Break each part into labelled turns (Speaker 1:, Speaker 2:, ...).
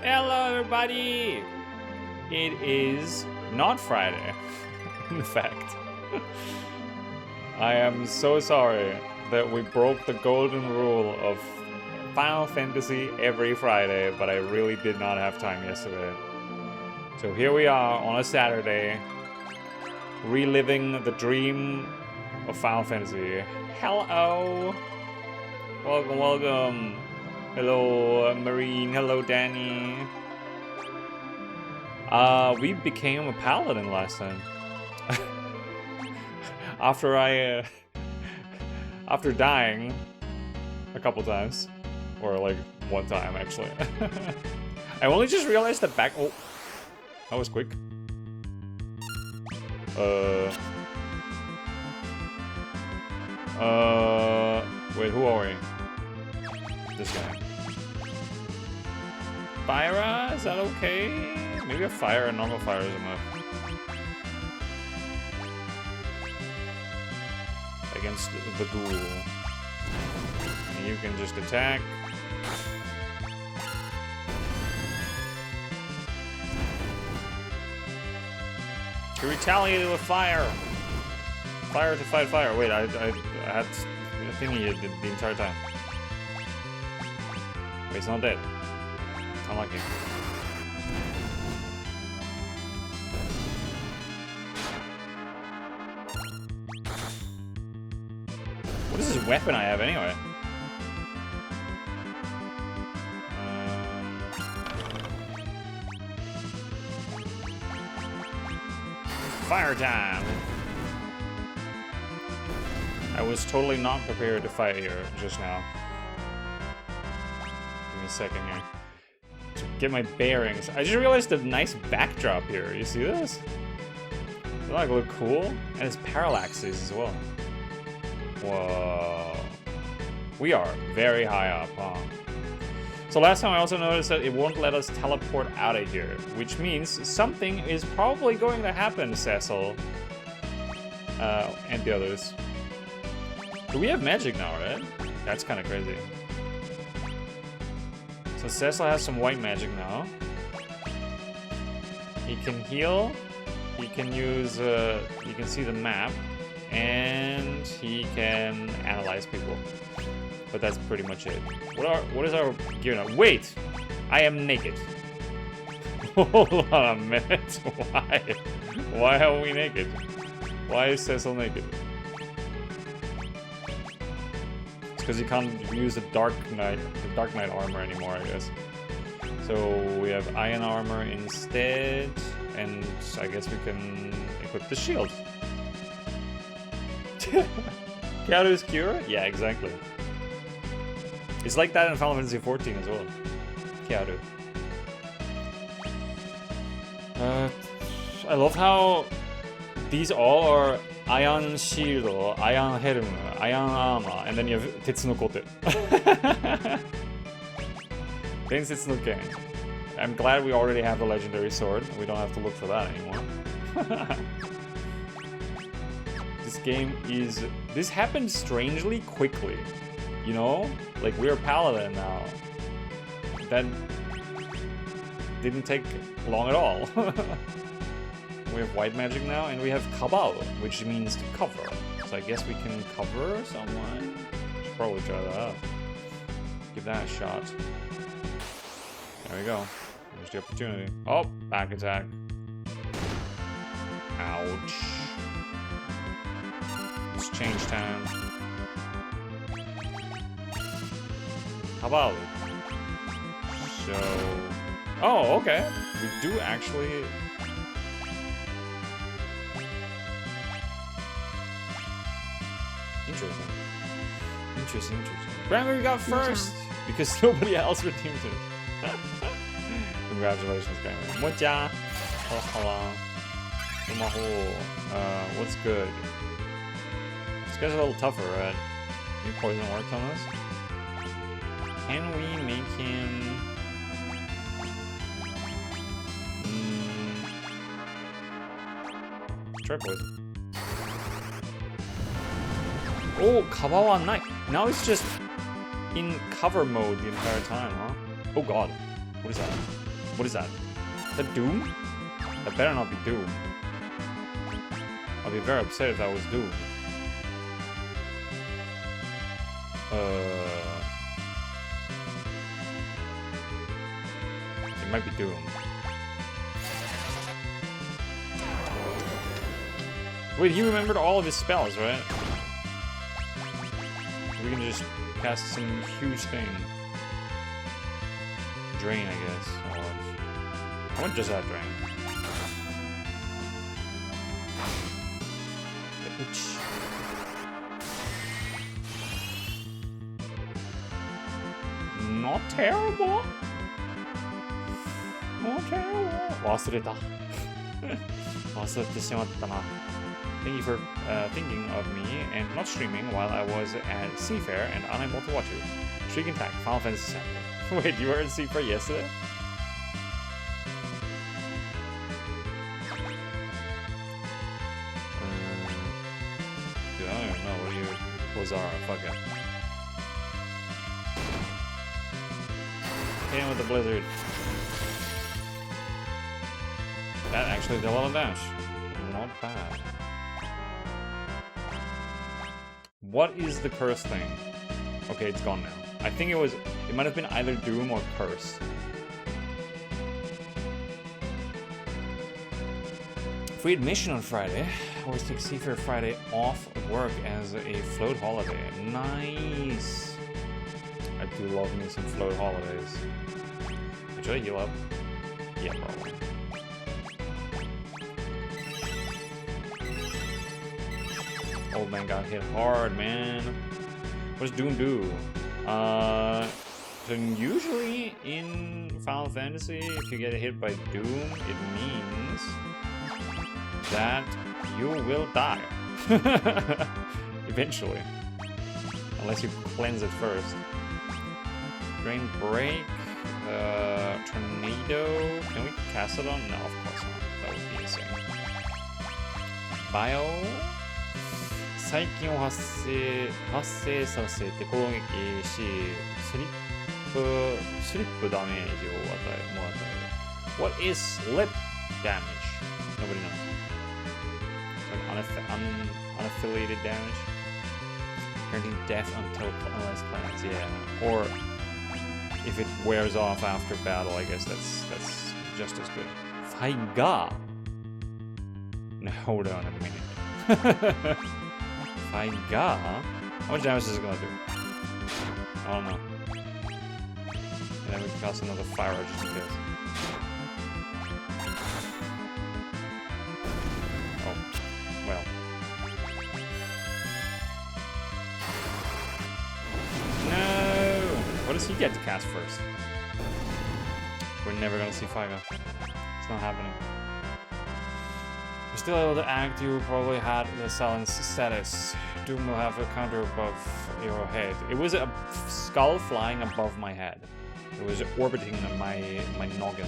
Speaker 1: Hello, everybody! It is not Friday, in fact. I am so sorry that we broke the golden rule of Final Fantasy every Friday, but I really did not have time yesterday. So here we are on a Saturday, reliving the dream of Final Fantasy. Hello! Welcome, welcome. Hello, Marine. Hello, Danny. We became a paladin last time. After after dying a couple times, or like one time actually. I only just realized that back. Oh, that was quick. Wait, who are we? This guy. Fire? Is that okay? Maybe a fire and normal fire is enough. Against the ghoul. And you can just attack. To retaliate with fire! Fire to fight fire. Wait, I had a thingy the entire time. Wait, it's not dead. Unlucky. What is this weapon I have anyway? Fire time! I was totally not prepared to fight here just now. Give me a second here. To get my bearings. I just realized the nice backdrop here. You see this? Doesn't that look cool? And it's parallaxes as well. Whoa. We are very high up, huh? So last time I also noticed that it won't let us teleport out of here, which means something is probably going to happen, Cecil. And the others. Do we have magic now, right? That's kind of crazy. So Cecil has some white magic now. He can heal. He can use, you can see the map. And he can analyze people. But that's pretty much it. What is our gear now? Wait! I am naked. Hold on a minute. Why? Why are we naked? Why is Cecil naked? It's because he can't use the Dark Knight armor anymore, I guess. So we have iron armor instead, and I guess we can equip the shield. Kyaru's Cure? Yeah, exactly. It's like that in Final Fantasy XIV as well. Kyaru. I love how these all are Iron Shield, Iron Helm, Iron Armor, and then you have Tetsu no Kote. Densetsu no Ken. I'm glad we already have the legendary sword. We don't have to look for that anymore. This game is... This happened strangely quickly. You know? Like, we're Paladin now. That didn't take long at all. We have white magic now, and we have Cabal, which means to cover. So I guess we can cover someone. Should probably try that out. Give that a shot. There we go. There's the opportunity. Oh, back attack. Ouch. It's change time. Cabal. So... Oh, okay. We do actually... Interesting. Grammar got first! Because nobody else redeemed it. Congratulations, Grammar. Mocha! Hello. What's good? This guy's a little tougher, right? Maybe poison works on this? Can we make him... Try poison. Oh, Kabawa Knight. Now it's just in cover mode the entire time, huh? Oh god. What is that? What is that? Is that Doom? That better not be Doom. I'll be very upset if that was Doom. It might be Doom. Wait, he remembered all of his spells, right? We can just cast some huge thing. Drain, I guess. I want just that drain. Ouch. Not terrible. Not terrible. 忘れた。忘れてしまったな。Thank you for thinking of me and not streaming while I was at Seafair and unable to watch you. Shriek Attack, Final Fantasy VII. Wait, you were at Seafair yesterday? Dude, I don't even know. What are you... Lazara, fuck it. Hit him with the blizzard. That actually did a lot of damage. Not bad. What is the curse thing? Okay, it's gone now. I think it might have been either Doom or Curse. Free admission on Friday. Always take Seafair Friday off work as a float holiday. Nice! I do love me some float holidays. Should I heal up? Yeah, probably. Old man got hit hard, man. What does Doom do? So usually in Final Fantasy, if you get hit by Doom, it means that you will die. Eventually. Unless you cleanse it first. Drain Break. Tornado. Can we cast it on? No, of course not. That would be insane. Bio. 細菌を発生させて攻撃し、スリップダメージを与える。What is slip damage? Nobody knows. Like unaffiliated damage. Guaranteeing death unless cleansed. Yeah. Or if it wears off after battle, I guess that's just as good. Faiga. No, hold on a minute. Faiga? How much damage is it gonna do? I don't know. And then we can cast another fire just in case. Oh, well. No! What does he get to cast first? We're never gonna see Faiga. It's not happening. You're still able to act, you probably had the silence status. Doom will have a counter above your head. It was a skull flying above my head. It was orbiting my noggin.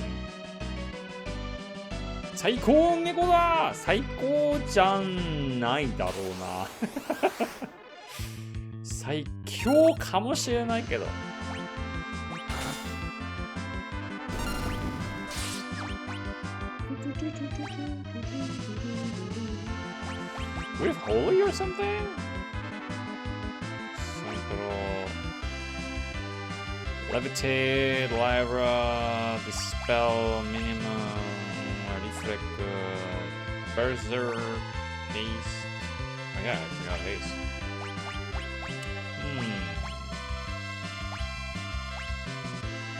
Speaker 1: 最高猫だ! 最高じゃないだろうな。最強かもしれないけど。We have Holy or something? Levitate, Lyra, Dispel, Minimum, Reflect, Berserk, Haste. Oh yeah, I forgot Haste.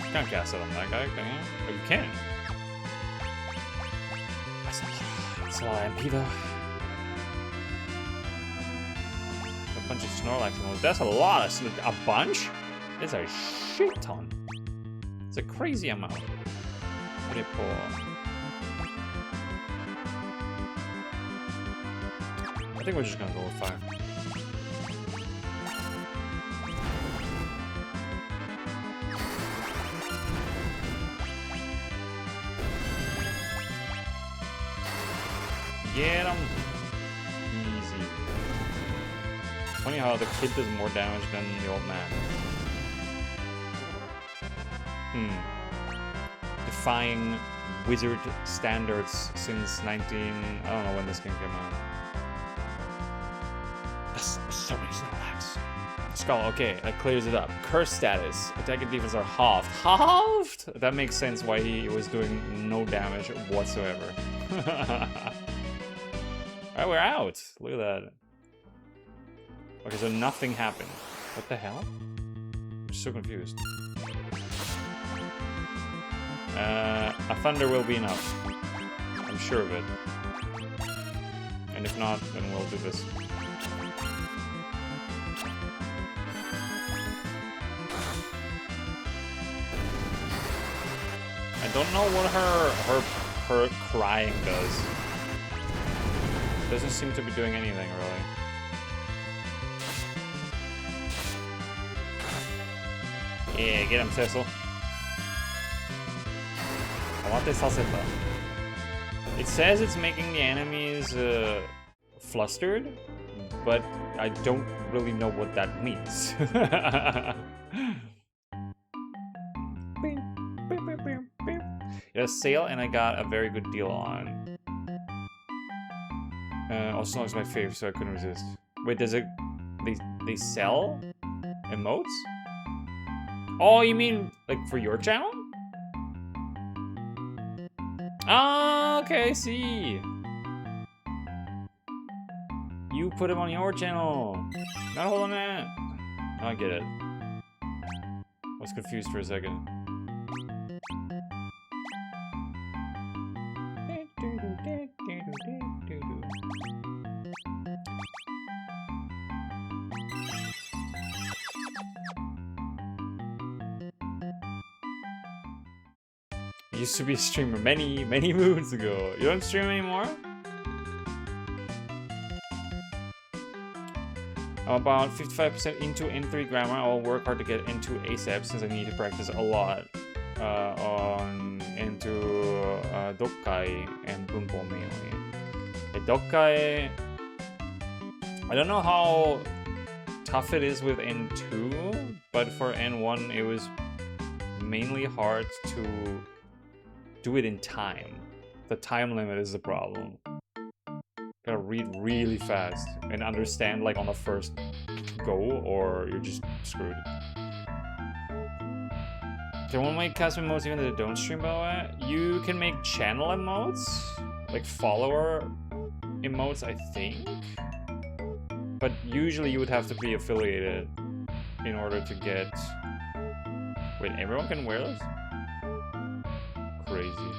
Speaker 1: You can't cast it on that guy, can you? Oh, you can. That's a lot of MP though. A bunch of Snorlax moves. That's a lot of... A bunch? It's a shit ton. It's a crazy amount. Pretty poor. I think we're just gonna go with 5. Get him! Easy. Funny how the kid does more damage than the old man. defying wizard standards since I don't know when this game came out. That's so many snowbacks. Skull, okay, that clears it up. Curse status. Attack and defense are halved. Halved? That makes sense why he was doing no damage whatsoever. Alright, we're out. Look at that. Okay, so nothing happened. What the hell? I'm so confused. A thunder will be enough. I'm sure of it. And if not, then we'll do this. I don't know what her crying does. Doesn't seem to be doing anything really. Yeah, get him, Cecil. It says it's making the enemies flustered, but I don't really know what that means. It has sale and I got a very good deal on. Also, it's my favorite, so I couldn't resist. Wait, does it? They sell emotes? Oh, you mean like for your channel? Ah, okay, I see. You put them on your channel. Not hold on that. Oh, I get it. I was confused for a second. Used to be a streamer many moons ago. You don't stream anymore? I'm about 55% into N3 grammar. I'll work hard to get into ASAP since I need to practice a lot into Dokkai and Bunpo mainly. Dokkai, I don't know how tough it is with N2, but for N1 it was mainly hard to do it in time. The time limit is the problem. Gotta read really fast and understand like on the first go, or you're just screwed. Can one make custom emotes even though they don't stream BOA? You can make channel emotes, like follower emotes, I think. But usually you would have to be affiliated in order to get... Wait, everyone can wear this? Crazy.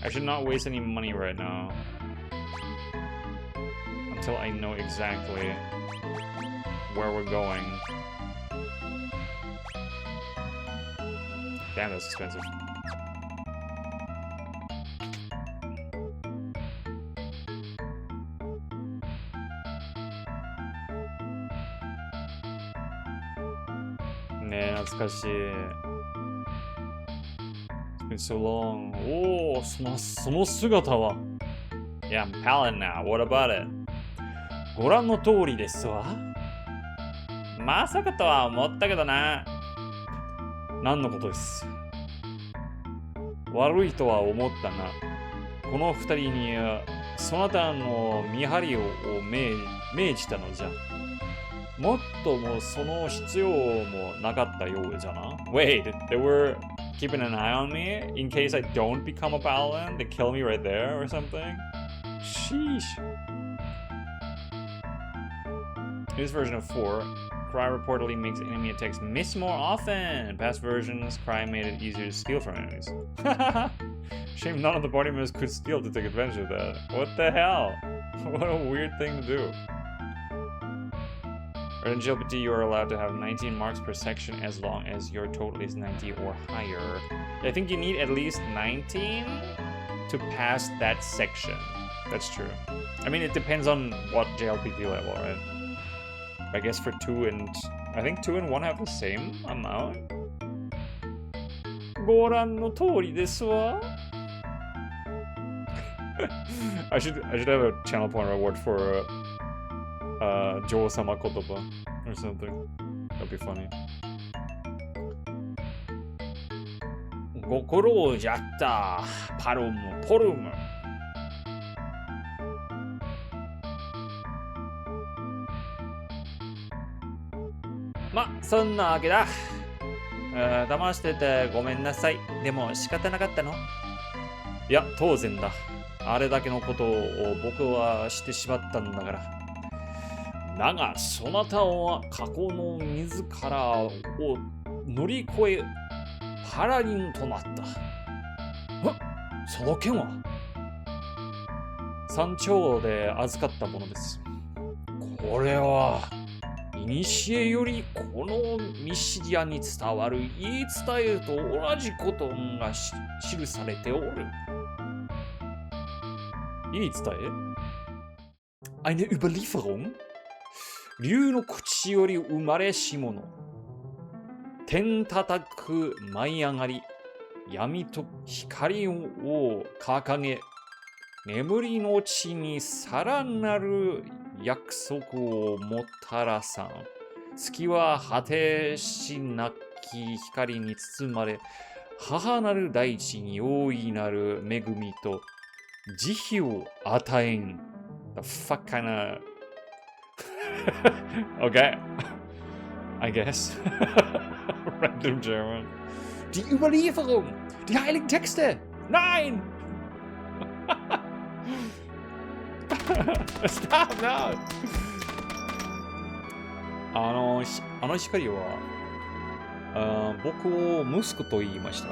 Speaker 1: I should not waste any money right now. Until I know exactly where we're going. Damn, that's expensive. 네, 懐かしい. It's been so long. Oh, その姿は. Yeah, I'm Paladin now. What about it? ご覧の通りですわ。まさかとは思ったけどな。何のことです。悪いとは思ったが、この二人にそなたの見張りを命じたのじゃ。もっともその必要もなかったようじゃな。Wait, they were keeping an eye on me in case I don't become a paladin? They kill me right there or something? Sheesh. In this version of 4, Cry reportedly makes enemy attacks miss more often. In past versions, Cry made it easier to steal from enemies. Shame none of the party members could steal to take advantage of that. What the hell? What a weird thing to do. In GLPT, you are allowed to have 19 marks per section as long as your total is 90 or higher. I think you need at least 19 to pass that section. That's true. I mean, it depends on what JLPT level, right? I guess for 2 and... I think 2 and 1 have the same amount? ご覧の通りですわ. I should have a channel point reward for Jo-sama kotoba or something. That'd be funny. ご苦労じゃった、パルム、ポルム。ま、そんなわけだ。騙しててごめんなさい。でも仕方なかったの？いや、当然だ。あれだけのことを僕はしてしまったんだから。だが、そなたは過去の自らを乗り越え、パラディンとなった。その剣は山頂で預かったものです。これは、古よりこのミシリアに伝わる言い伝えと同じことが記されておる。言い伝え？ Eine Überlieferung？ 竜の口より生まれし者。天叩く舞い上がり、闇と光を掲げ、眠りの地にさらなる約束をもたらさん。月は果てしなき光に包まれ、母なる大地に大いなる恵みと慈悲を与えん。The fuck kinda... Okay. I guess. Random German. Die Überlieferung! Die heiligen Texte! Nein! Stop now! あの光は僕を息子と言いました。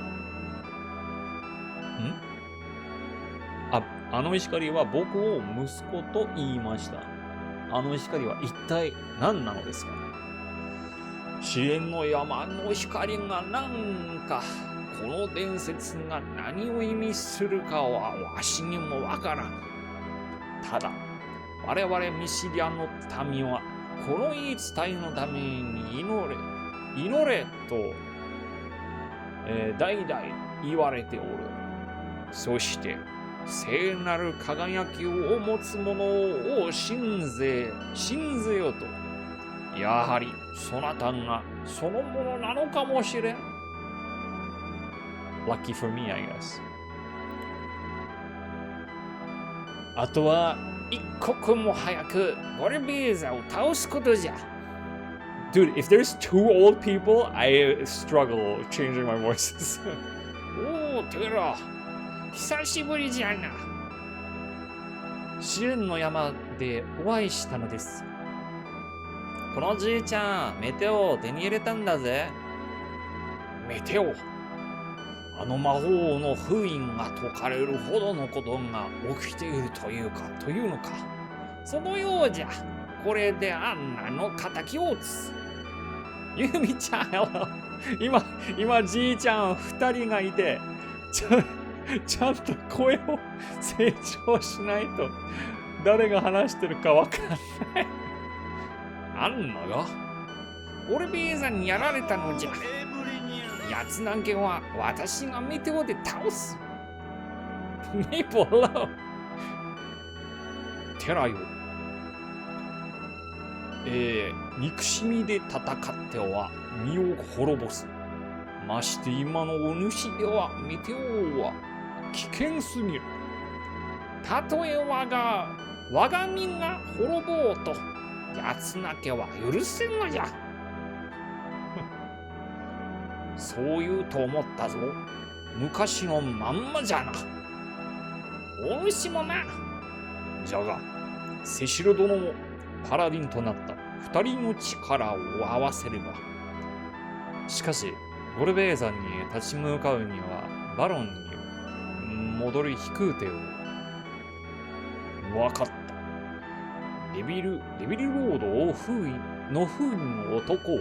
Speaker 1: あの光は僕を息子と言いました。あの光は一体何なのですか？支援の山の光がなんか、この伝説が何を意味するかはわしにもわからん。ただ、我々ミシリアの民は、この言い伝えのために祈れと、代々言われておる。そして、聖なる輝きを持つ者を信ぜよと。やはり、そなたがそのものなのかもしれん。Lucky for me, I guess. あとは、一刻も早くゴルベーザを倒すことじゃ。Dude, if there's two old people, I struggle changing my voices. おー、テロ。久しぶりじゃな。試練の山でお会いしたのです。このじいちゃん、メテオを手に入れたんだぜ。メテオ？あの魔法の封印が解かれるほどのことが起きているというのか。そのようじゃ。これでアンナの敵を打つ。ユミちゃん、今じいちゃん2人がいて、ちゃんと声を成長しないと誰が話してるかわかんない。アンナがオルベーザにやられたのじゃ。奴なんけは私がメテオで倒す。メイポロー。テラよ。憎しみで戦っては身を滅ぼす。まして今のお主ではメテオは危険すぎる。たとえ我が身が滅ぼうと、奴なけは許せんのじゃ。そう言うと思ったぞ。昔のまんまじゃな。お主もな。じゃが、セシル殿もパラディンとなった二人の力を合わせれば。しかし、ゴルベーザに立ち向かうには、バロンに戻り引く手を。わかった。デビルロードを封印の男を。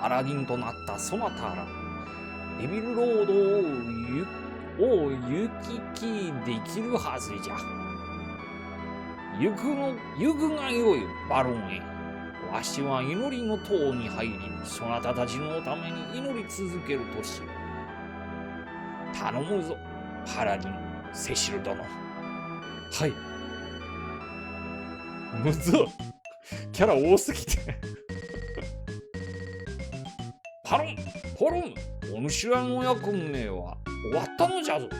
Speaker 1: パラディンとなったそなたら、デビルロードを行き来できるはずじゃ。行くがよい、バロンへ。わしは祈りの塔に入り、そなたたちのために祈り続けるとしよう。頼むぞ、パラディン、セシル殿。はい。むずっ。キャラ多すぎて。ホルン、お主らの役目は終わったのじゃぞ。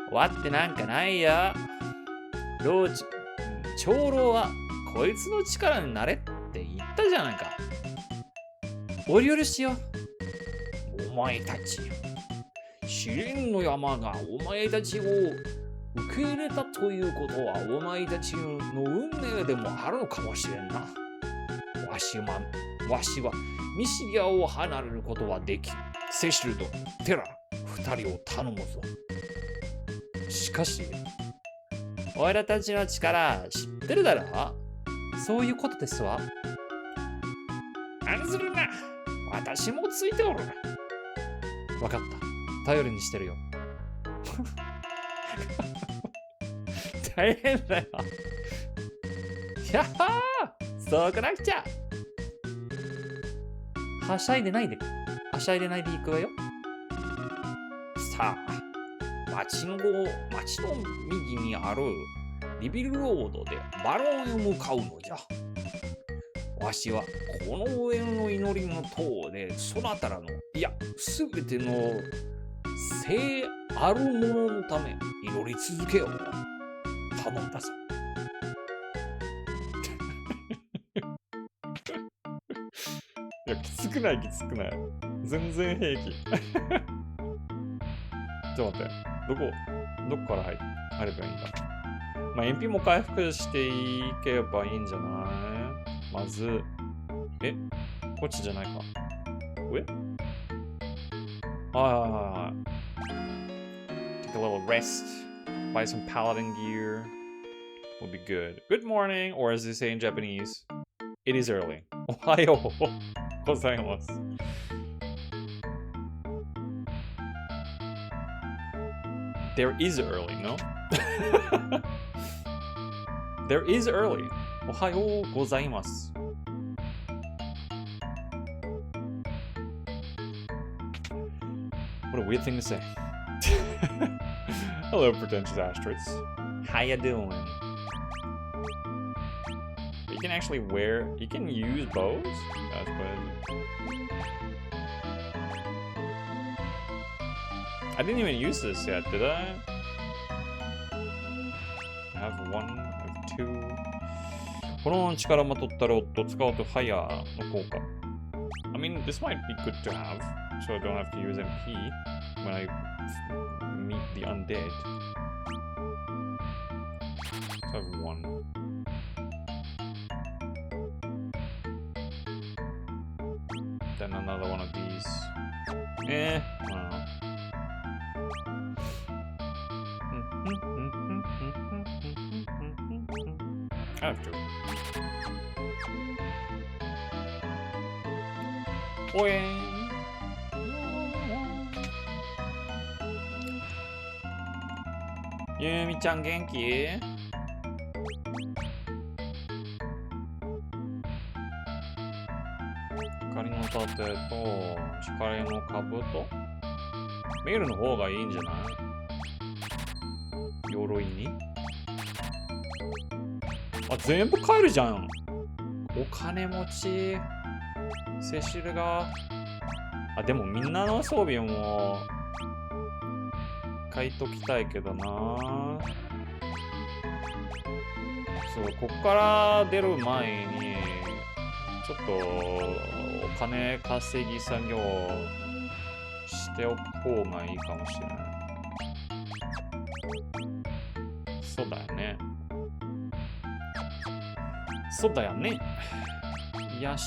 Speaker 1: 終わってなんかないや。長老はこいつの力になれって言ったじゃないか。お許しよ。お前たち、試練の山がお前たちを受け入れたということはお前たちの運命でもあるのかもしれんな。わしはミシギアを離れることはできん。セシルとテラ、二人を頼むぞ。しかし、おらたちの力知ってるだろ。そういうことですわ。案ずるな。私もついておる。わかった。頼りにしてるよ。大変だよ。やっはー、そうかなくちゃ。はしゃいでないで行くわよ。さあ、町の右にあるリビルロードでバロンへ向かうのじゃ。わしはこの上の祈りの塔でそなたらの、いや、すべての聖あるもののため祈り続けよう。頼んだぞ。いや、きつくない。全然平気。ちょっと待って。どこから入ればいいんだ。まあ、MP も回復していけばいいんじゃない？まず、こっちじゃないか。上？Take a little rest. Buy some paladin gear. Will be good. Good morning, or as they say in Japanese, it is early. おはようございます。There is early, no? There is early. おはようございます。What a weird thing to say. Hello, pretentious asteroids. How ya doing? You can actually you can use bows? That's good. I didn't even use this yet, did I? I have one, I have two. この力まとったロッド使うとハイヤーの効果。I mean, this might be good to have, so I don't have to use MP when I meet the undead. So I have one. Then another one of these. I don't know. I have to.ゆみちゃん元気？光の盾と光の兜？メールの方がいいんじゃない？鎧に？あ、全部買えるじゃん。お金持ち。セシルが。あ、でもみんなの装備も買いときたいけどな。そう、こっから出る前にちょっとお金稼ぎ作業しておく方がいいかもしれない。そうだよね。そうだよね。癒し、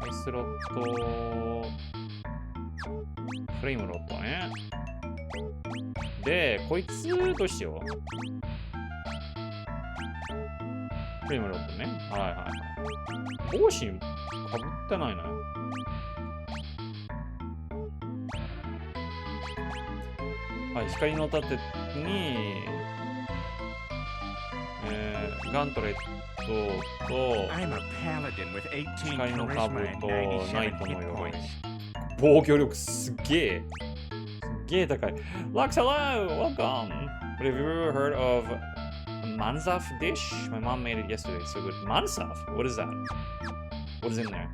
Speaker 1: アイスロット、フレームロットね。で、こいつどうしよう。フレームロットね。はいはいはい。帽子かぶってないな。はい、光の盾に、ガントレットと光の兜とナイトの鎧。防御力すげえ。すげえ高い。Lux, hello! Welcome! But have you ever heard of Mansaf dish? My mom made it yesterday. So good. Mansaf? What is that? What is in there?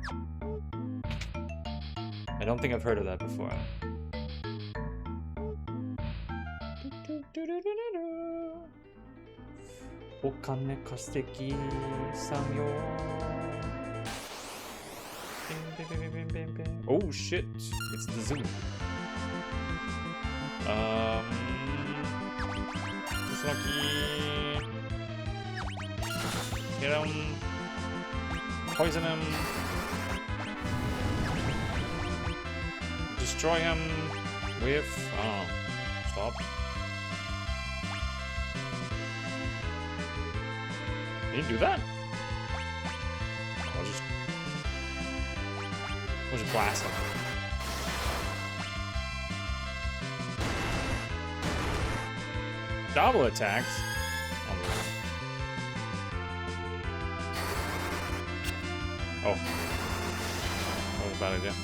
Speaker 1: I don't think I've heard of that before. Okane kaseki samyo. Oh shit! It's the zoo. Lucky. Get him. Poison him. Destroy him with. Oh, stop. Can you do that? I'll just blast him. Double attacks. Oh, that was a bad idea.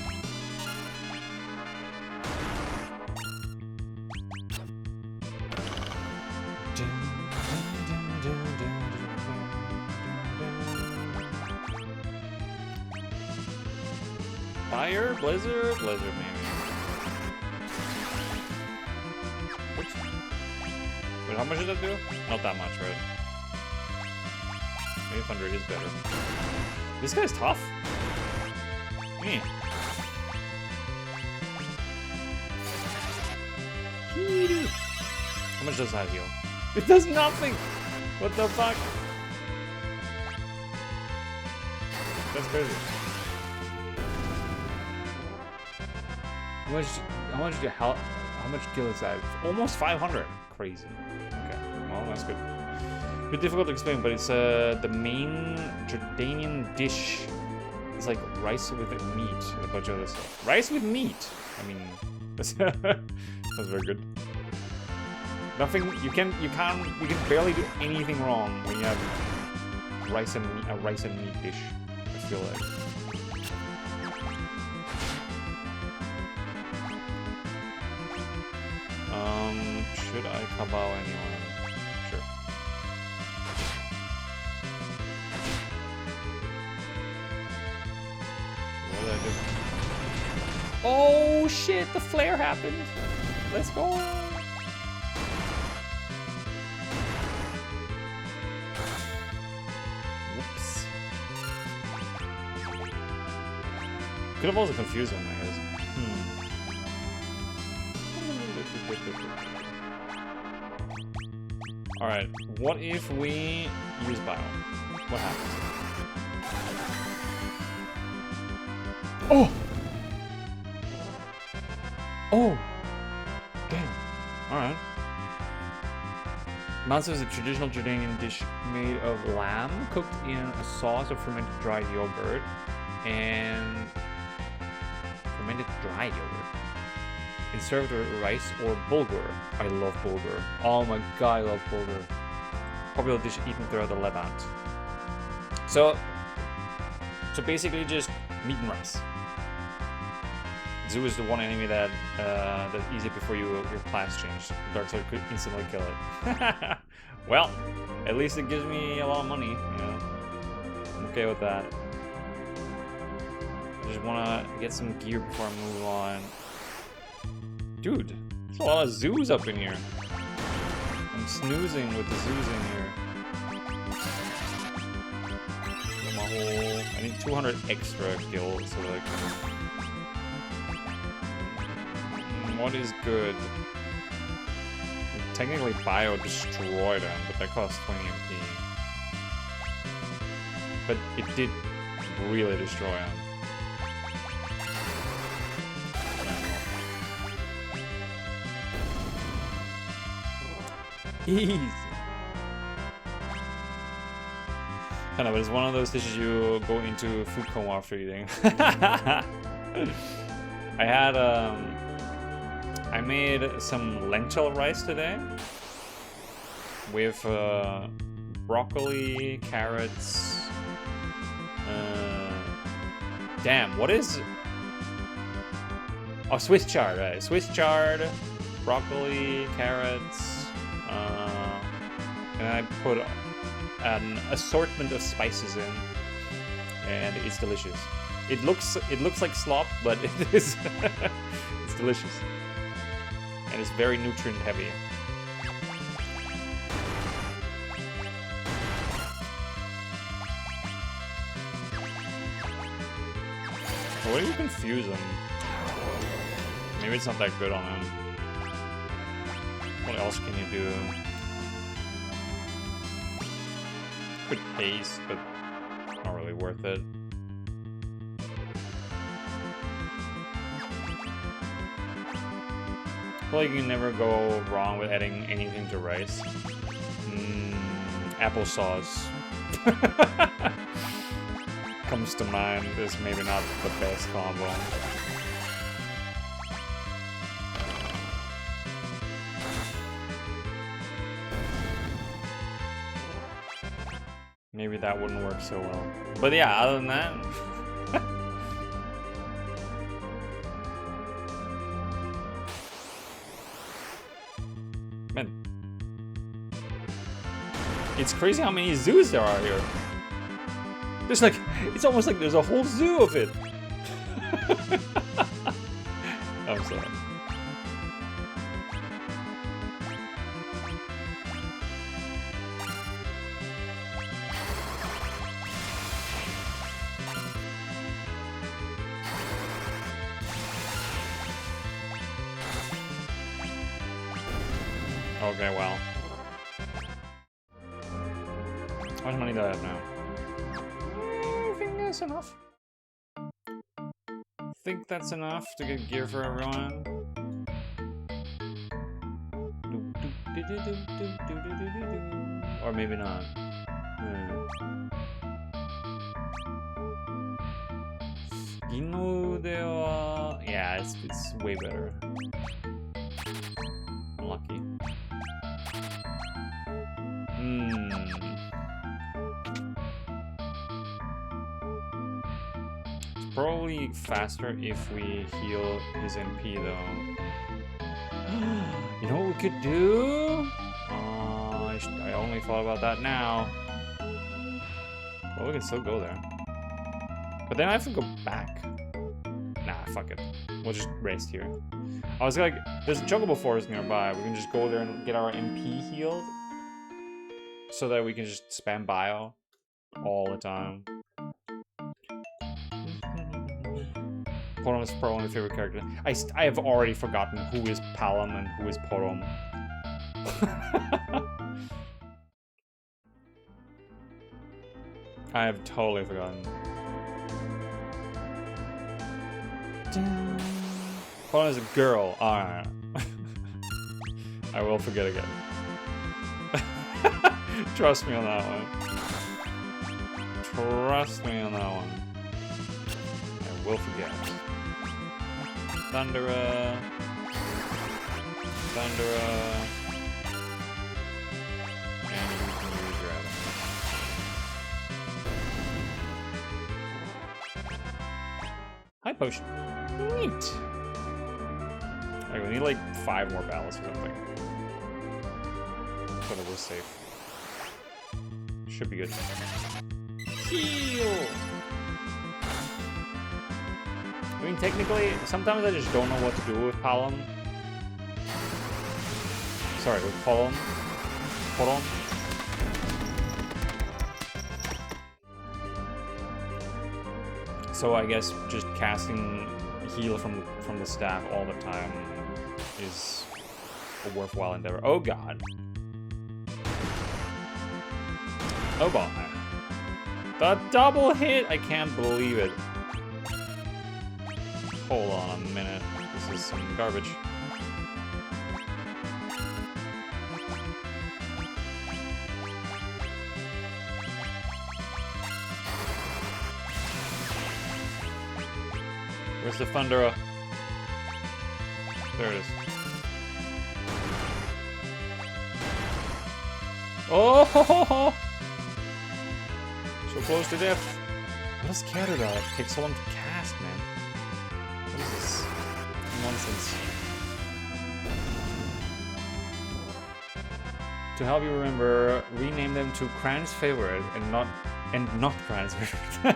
Speaker 1: Fire, blizzard, maybe. Oops. Wait, how much does that do? Not that much, right? Maybe thunder is better. This guy's tough. How much does that heal? It does nothing! What the fuck? That's crazy. How much kill is that? Almost 500. Crazy. Okay, well that's good. A bit difficult to explain, but it's the main Jordanian dish. It's like rice with meat and a bunch of other stuff. Rice with meat. I mean, that's very good. Nothing. You can barely do anything wrong when you have a rice and meat dish. I feel like. Should I kabao anyone? Sure. What did I do? Oh shit! The flare happened. Let's go. Whoops. Could have also confused him, I guess. Alright, what if we use Bio? What happens? Oh! Oh! Damn. Alright. Manso is a traditional Jordanian dish made of lamb cooked in a sauce of fermented dried yogurt and fermented dry yogurt. It's served with rice or bulgur. I love bulgur. Oh my god, I love bulgur. Popular dish eaten throughout the Levant. So basically just meat and rice. Zoo is the one enemy that that's easy before your class change. Darkseid could instantly kill it. Well, at least it gives me a lot of money, you know. I'm okay with that. I just wanna get some gear before I move on. Dude, there's a lot of zoos up in here. I'm snoozing with the zoos in here. I need 200 extra kills, so like... What is good? Technically Bio destroyed him, but that cost 20 MP. But it did really destroy him. Easy. I know, but it's one of those dishes you go into food coma after eating. I had I made some lentil rice today with broccoli, carrots. Damn, what is? Oh, Swiss chard, right? Swiss chard, broccoli, carrots. And I put an assortment of spices in, and it's delicious. It looks like slop, but it is it's delicious. And it's very nutrient heavy. What do you confuse him? Maybe it's not that good on him. What else can you do? Could pace, but not really worth it. I feel like you can never go wrong with adding anything to rice. Applesauce comes to mind is maybe not the best combo. Maybe that wouldn't work so well. But yeah, other than that... Man. It's crazy how many zoos there are here. There's like... It's almost like there's a whole zoo of it. I'm sorry. Okay, well. How much money do I have now? I think that's enough. I think that's enough to get gear for everyone. Or maybe not. Yeah, it's way better. I'm lucky. It's probably faster if we heal his MP though. You know what we could do? I only thought about that now. Well, we can still go there. But then I have to go back. Nah, fuck it. We'll just rest here. I was like, there's a Chocobo Forest nearby. We can just go there and get our MP healed. So that we can just spam bio all the time. Porom is probably my favorite character. I have already forgotten who is Palom and who is Porom. I have totally forgotten. Porom is a girl. Alright. I will forget again. Trust me on that one. Trust me on that one. I will forget. Thundera. Thundera. And you can use your item. High potion. Neat. Okay, we need like 5 more battles or something. But it was safe. Should be good. Heal! I mean, technically, sometimes I just don't know what to do with Palom. Sorry, with Porom. Porom. So I guess just casting heal from the staff all the time is a worthwhile endeavor. Oh god. Oh boy. The double hit! I can't believe it. Hold on a minute. This is some garbage. Where's the Thundera? There it is. Oh! Ho, ho, ho. So close to death. What does Catterdoll take so long to cast, man? What is this nonsense? To help you remember, rename them to Cran's favorite and not Cran's favorite.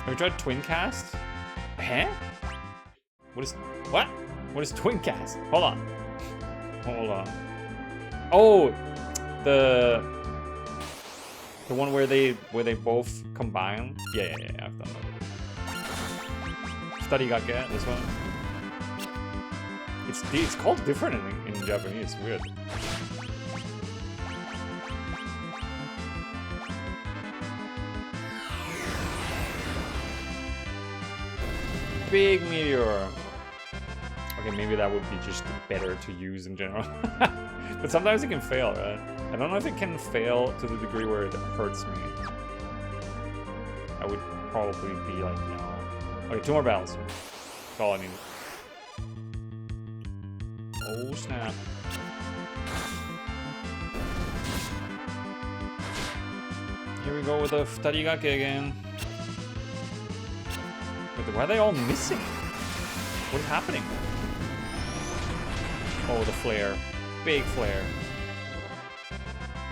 Speaker 1: Have you tried twin cast? Huh? What? What is twin cast? Hold on. Hold on. Oh, the one where they both combine. Yeah, I've done that. Ftarigake, this one. It's called different in Japanese. It's weird. Big meteor. Okay, maybe that would be just better to use in general. But sometimes it can fail, right? I don't know if it can fail to the degree where it hurts me. I would probably be like, no. Okay, 2 more battles. That's all I need. Oh, snap. Here we go with the Ftarigake again. Wait, why are they all missing? What is happening? Oh, the flare. Big flare.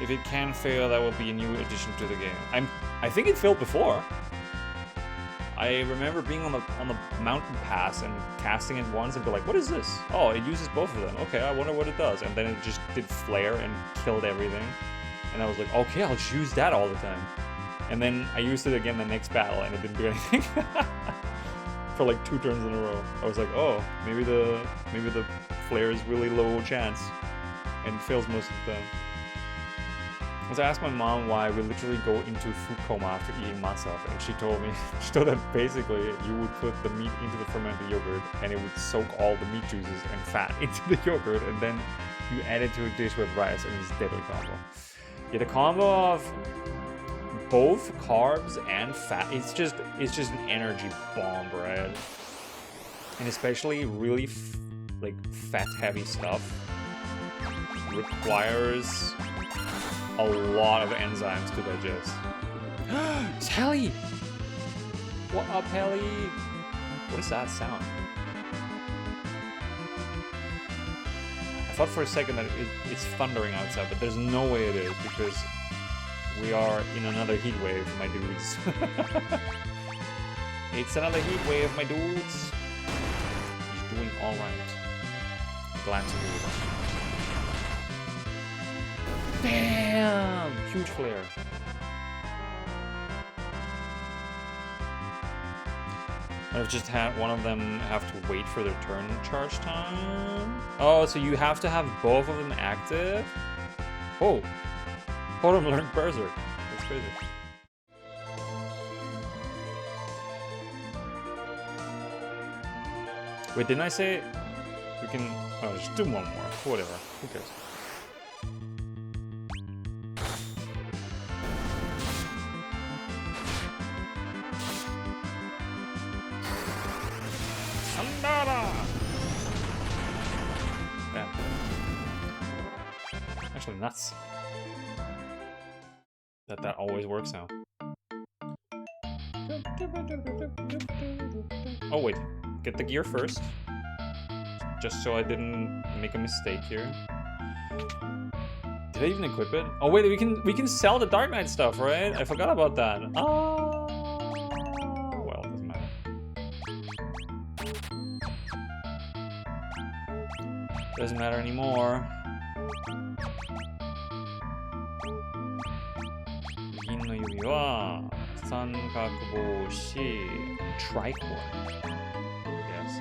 Speaker 1: If it can fail, that will be a new addition to the game. I think it failed before. I remember being on the mountain pass and casting it once and be like, what is this? Oh, it uses both of them. Okay, I wonder what it does. And then it just did flare and killed everything. And I was like, okay, I'll just use that all the time. And then I used it again the next battle and it didn't do anything. For like 2 turns in a row. I was like, oh, maybe the flare is really low chance and fails most of the time. Once I asked my mom why we literally go into food coma after eating matzo, and she told that basically you would put the meat into the fermented yogurt and it would soak all the meat juices and fat into the yogurt, and then you add it to a dish with rice, and it's a deadly combo. Yeah, the combo of both carbs and fat, it's just an energy bomb, right? And especially really like fat heavy stuff requires a lot of enzymes to digest. It's Helly! What up, Helly? What is that sound? I thought for a second that it's thundering outside, but there's no way it is because we are in another heat wave, my dudes. It's another heat wave, my dudes. He's doing alright. Glad to hear that. Damn! Huge flare. I've just had one of them have to wait for their turn charge time. Oh, so you have to have both of them active? Oh! Totem learned Berserk. That's crazy. Wait, didn't I say we can... Oh, just do one more. Whatever. Who cares? Damn. Actually, nuts. That always works now. Oh wait, get the gear first. Just so I didn't make a mistake here. Did I even equip it? Oh wait, we can sell the Dark Knight stuff, right? I forgot about that. Oh, well, it doesn't matter. Doesn't matter anymore. Tricore. Yes.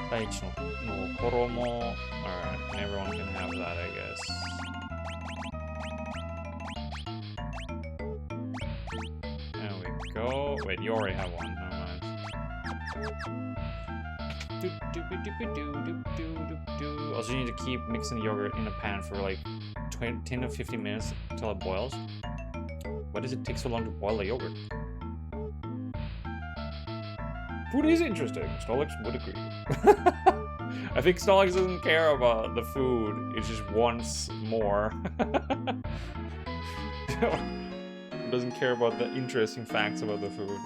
Speaker 1: Daichi no Koromo. Alright, everyone can have that, I guess. There we go. Wait, you already have one. Never mind. Also, you need to keep mixing the yogurt in a pan for like 10 to 15 minutes until it boils. Why does it take so long to boil the yogurt? Food is interesting. Stolix would agree. I think Stolix doesn't care about the food. It just wants more. Doesn't care about the interesting facts about the food.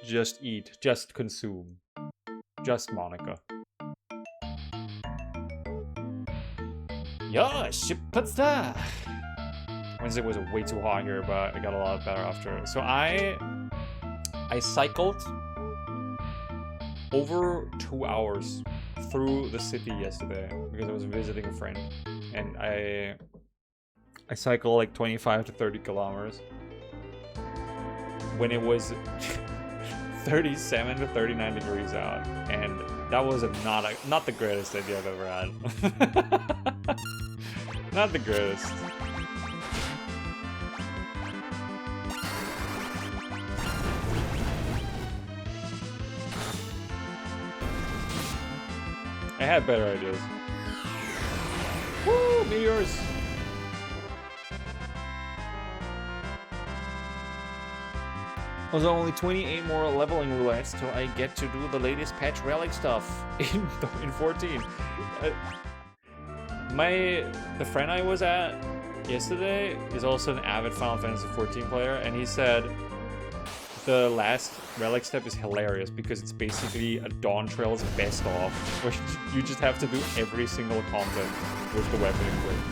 Speaker 1: Just eat. Just consume. Just Monica. Ja, 出発だ! Wednesday was way too hot here, but it got a lot better after. So I cycled over 2 hours through the city yesterday because I was visiting a friend, and I cycled like 25 to 30 kilometers when it was 37 to 39 degrees out, and that was not the greatest idea I've ever had. Not the greatest. I had better ideas. Woo, meteors! There's only 28 more leveling roulettes till I get to do the latest patch relic stuff in 14. The friend I was at yesterday is also an avid Final Fantasy 14 player, and he said the last relic step is hilarious because it's basically a Dawntrail's best off, where you just have to do every single combat with the weapon equipped,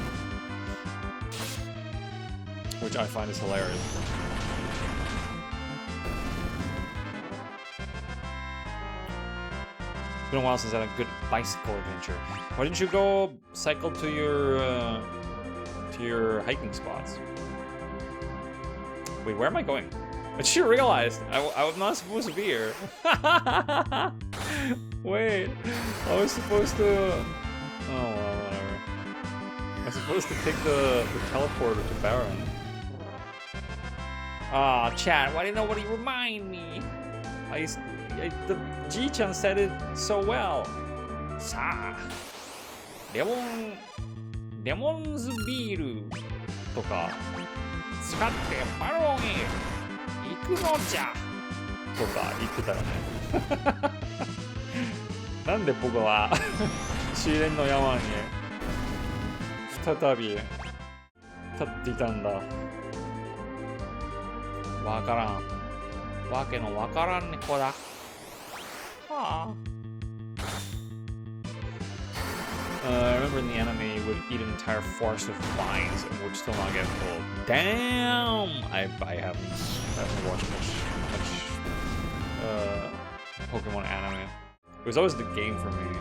Speaker 1: which I find is hilarious. It's been a while since I had a good bicycle adventure. Why didn't you go cycle to your hiking spots? Wait, where am I going? I just realized I'm not supposed to be here. Wait, I was supposed to. Oh well, whatever. I was supposed to take the teleporter to Baron. Ah, chat. Why didn't nobody remind me? The G-chan said it so well. Sa,レモンズビールとか使ってバロンへ行くのじゃとか言ってたらね。なんで僕は試練の山に再び立っていたんだ。わからん。わけのわからん子だ。はあ。I remember in the anime you would eat an entire forest of vines and would still not get full. Damn! I haven't watched much Pokemon anime. It was always the game for me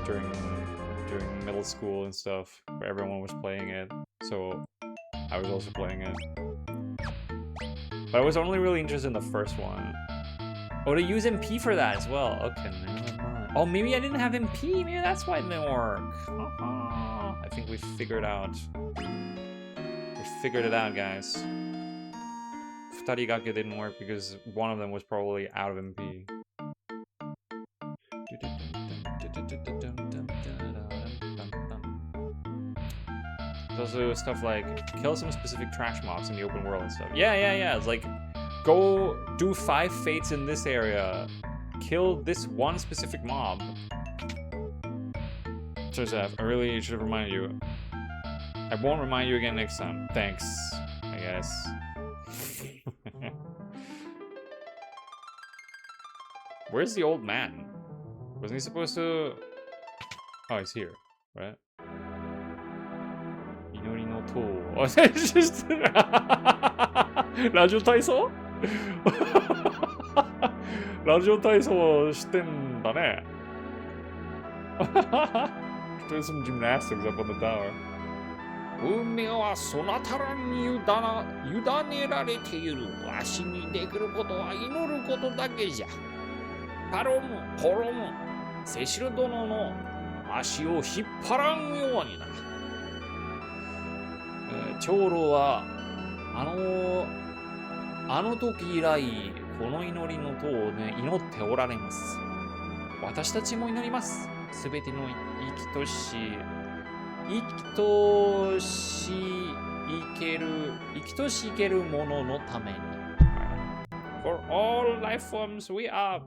Speaker 1: during middle school and stuff, where everyone was playing it, so I was also playing it. But I was only really interested in the first one. Oh, they use MP for that as well. Okay, never mind. Oh, maybe I didn't have MP. Maybe that's why it didn't work. I think we figured out. We figured it out, guys. Futarigake didn't work because one of them was probably out of MP. There's also stuff like kill some specific trash mobs in the open world and stuff. Yeah. It's like go do 5 fates in this area. Kill this one specific mob. Joseph, I really should have reminded you. I won't remind you again next time. Thanks, I guess. Where's the old man? Wasn't he supposed to... Oh, he's here, right? Inori no to. Oh, it's just... 라디오 타이소? 라디오 타이소 してんだね. Doing some gymnastics up on the tower. 運命はそなたらに委ねられている。わしにできることは祈ることだけじゃ。パロム、ポロム、セシル殿の足を引っ張らんようにな。長老はあの時以来この祈りの塔をね祈っておられます。私たちも祈ります。すべての生きとし生けるもののために。For all life forms we are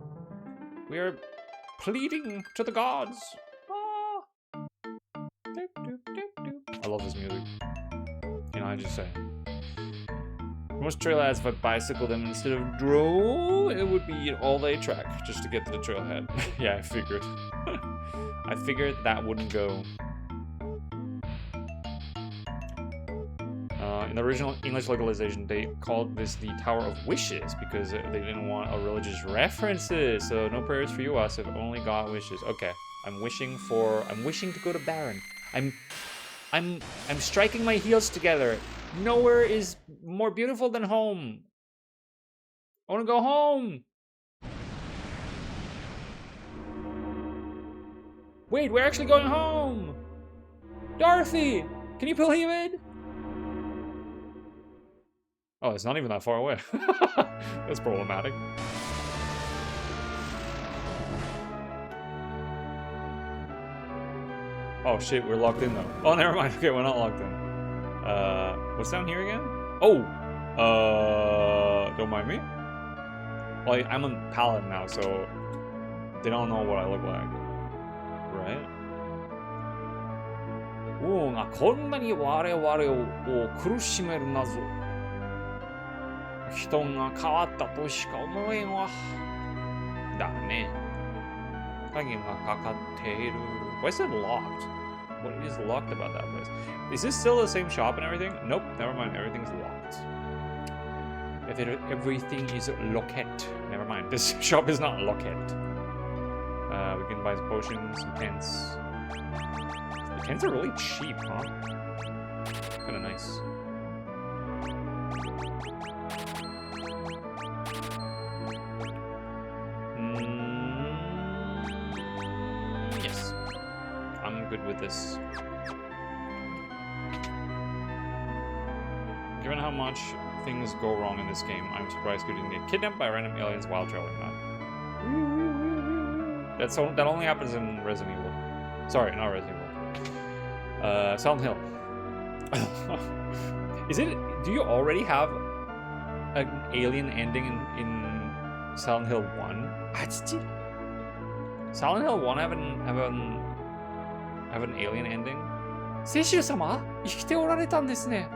Speaker 1: pleading to the gods. I love this music. You know, I just say. Most trail ads, if I bicycle them instead of drove, it would be an all-day trek just to get to the trailhead. Yeah, I figured. I figured that wouldn't go. in the original English localization, they called this the Tower of Wishes because they didn't want a religious references. So no prayers for you, Asif. Only God wishes. Okay, I'm wishing to go to Baron. I'm striking my heels together. Nowhere is more beautiful than home. I want to go home. Wait, we're actually going home. Dorothy, can you believe it? Oh, it's not even that far away. That's problematic. Oh shit, we're locked in though. Oh, never mind. Okay, we're not locked in. What's down here again? Oh, don't mind me. Well, I'm a paladin now, so they don't know what I look like, right? 王がこんなに我々を苦しめる謎。人が変わったとしか思えんわ。だね。鍵がかかっている。Why is it locked? What is locked about that place? Is this still the same shop and everything? Nope, never mind. Everything's locked. Everything is locked. Never mind. This shop is not locked. We can buy some potions, some tents. The tents are really cheap, huh? Kind of nice. Yes. I'm good with this. Given how much things go wrong in this game, I'm surprised you didn't get kidnapped by random aliens while traveling that. That only happens in Resident Evil. Sorry, not Resident Evil. Silent Hill. Do you already have an alien ending in Silent Hill 1? Silent Hill 1 have an alien ending? 聖州様、生きておられたんですね。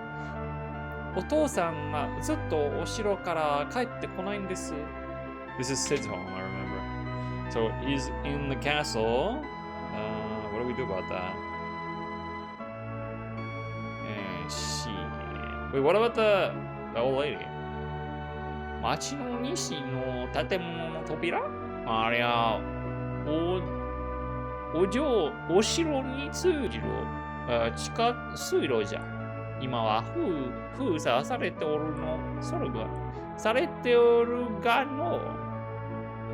Speaker 1: お父さんがずっとお城から帰ってこないんです。This is Sid's home, I remember. So he's in the castle. What do we do about that? Wait, what about the old lady? 町の西の建物の扉？ありゃ、お城に通じる地下水路じゃ。今は封鎖されておるの。それがされておるがの。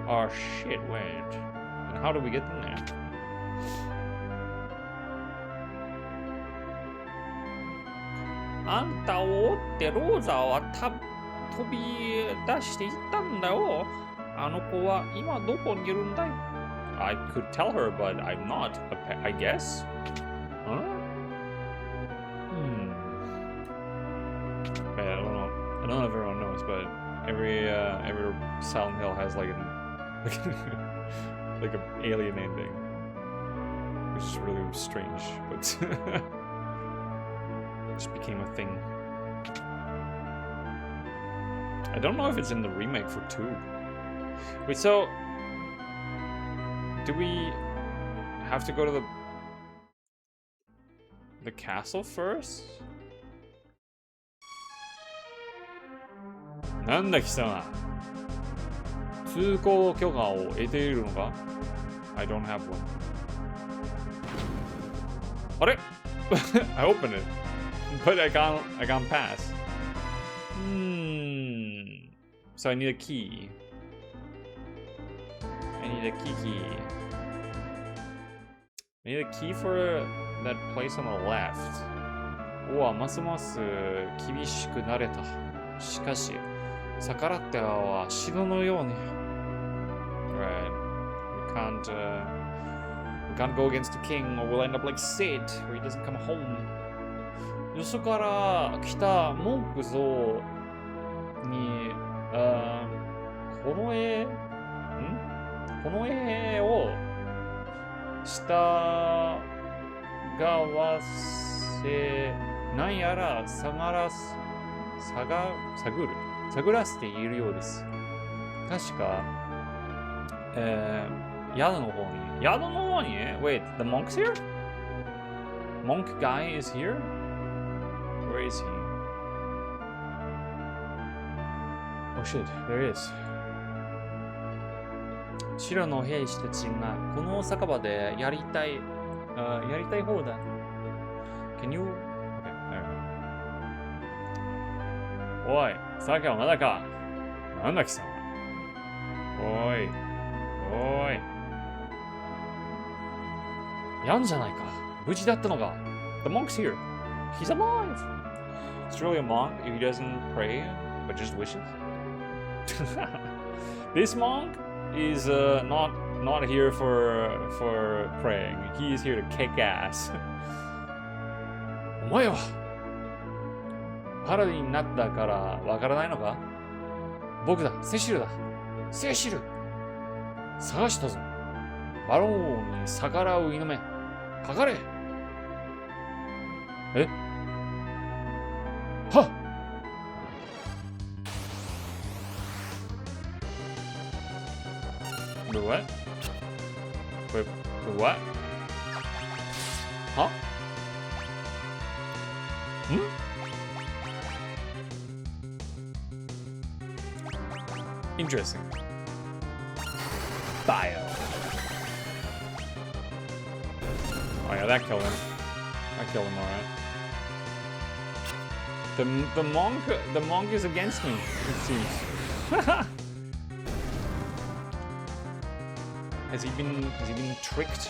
Speaker 1: Oh shit, wait. And how do we get in there? "あんたを追ってローザは飛び出していったんだよ。あの子は今どこにいるんだい?" I could tell her, but I'm not, I guess. Huh? I don't know. I don't know if everyone knows, but every Silent Hill has like an alien ending, which is really strange, but it just became a thing. I don't know if it's in the remake for 2. Wait, so do we have to go to the castle first? なんだ貴様。通行許可を得ているのか? I don't have one. あれ? I opened it, but I can't pass. So I need a key. I need a key. I need a key for that place on the left. おわ、ますます厳しくなれた。しかし、逆らっては城のように。Right. We can't go against the king or we'll end up like Sid, where he doesn't come home. よそから来た文句像に、この絵を従わせなんやら探らせているようです。確か、宿の方に Wait, the monk's here? Monk guy is here? Where is he? Oh shit, there is. 白の兵士たちがこの酒場でやりたい方だ。Can you? Okay, there. おい、酒はまだか。なんだ貴様。おい、おい。やんじゃないか。無事だったのか。The monk's here. He's alive. It's really a monk if he doesn't pray, but just wishes. This monk is not here for praying. He is here to kick ass. お前はパラディになったからわからないのか？僕だ、セシルだ。セシル！探したぞ。バローに逆らう犬め。かかれ！え？はっ！ Wait, what? Wait, what? Huh? Interesting. Bio. Oh yeah, that killed him. That killed him, alright. The monk is against me, it seems. Has he been tricked?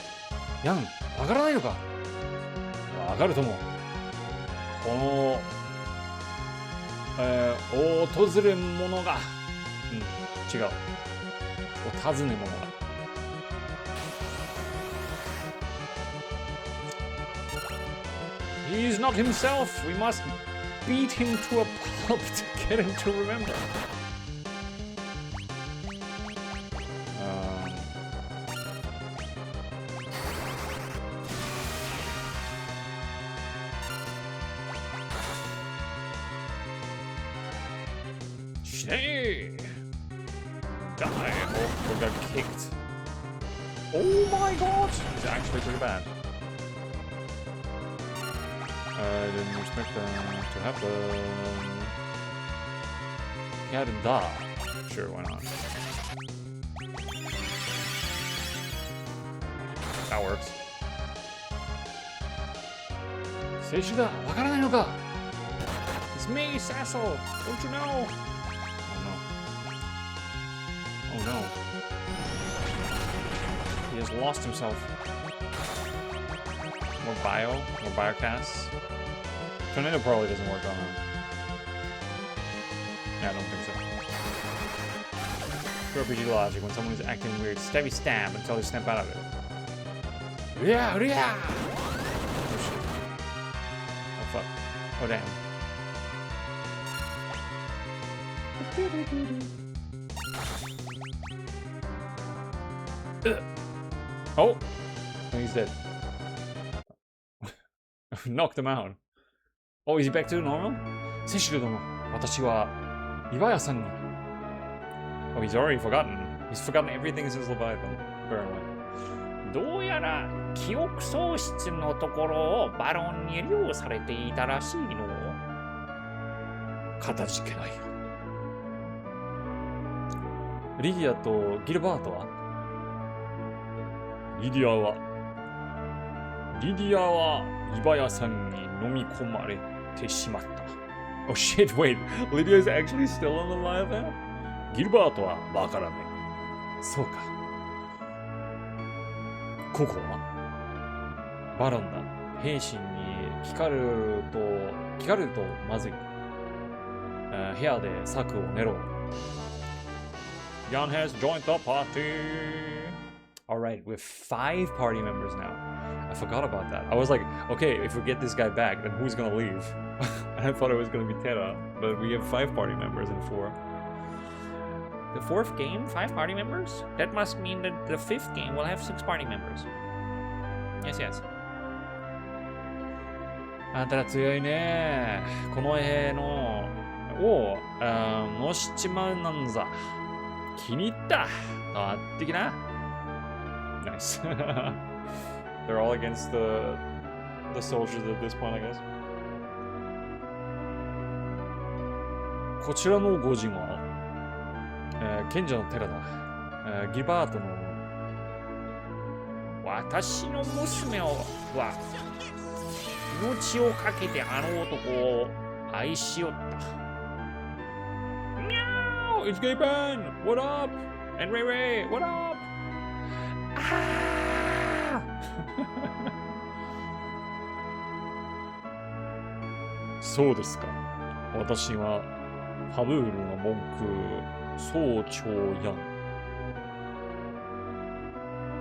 Speaker 1: ヤン、わからないのか？わかるとも。この、訪れ者が、違う。お尋ね者が。He's not himself. We must beat him to a pulp to get him to remember. Hey! Die! Oh, we got kicked. Oh my god! It's actually pretty bad. I didn't expect that to happen. Canada. Sure, why not? That works. 静止だ！わからないのか？ It's me, Sassel! Don't you know? Oh no. He has lost himself. More biocasts. Tornado probably doesn't work on him. Yeah, I don't think so. RPG logic, when someone is acting weird, stabby stab until they snap out of it. Yeah! Oh shit. Oh fuck. Oh damn. Oh! He's dead. Knocked him out. Oh, is he back to normal? セシル殿、私は岩屋さんに。Oh, he's already forgotten. He's forgotten everything since Leviathan, apparently. どうやら記憶喪失のところをバロンに利用されていたらしいの。かたじけない。リディアとギルバートは？リディアは岩屋さんに飲み込まれてしまった。Oh shit, wait. Lydia is actually still on the Leviathan? ギルバートはわからない。そうか。ここはバロンだ。兵士に聞かれるとまずい。部屋で策を練ろう。Jan has joined the party. Alright, we have 5 party members now. I forgot about that. I was like, okay, if we get this guy back, then who's gonna leave? And I thought it was gonna be Terra, but we have 5 party members in 4. The 4th game, 5 party members? That must mean that the 5th game will have 6 party members. Yes. あんたら強いね。この絵のをのしちまうなんざ。気に入った。あってきな。Nice. They're all against the soldiers at this point, I guess. こちらの御人は賢者の寺だ。ギルバートの私の娘は命をかけてあの男を愛しよった。Meow! It's Gaben! What up? And Ray Ray! What up? そうですか。私はハブールの文句、総長やん。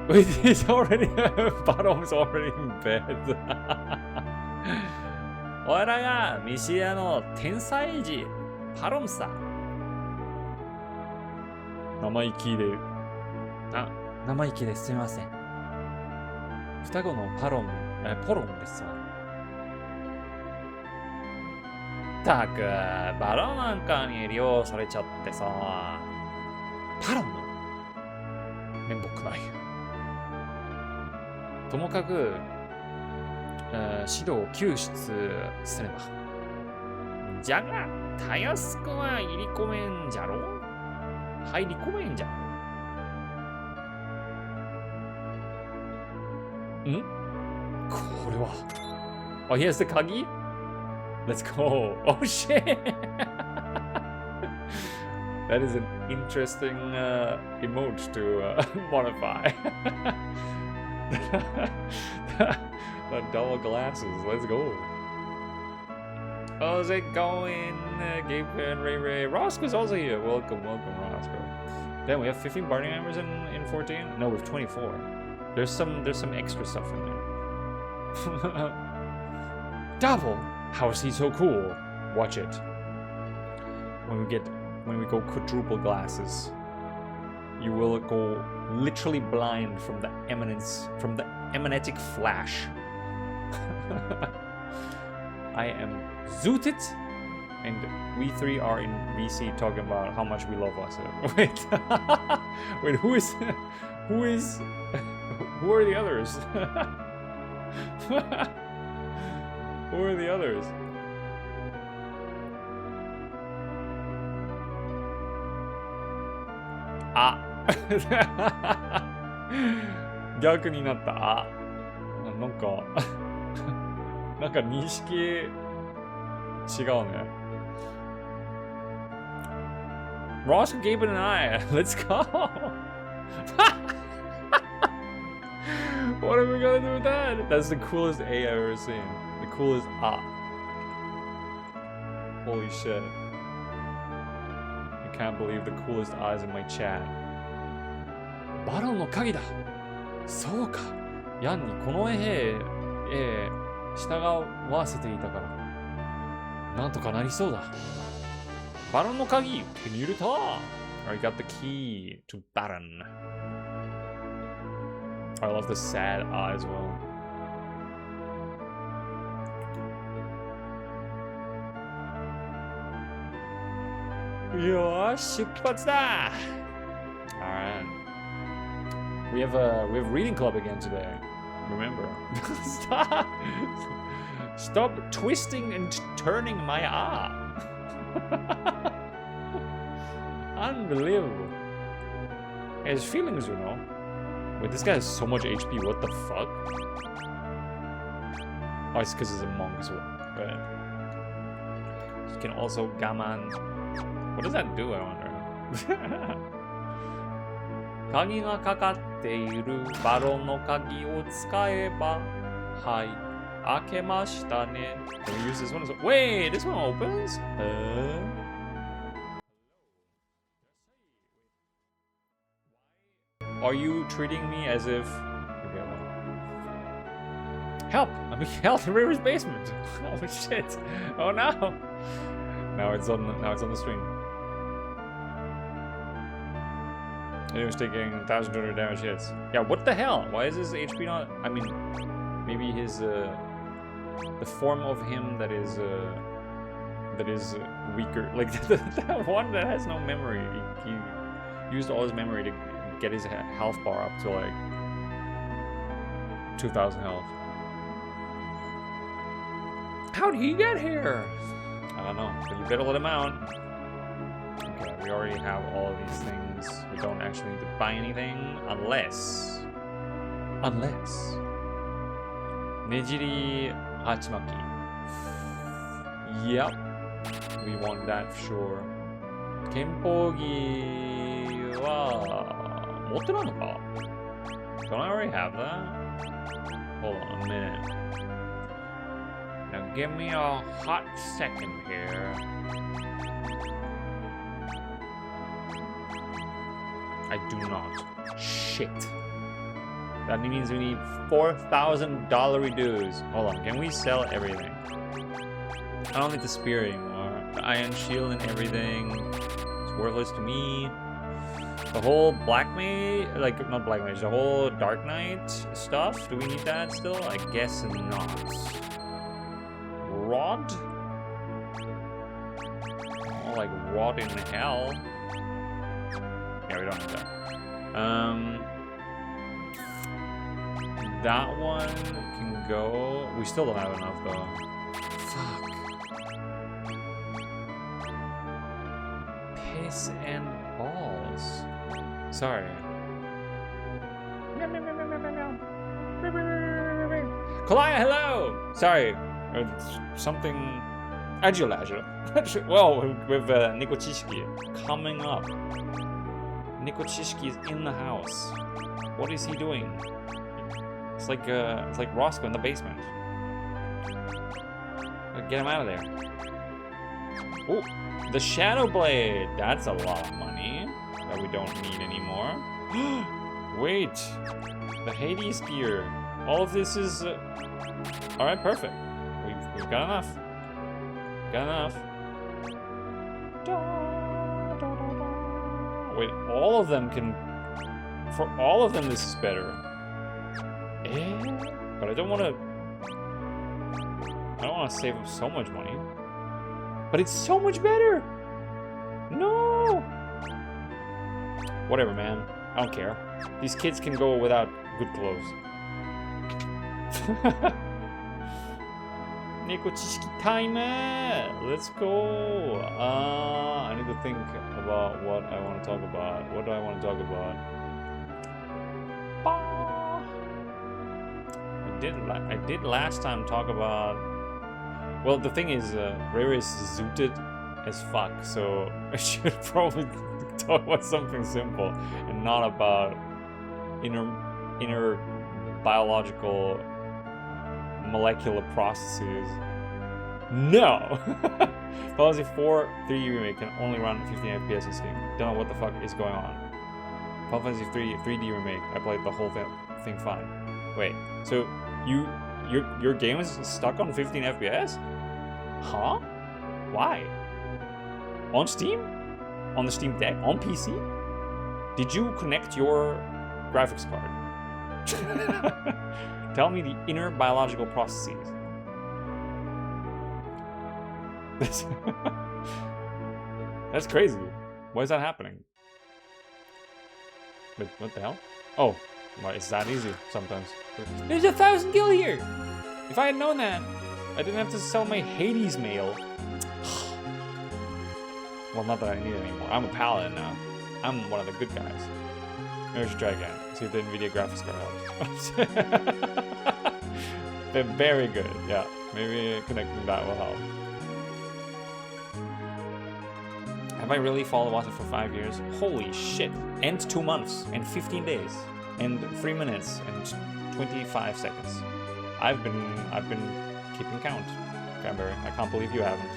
Speaker 1: He's already, Baron's already in bed. 我らがミシアの天才児、パロンさ。生意気で。生意気ですみません。双子のポロンですわ。たく、バロンなんかに利用されちゃってさ。パロンの面目ない。ともかく、指導を救出すれば。じゃが、たやすくは入り込めんじゃろ？入り込めんじゃろ？ん？これは。Oh, he has the kagi? Let's go. Oh shit! That is an interesting emote to modify. The double glasses. Let's go. How's it going, Gabe and Ray Ray? Roscoe's also here. Welcome, Roscoe. Then we have 15 party members in 14. No, we have 24. There's some extra stuff in there. Double. How is he so cool? Watch it. When we go quadruple glasses, you will go literally blind from the emanatic flash. I am Zootit, and we three are in VC talking about how much we love us. Wait, wait, who are the others? Who are the others? Ah. 逆になった。あ、なんか認識違うね。Ross, Gaben, and I, let's go. What are we gonna do with that? That's the coolest A I've ever seen. The coolest ah. Holy shit. I can't believe the coolest eyes in my chat. バロンの鍵だ。そうか。ヤンにこの絵従わせていたから。なんとかなりそうだ。バロンの鍵手に入れた。I got the key to Baron. I love the sad eye as well. Yo, 出発だ! Alright. We have reading club again today. Remember. Stop twisting and turning my eye. Unbelievable. He has feelings, you know. Wait, this guy has so much HP. What the fuck? Oh, it's because he's a monk as well. Right. You can also gaman. What does that do, I wonder? 鍵がかかっているバロンの鍵を使えば、はい、開けましたね。Can we use this one as well? Wait, this one opens? Are you treating me as if... Okay, well. Help! I'm being held in River's basement! Oh shit! Oh no! Now it's on the stream. He was taking 1,200 damage hits. Yeah, what the hell? Why is his HP not... I mean, maybe his... the form of him that is weaker. Like, the one that has no memory. He used all his memory to get his health bar up to, like, 2,000 health. How'd he get here? I don't know, but you better let him out. Okay, we We already have all of these things. We don't actually need to buy anything unless Nejiri Hachimaki. Yep. We want that for sure. Kenpogi wa motte nanu ka? Don't I already have that? Hold on a minute. Now give me a hot second here. I do not. Shit. That means we need 4,000 dues. Hold on, can we sell everything? I don't need the spear anymore. The iron shield and everything. It's worthless to me. The whole black mage, like not black mage, the whole dark knight stuff. Do we need that still? I guess not. Rod? Oh, like rod in hell. Yeah, we don't need that. That one can go. We still don't have enough though. Fuck. Piss and balls. Sorry. Kalaya, hello! Sorry. Something. Adulaja. Well, with Nico Chishiki coming up. Nico Chishiki is in the house. What is he doing? It's like Roscoe in the basement. Get him out of there. Oh, the Shadow Blade. That's a lot of money that we don't need anymore. Wait, the Hades gear. All of this is all right. Perfect. We've got enough. Got enough. Wait, all of them can. For all of them, this is better. But I don't want to save up so much money. But it's so much better. No. Whatever, man. I don't care. These kids can go without good clothes. Neko Chishiki time. Let's go. I need to think about what I want to talk about. What do I want to talk about? I did last time talk about. Well, the thing is, Rare is zooted as fuck, so I should probably talk about something simple and not about inner biological molecular processes. No! Final Fantasy 4 3D remake can only run 15 FPS in Steam. Don't know what the fuck is going on. Final Fantasy 3 3D remake. I played the whole thing fine. Wait, so your game is stuck on 15 FPS? Huh? Why? On Steam? On the Steam Deck? On PC? Did you connect your graphics card? Tell me the inner biological processes. That's crazy. Why is that happening? Wait, what the hell? Oh, well, it's that easy sometimes. There's 1,000 gil here! If I had known that, I didn't have to sell my Hades mail. Well, not that I need it anymore. I'm a paladin now. I'm one of the good guys. Maybe I should try again. See if the NVIDIA graphics card helps. They're very good, yeah. Maybe connecting that will help. Have I really followed Watson for 5 years? Holy shit. And 2 months, and 15 days, and 3 minutes, and 25 seconds. I've been keeping count, Cranberry. I can't believe you haven't.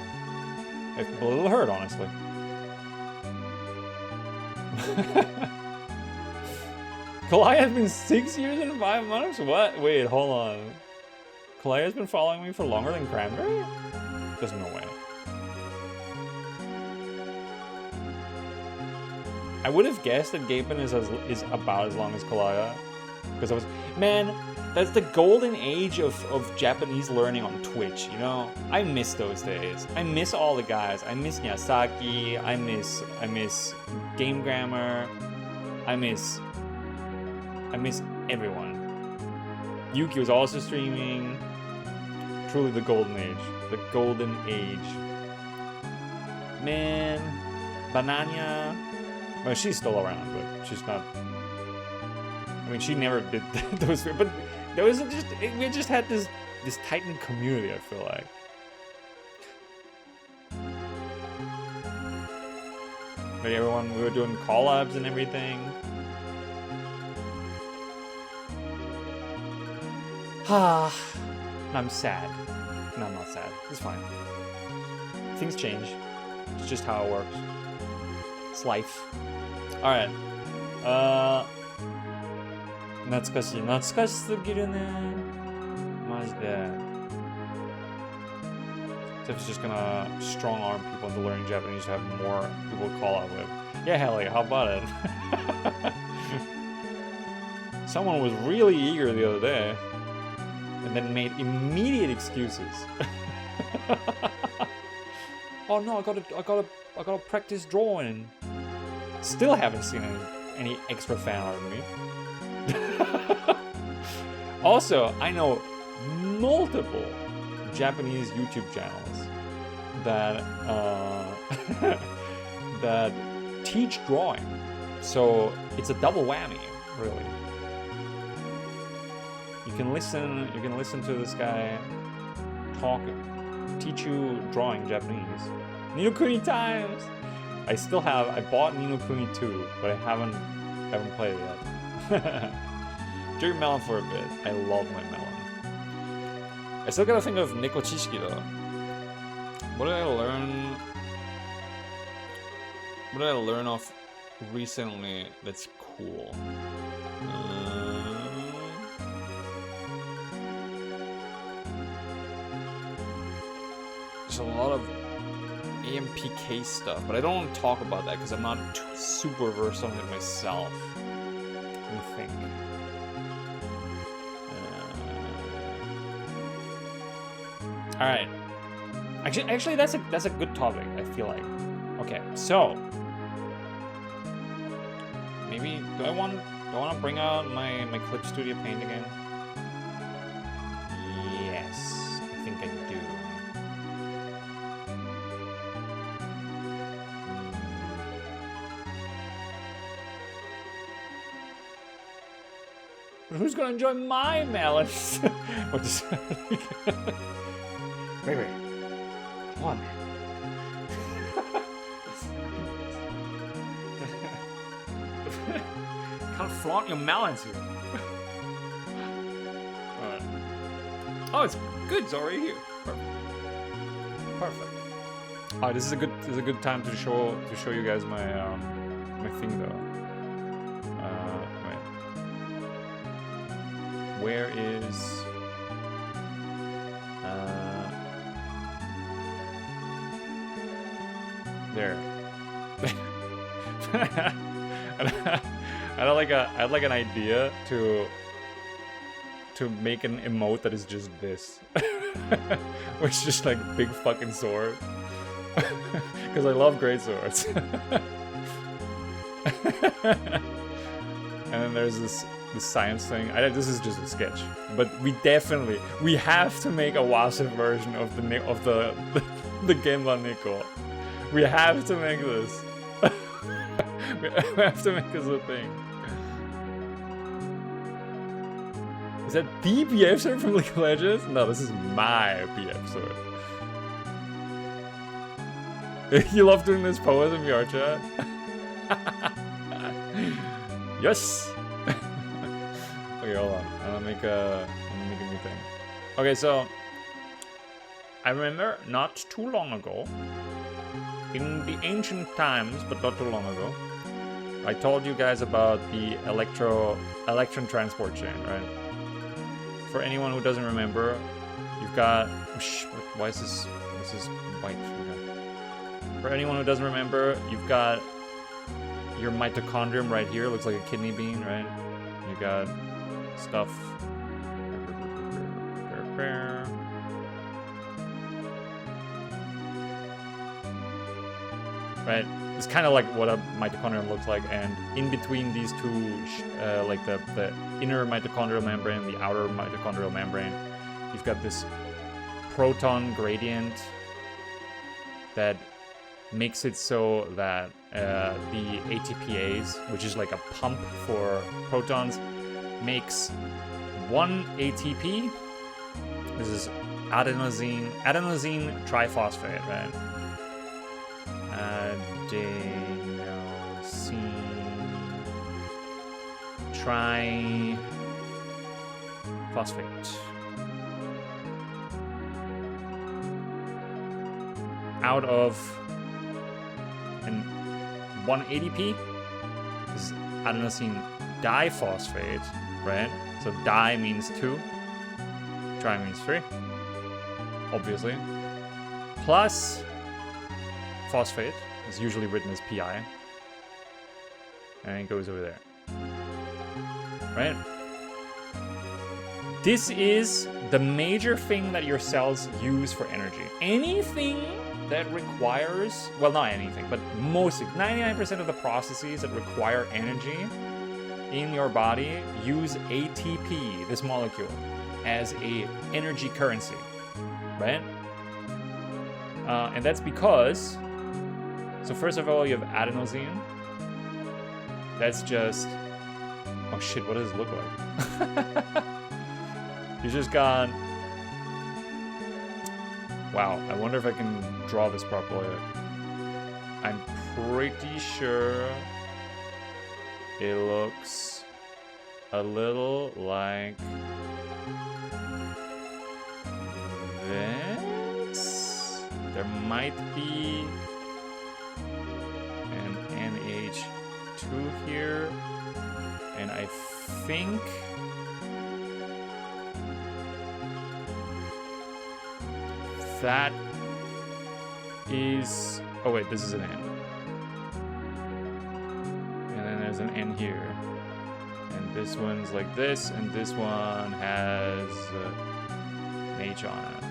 Speaker 1: It's a little hurt, honestly. Kalaya has been 6 years and 5 months? What? Wait, hold on. Kalaya has been following me for longer than Cranberry? There's no way. I would have guessed that Gaben is about as long as Kalaya. Because I was... Man, that's the golden age of Japanese learning on Twitch, you know? I miss those days. I miss all the guys. I miss Miyazaki. I miss Game Grammar. I miss everyone. Yuki was also streaming. Truly the golden age. The golden age. Man, Bananya. Well, she's still around, but she's not. I mean, she never did those. But there was just we just had this tight-knit community. I feel like. Like everyone, we were doing collabs and everything. Ah, I'm sad. No, I'm not sad. It's fine. Things change. It's just how it works. It's life. Alright. 懐かしい。懐かしすぎるね。マジで。Tiff's just gonna strong arm people into learning Japanese to have more people to call out with. Yeah, hell yeah, how about it? Someone was really eager the other day and then made immediate excuses. Oh no, I gotta practice drawing. Still haven't seen any extra fan art of me. Also, I know multiple Japanese YouTube channels that that teach drawing, so it's a double whammy, really. You can listen to this guy teach you drawing Japanese. Ni no Kuni times. I bought Ni no Kuni 2, but I haven't played it yet. Drink melon for a bit. I love my melon. I still gotta think of Neko Chishiki though. What did I learn off recently that's cool? There's a lot of AMPK stuff, but I don't want to talk about that because I'm not super versed on it myself. Let me think. All right. Actually, that's a good topic. I feel like. Okay, so maybe do I want to bring out my Clip Studio Paint again? Yes, I think I do. Who's gonna enjoy my melons? What is Wait. Come on, man. Can't flaunt your melons here. Alright. Oh, it's good. It's already here. Perfect. Alright, this is a good time to show you guys my my thing though. Wait. Where is there? I had like an idea to make an emote that is just this, which is just like big fucking sword, because I love great swords. And then there's this science thing. This is just a sketch, but we have to make a WASF version of the Genban Neko. We have to make this. We have to make this a thing. Is that the BF sword from League of Legends? No, this is my BF sword. You love doing this pose in your chat? Yes! Okay, hold on. I'm gonna make a new thing. Okay, so I remember not too long ago, in the ancient times, but not too long ago, I told you guys about the electron transport chain, right? For anyone who doesn't remember, you've got... Why is this white? Okay. For anyone who doesn't remember, you've got your mitochondrium right here. Looks like a kidney bean, right? You got stuff. Right? It's kind of like what a mitochondrium looks like, and in between these two, like the inner mitochondrial membrane, the outer mitochondrial membrane, you've got this proton gradient that makes it so that the ATPase, which is like a pump for protons, makes 1 ATP. This is adenosine triphosphate, right? Adenosine triphosphate. Out of 1 ADP, this is adenosine diphosphate, right? So di means 2, tri means 3, obviously. Plus phosphate is usually written as PI, and it goes over there, right? This is the major thing that your cells use for energy. Anything that requires, well, not anything, but most, 99% of the processes that require energy in your body use ATP, this molecule, as a energy currency, right? And that's because, so first of all, you have adenosine. That's just, oh shit, what does it look like? You just got, wow, I wonder if I can draw this properly. I'm pretty sure it looks a little like this. There might be an NH2 here, and I think that is, oh wait, this is an N. And then there's an N here. And this one's like this, and this one has an H on it.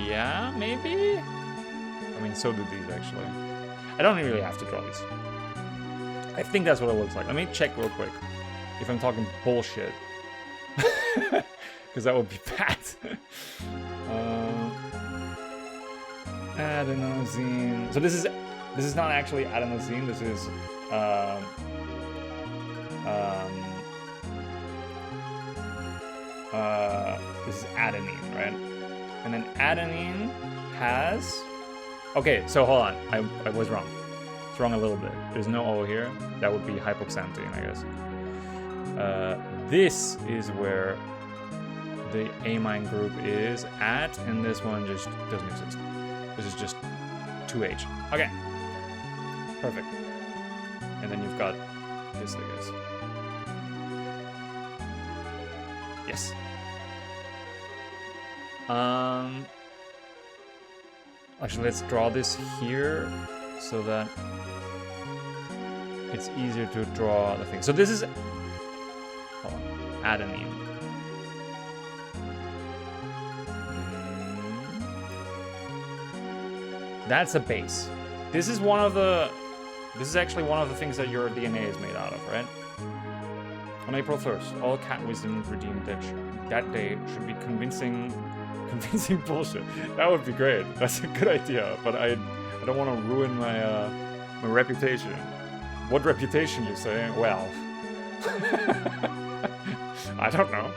Speaker 1: Yeah, maybe? I mean, so do these actually. I don't really have to draw these. I think that's what it looks like. Let me check real quick if I'm talking bullshit. Because that would be bad. Adenosine. So this is not actually adenosine. This is this is adenine, right? And then adenine has. Okay, so hold on. I was wrong. It's wrong a little bit. There's no O here. That would be hypoxanthine, I guess. This is where the amine group is at, and this one just doesn't exist. This is just 2H. Okay. Perfect. And then you've got this, I guess. Yes. Actually, let's draw this here so that it's easier to draw the thing. So this is adenine. That's a base. This is actually one of the things that your DNA is made out of, right? On April 1st, all cat wisdom redeemed that day should be convincing bullshit. That would be great. That's a good idea, but I don't want to ruin my my reputation. What reputation, you say? Well, I don't know.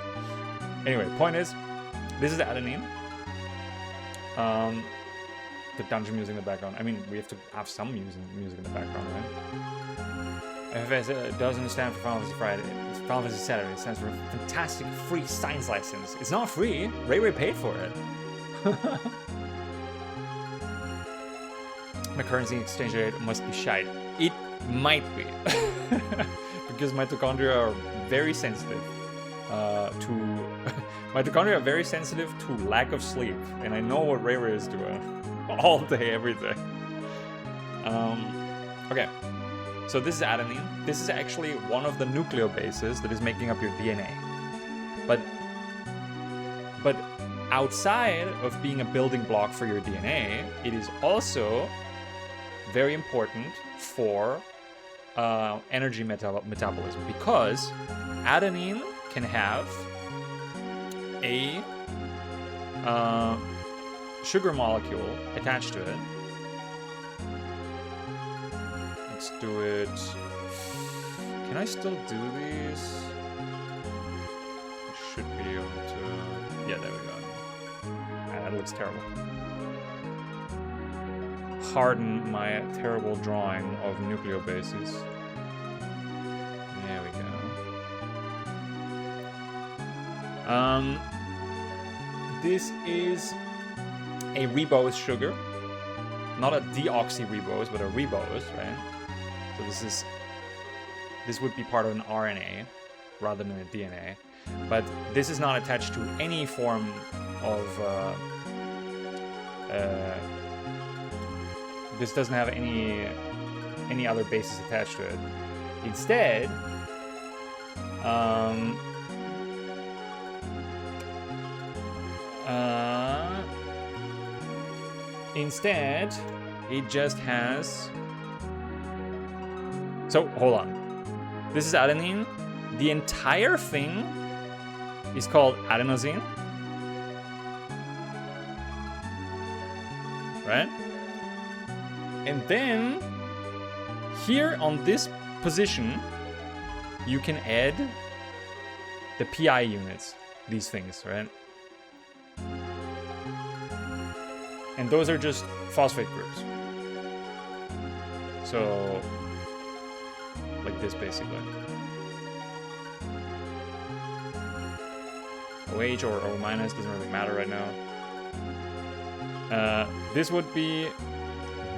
Speaker 1: Anyway, point is, this is adenine. The dungeon music in the background. I mean, we have to have some music in the background, right? FFS doesn't stand for Final Fantasy Friday. It's Final Fantasy Saturday. It stands for Fantastic Free Science License. It's not free. Ray paid for it. The currency exchange rate must be shite. It might be. Because mitochondria are very sensitive mitochondria are very sensitive to lack of sleep. And I know what Ray is doing. All day, every day. Okay, so this is adenine. This is actually one of the nucleobases that is making up your DNA. But outside of being a building block for your DNA, it is also very important for energy metabolism, because adenine can have a sugar molecule attached to it let's do it. Can I still do these? I should be able to. Yeah, there we go. Ah, that looks terrible. Pardon my terrible drawing of nucleobases. There we go. This is a ribose sugar. Not a deoxyribose, but a ribose, right? So this would be part of an RNA rather than a DNA. But this is not attached to any form of this doesn't have any other bases attached to it. Instead, it just has. So hold on. This is adenine. The entire thing is called adenosine, right? And then here on this position, you can add the pi units, these things, right? And those are just phosphate groups. So, like this basically. OH or O minus, doesn't really matter right now. This would be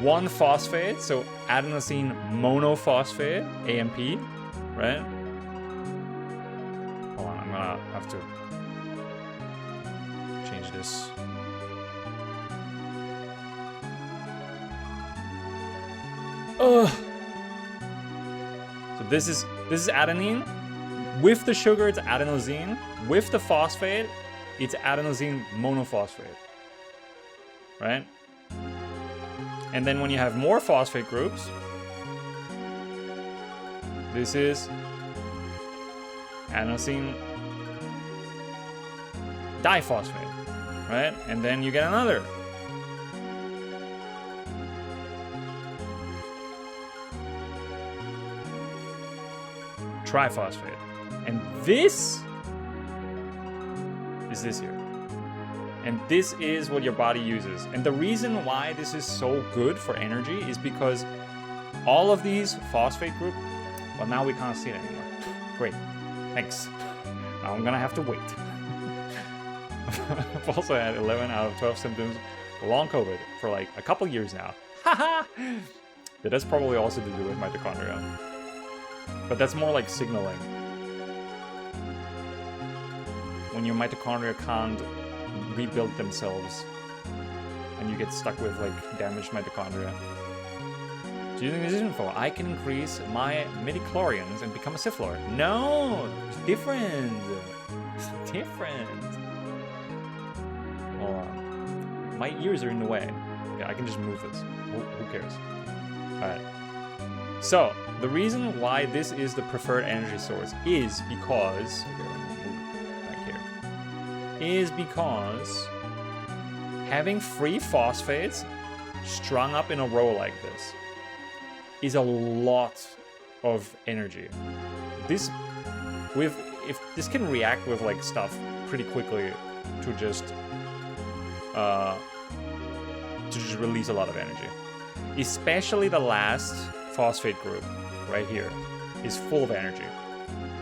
Speaker 1: one phosphate, so adenosine monophosphate, AMP, right? Hold on, I'm gonna have to change this. Ugh. So this is adenine. With the sugar, it's adenosine. With the phosphate, it's adenosine monophosphate, right? And then when you have more phosphate groups, this is adenosine diphosphate, right? And then you get another. Triphosphate. And this is this here. And this is what your body uses. And the reason why this is so good for energy is because all of these phosphate group, well, now we can't see it anymore. Great, thanks. Now I'm gonna have to wait. I've also had 11 out of 12 symptoms for long COVID for like a couple years now. Haha! That has probably also to do with mitochondria. But that's more like signaling. When your mitochondria can't rebuild themselves and you get stuck with like damaged mitochondria. Using this info, I can increase my midichlorians and become a syphlor. No, it's different. It's different. Hold on. My ears are in the way. Yeah, I can just move this. Who cares? All right. So the reason why this is the preferred energy source is because. Is because having free phosphates strung up in a row like this is a lot of energy. If this can react with like stuff pretty quickly to just release a lot of energy. Especially the last phosphate group right here is full of energy.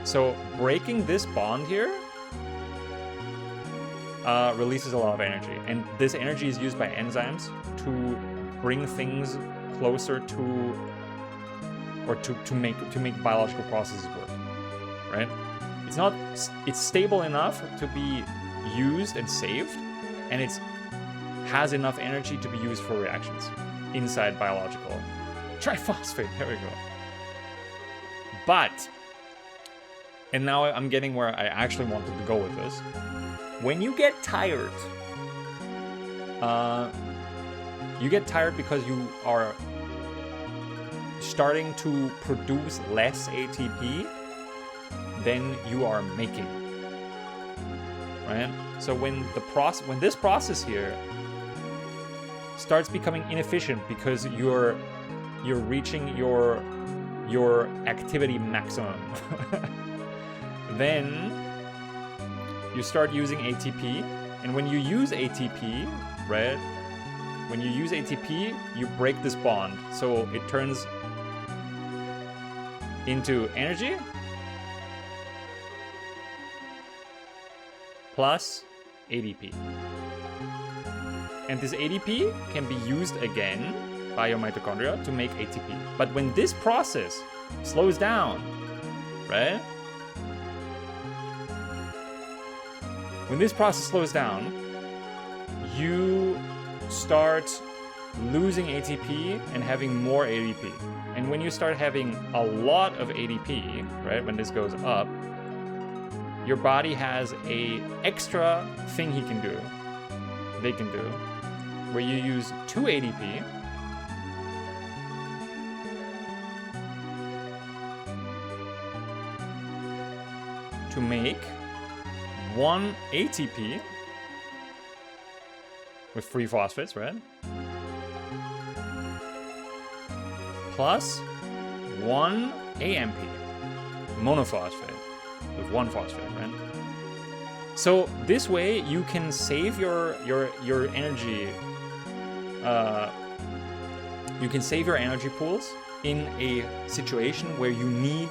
Speaker 1: So breaking this bond here releases a lot of energy, and this energy is used by enzymes to bring things closer to, or to make biological processes work. Right? It's stable enough to be used and saved, and it has enough energy to be used for reactions inside biological triphosphate. There we go. But, and now I'm getting where I actually wanted to go with this. When you get tired, you get tired because you are starting to produce less ATP than you are making, right? So when this process here starts becoming inefficient because you're reaching your your activity maximum. Then you start using ATP, and when you use ATP, right? When you use ATP, you break this bond, so it turns into energy plus ADP. And this ADP can be used again by your mitochondria to make ATP. But when this process slows down, right? When this process slows down, you start losing ATP and having more ADP. And when you start having a lot of ADP, right, when this goes up, your body has a extra thing they can do, where you use 2 ADP to make 1 ATP with 3 phosphates, right? Plus 1 AMP, monophosphate, with 1 phosphate, right? So this way you can save your energy. You can save your energy pools in a situation where you need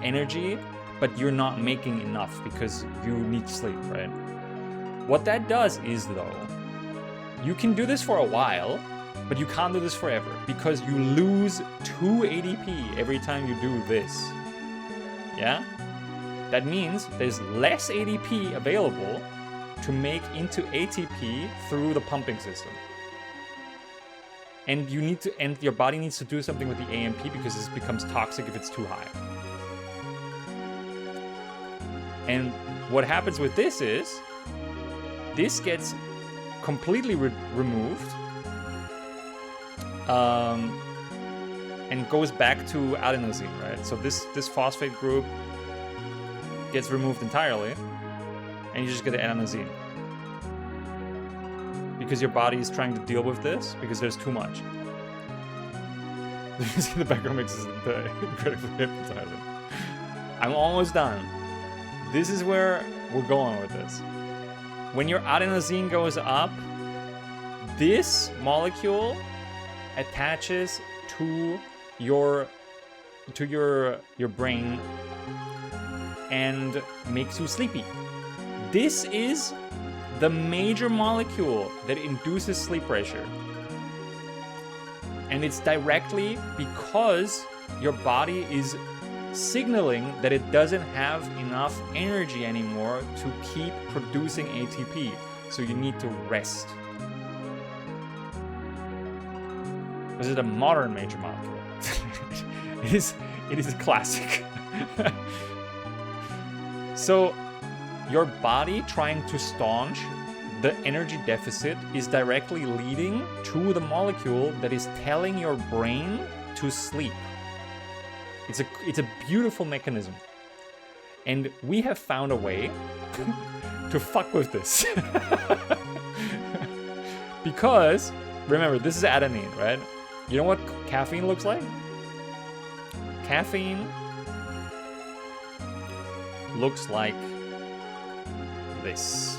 Speaker 1: energy, but you're not making enough because you need sleep, right? What that does is, though, you can do this for a while, but you can't do this forever because you lose 2 ADP every time you do this. Yeah? That means there's less ADP available to make into ATP through the pumping system. And your body needs to do something with the AMP because this becomes toxic if it's too high. And what happens with this is, this gets completely removed and goes back to adenosine, right? So this phosphate group gets removed entirely, and you just get adenosine. Because your body is trying to deal with this, because there's too much. You see the background mix is incredibly hypnotizing. I'm almost done. This is where we're going with this. When your adenosine goes up, this molecule attaches to your brain and makes you sleepy. This is the major molecule that induces sleep pressure. And it's directly because your body is signaling that it doesn't have enough energy anymore to keep producing ATP. So you need to rest. This is a modern major molecule. It is a classic. So your body trying to staunch the energy deficit is directly leading to the molecule that is telling your brain to sleep. It's a beautiful mechanism. And we have found a way to fuck with this. Because, remember, this is adenine, right? You know what caffeine looks like? Caffeine looks like this.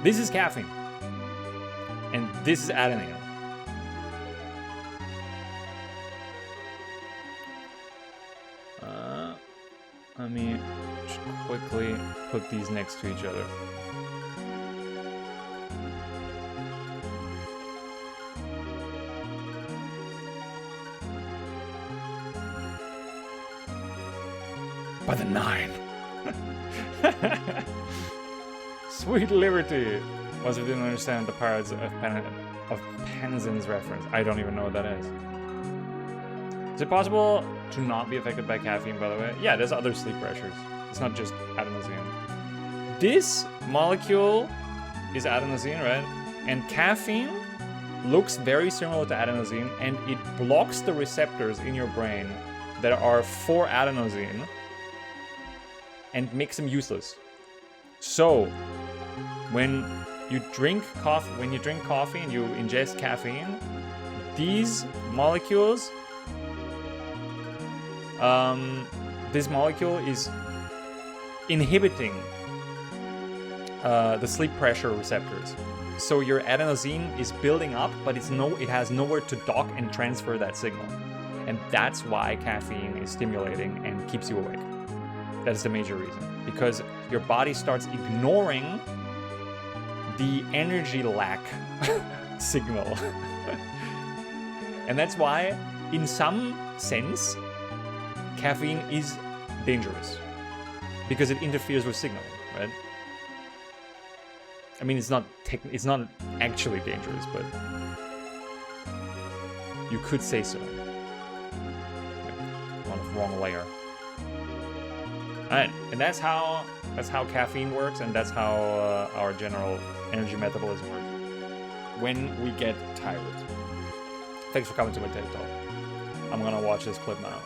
Speaker 1: This is caffeine, and this is adenine. Let me just quickly put these next to each other. By the 9. Sweet liberty. Was if didn't understand the Pirates of Penzance reference. I don't even know what that is. Is it possible to not be affected by caffeine, by the way? Yeah, there's other sleep pressures. It's not just adenosine. This molecule is adenosine, right? And caffeine looks very similar to adenosine, and it blocks the receptors in your brain that are for adenosine and makes them useless. So, when you drink coffee and you ingest caffeine, these molecules, this molecule is inhibiting the sleep pressure receptors. So your adenosine is building up, but it has nowhere to dock and transfer that signal. And that's why caffeine is stimulating and keeps you awake. That is the major reason. Because your body starts ignoring the energy lack signal. And that's why, in some sense, caffeine is dangerous. Because it interferes with signal, right? I mean, it's not actually dangerous, but you could say so. On the wrong layer. Alright, and that's how caffeine works, and that's how our general energy metabolism works. When we get tired. Thanks for coming to my TED Talk. I'm gonna watch this clip now.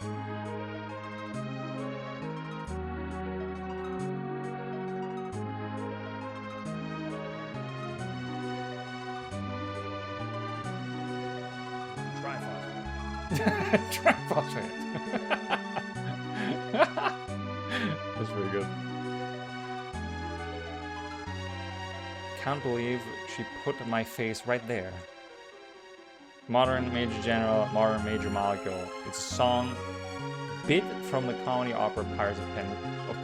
Speaker 1: Triphosphate. That's pretty good. Can't believe she put my face right there. Modern Major General, Modern Major Molecule. It's a song bit from the comedy opera Pirates of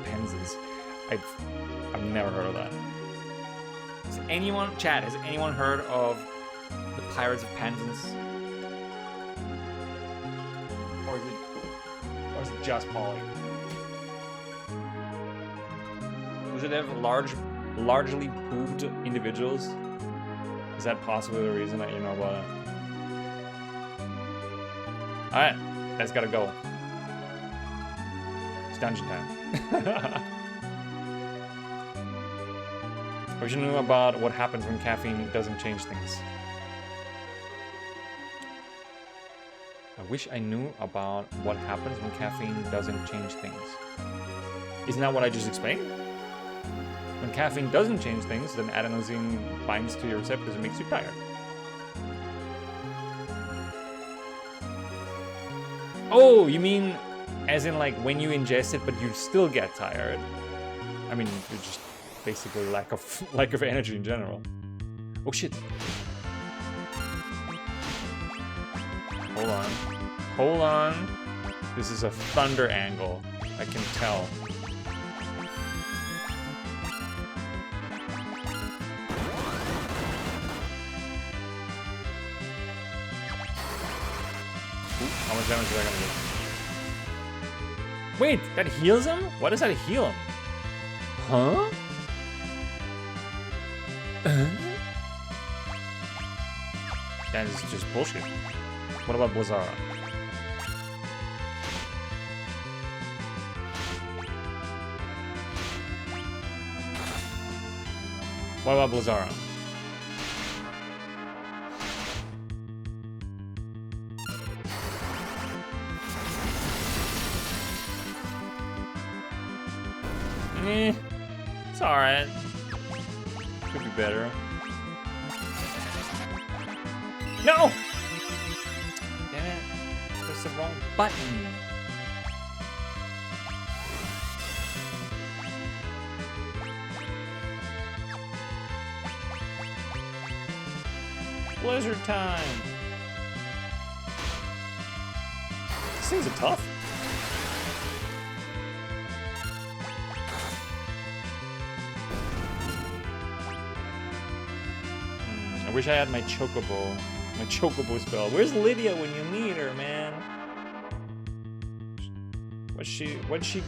Speaker 1: Penzance. I've never heard of that. Has anyone heard of the Pirates of Penzance? Or is it just Polly? Does it have largely boobed individuals? Is that possibly the reason that you know about it? Alright, that's gotta go. It's dungeon time. I wish I knew about what happens when caffeine doesn't change things. I wish I knew about what happens when caffeine doesn't change things. Isn't that what I just explained? When caffeine doesn't change things, then adenosine binds to your receptors and makes you tired. Oh, you mean as in like when you ingest it, but you still get tired? I mean, you're just basically lack of energy in general. Oh shit! Hold on. This is a thunder angle. I can tell. How much damage is that gonna do? Wait, that heals him? Why does that heal him? Huh? That is just bullshit. What about Blizzara? What about Blizzara? It's alright. Could be better. No! Damn it. Press the wrong button. Blizzard time. These things are tough. I wish I had my chocobo spell. Where's Lydia when you need her, man? What'd she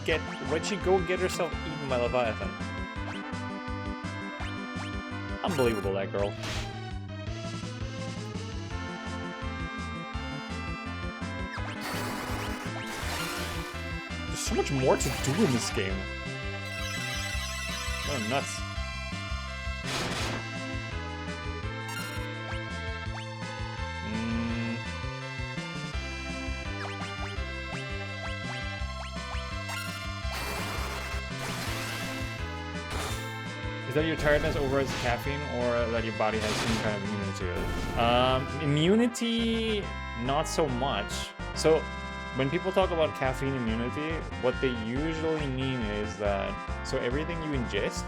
Speaker 1: go get herself eaten by Leviathan? Unbelievable, that girl. There's so much more to do in this game. Oh, nuts. that your tiredness overrides caffeine, or that your body has some kind of immunity to it? Immunity, not so much. So when people talk about caffeine immunity, what they usually mean is that, so everything you ingest,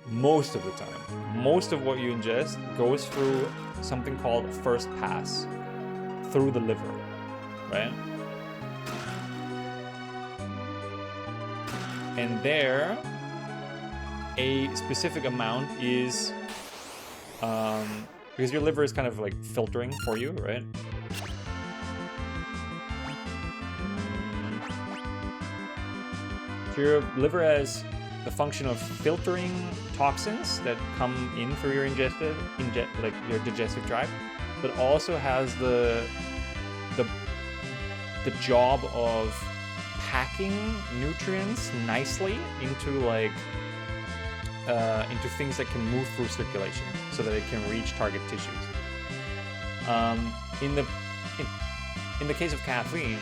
Speaker 1: most of the time, most of what you ingest goes through something called first pass, through the liver, right? And there, a specific amount is, because your liver is kind of like filtering for you, right? So your liver has the function of filtering toxins that come in through your like your digestive tract, but also has the job of packing nutrients nicely into like into things that can move through circulation, so that it can reach target tissues. In the case of caffeine,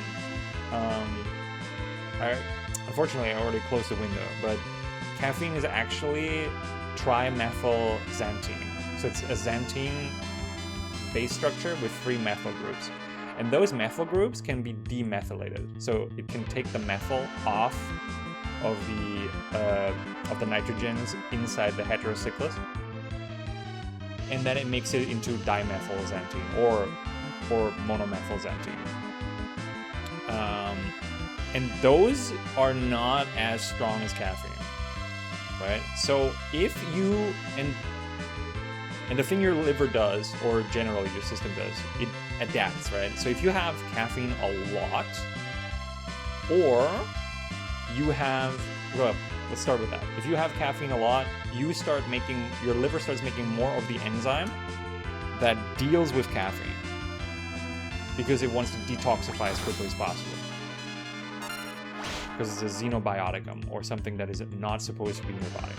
Speaker 1: unfortunately I already closed the window, but caffeine is actually trimethylxanthine. So it's a xanthine base structure with 3 methyl groups. And those methyl groups can be demethylated. So it can take the methyl off of the nitrogens inside the heterocyclus. And then it makes it into dimethylxanthine or monomethylxanthine. And those are not as strong as caffeine, right? So if you, and the thing your liver does, or generally your system does, it adapts, right? So if you have caffeine a lot, or you have, well, let's start with that. If you have caffeine a lot, your liver starts making more of the enzyme that deals with caffeine, because it wants to detoxify as quickly as possible. Because it's a xenobioticum, or something that is not supposed to be in your body.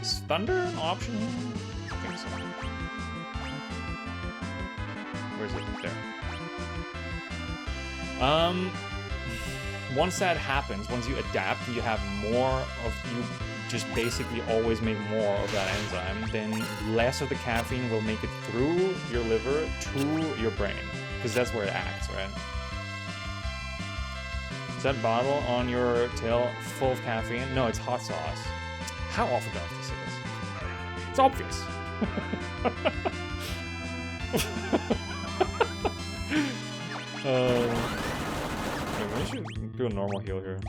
Speaker 1: Is thunder an option? I think so. Where is it? There. Once that happens, once you adapt, you have you just basically always make more of that enzyme, then less of the caffeine will make it through your liver to your brain, because that's where it acts, right? Is that bottle on your tail full of caffeine? No, it's hot sauce. How awful do I have to say this? It's obvious. Okay, we should do a normal heal here.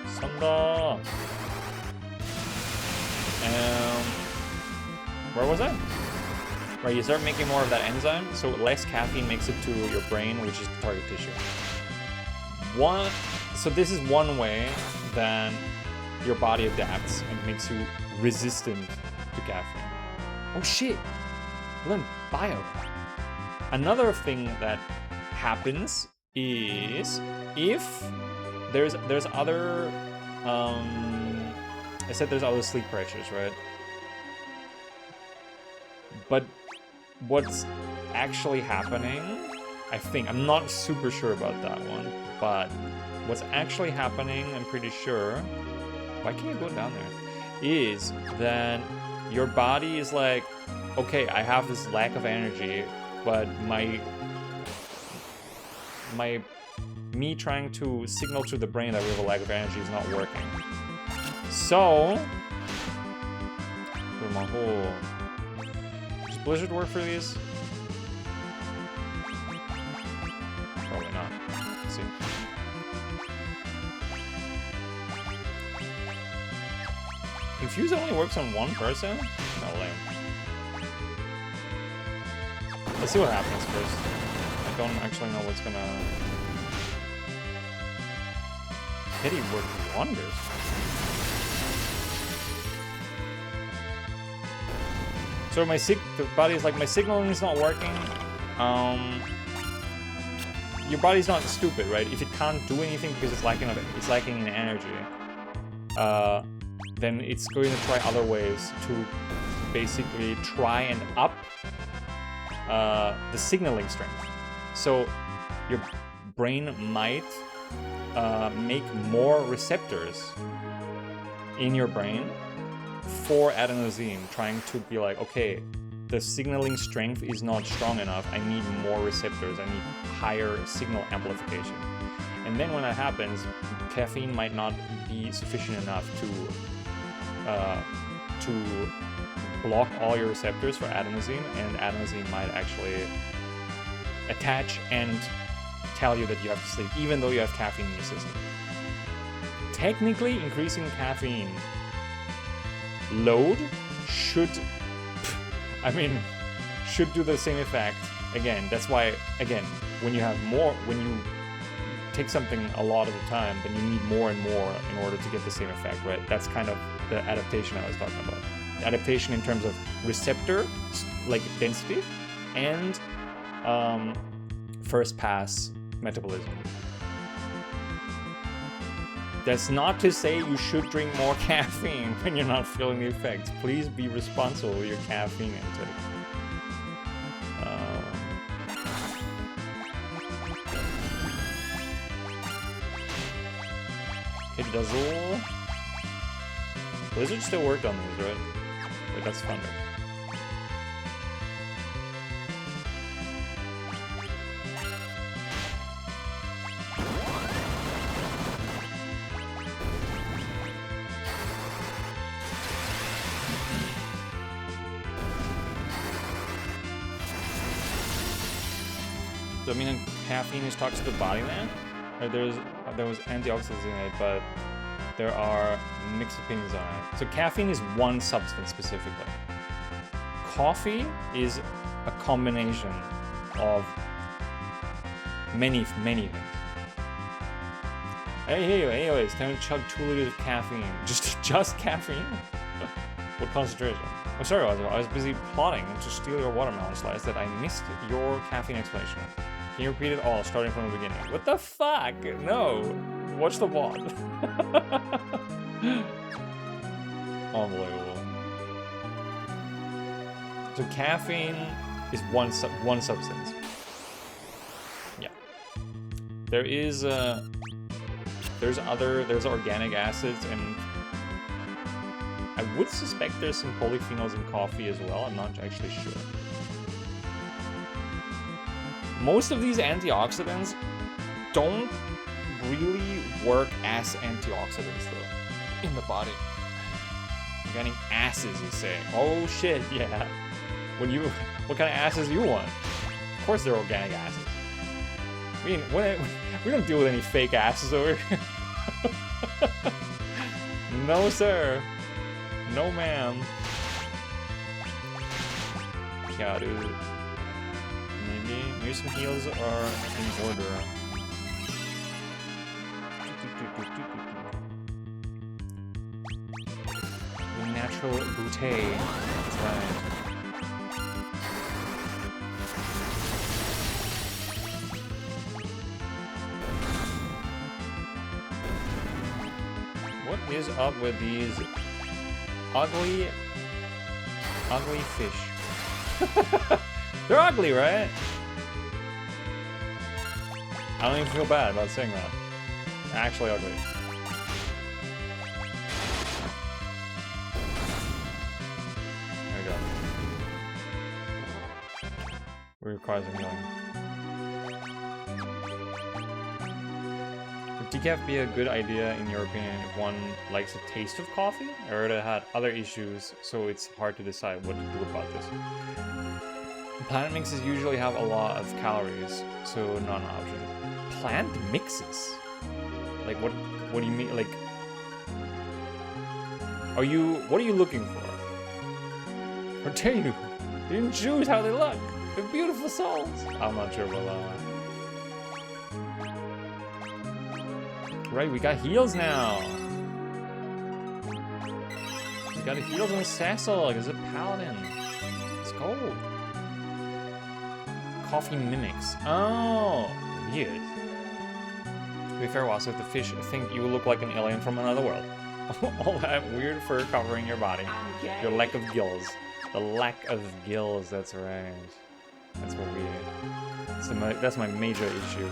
Speaker 1: Sunda. Where was I? Right, you start making more of that enzyme, so less caffeine makes it to your brain, which is the target tissue. So this is one way that your body adapts and makes you resistant to caffeine. Oh shit! Learn bio. Another thing that happens is if there's other I said there's other sleep pressures, right? But what's actually happening, I think, I'm not super sure about that one, but what's actually happening, I'm pretty sure, why can't you go down there, is that your body is like, okay, I have this lack of energy, but me trying to signal to the brain that we have a lack of energy is not working. So, does Blizzard work for these? Probably not. Let's see. Infuse only works on one person? No, lame. Let's see what happens first. I don't actually know what's gonna... Pity worked wonders. So the body's like, my signaling is not working. Your body's not stupid, right? If it can't do anything because it's lacking in energy, then it's going to try other ways to basically try and up the signaling strength. So your brain might make more receptors in your brain for adenosine, trying to be like, okay, the signaling strength is not strong enough. I need more receptors. I need higher signal amplification. And then when that happens, caffeine might not be sufficient enough to block all your receptors for adenosine, and adenosine might actually attach and tell you that you have to sleep, even though you have caffeine in your system. Technically, increasing caffeine load should do the same effect. Again, that's why, when you take something a lot of the time, then you need more and more in order to get the same effect, right? That's kind of the adaptation I was talking about. Adaptation in terms of receptor, like density, and first pass metabolism. That's not to say you should drink more caffeine when you're not feeling the effects. Please be responsible with your caffeine intake. Dazzle. Blizzard still worked on these, right? Wait, that's Thunder. So I mean, caffeine is toxic to the body then? Or there was antioxidants in it, but there are mixed opinions on it. So caffeine is one substance specifically. Coffee is a combination of many things. Anyways, time to chug 2 liters of caffeine. Just caffeine? What concentration? I'm sorry, I was busy plotting to steal your watermelon slice that I missed your caffeine explanation. Can you repeat it all, starting from the beginning? What the fuck? No. Watch the VOD. Unbelievable. So caffeine is one substance. Yeah. There's organic acids, and I would suspect there's some polyphenols in coffee as well. I'm not actually sure. Most of these antioxidants don't really work as antioxidants though in the body. Organic acids, you say? Oh shit, yeah. What kind of acids you want? Of course they're organic acids. I mean, we don't deal with any fake acids over here. No sir. No ma'am. Yeah, dude. Maybe some heals are in order. The natural bouteille. That's right. What is up with these ugly fish? They're ugly, right? I don't even feel bad about saying that. They're actually ugly. There we go. We require some healing. Would decaf be a good idea in your opinion if one likes the taste of coffee? Or it had other issues, so it's hard to decide what to do about this. Plant mixes usually have a lot of calories, so not an option. Plant mixes? Like what do you mean? Like, what are you looking for? Or tell you didn't choose how they look. They're beautiful souls. I'm not sure about that. Right, we got heals now. We got a heals on Cecil, he's a paladin. Let's go. Coffee mimics. Oh, weird. To be fair, also, if the fish think you look like an alien from another world. All that weird fur covering your body. Your lack of gills. The lack of gills, that's right. That's what we... that's my major issue.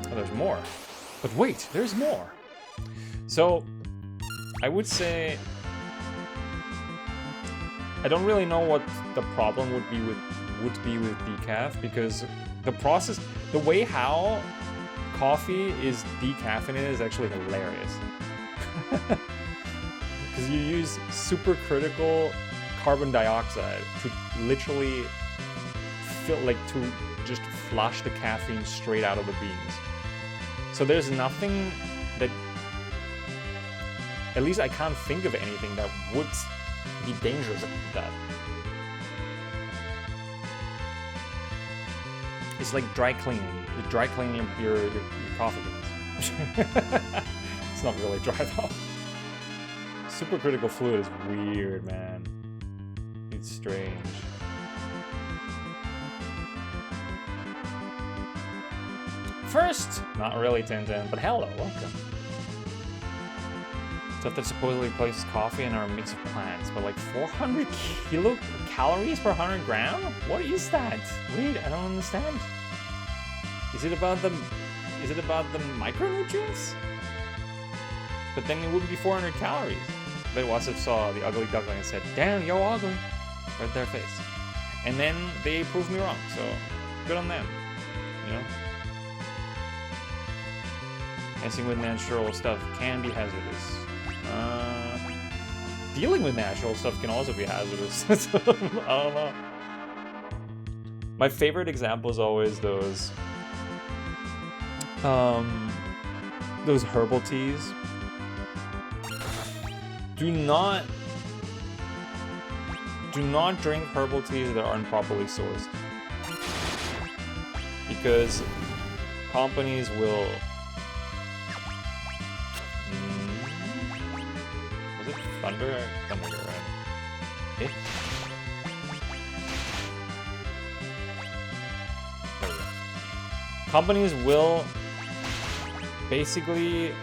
Speaker 1: Oh, there's more. But wait, there's more. So, I would say... I don't really know what the problem would be with decaf, because the process... The way how coffee is decaffeinated is actually hilarious. Because you use supercritical carbon dioxide to literally to just flush the caffeine straight out of the beans. So there's nothing that, at least I can't think of anything that would be dangerous about that. It's like dry cleaning. You're dry cleaning your coffee beans. It's not really dry though. Supercritical fluid is weird, man. It's strange. First, not really Tintin, but hello, welcome. Stuff that supposedly replaces coffee and are a mix of plants, but like 400 kilocalories per 100 gram? What is that? Wait, I don't understand. Is it about the micronutrients? But then it wouldn't be 400 calories. But Wasif saw the ugly duckling and said, "Damn, you're ugly," right their face. And then they proved me wrong, so good on them, you know? Messing with natural stuff can be hazardous. Dealing with natural stuff can also be hazardous. I don't know. My favorite example is always those herbal teas. Do not drink herbal teas that are improperly sourced, because companies will... Was it Thunder? Thunder, right? Eh? There we go. Companies will basically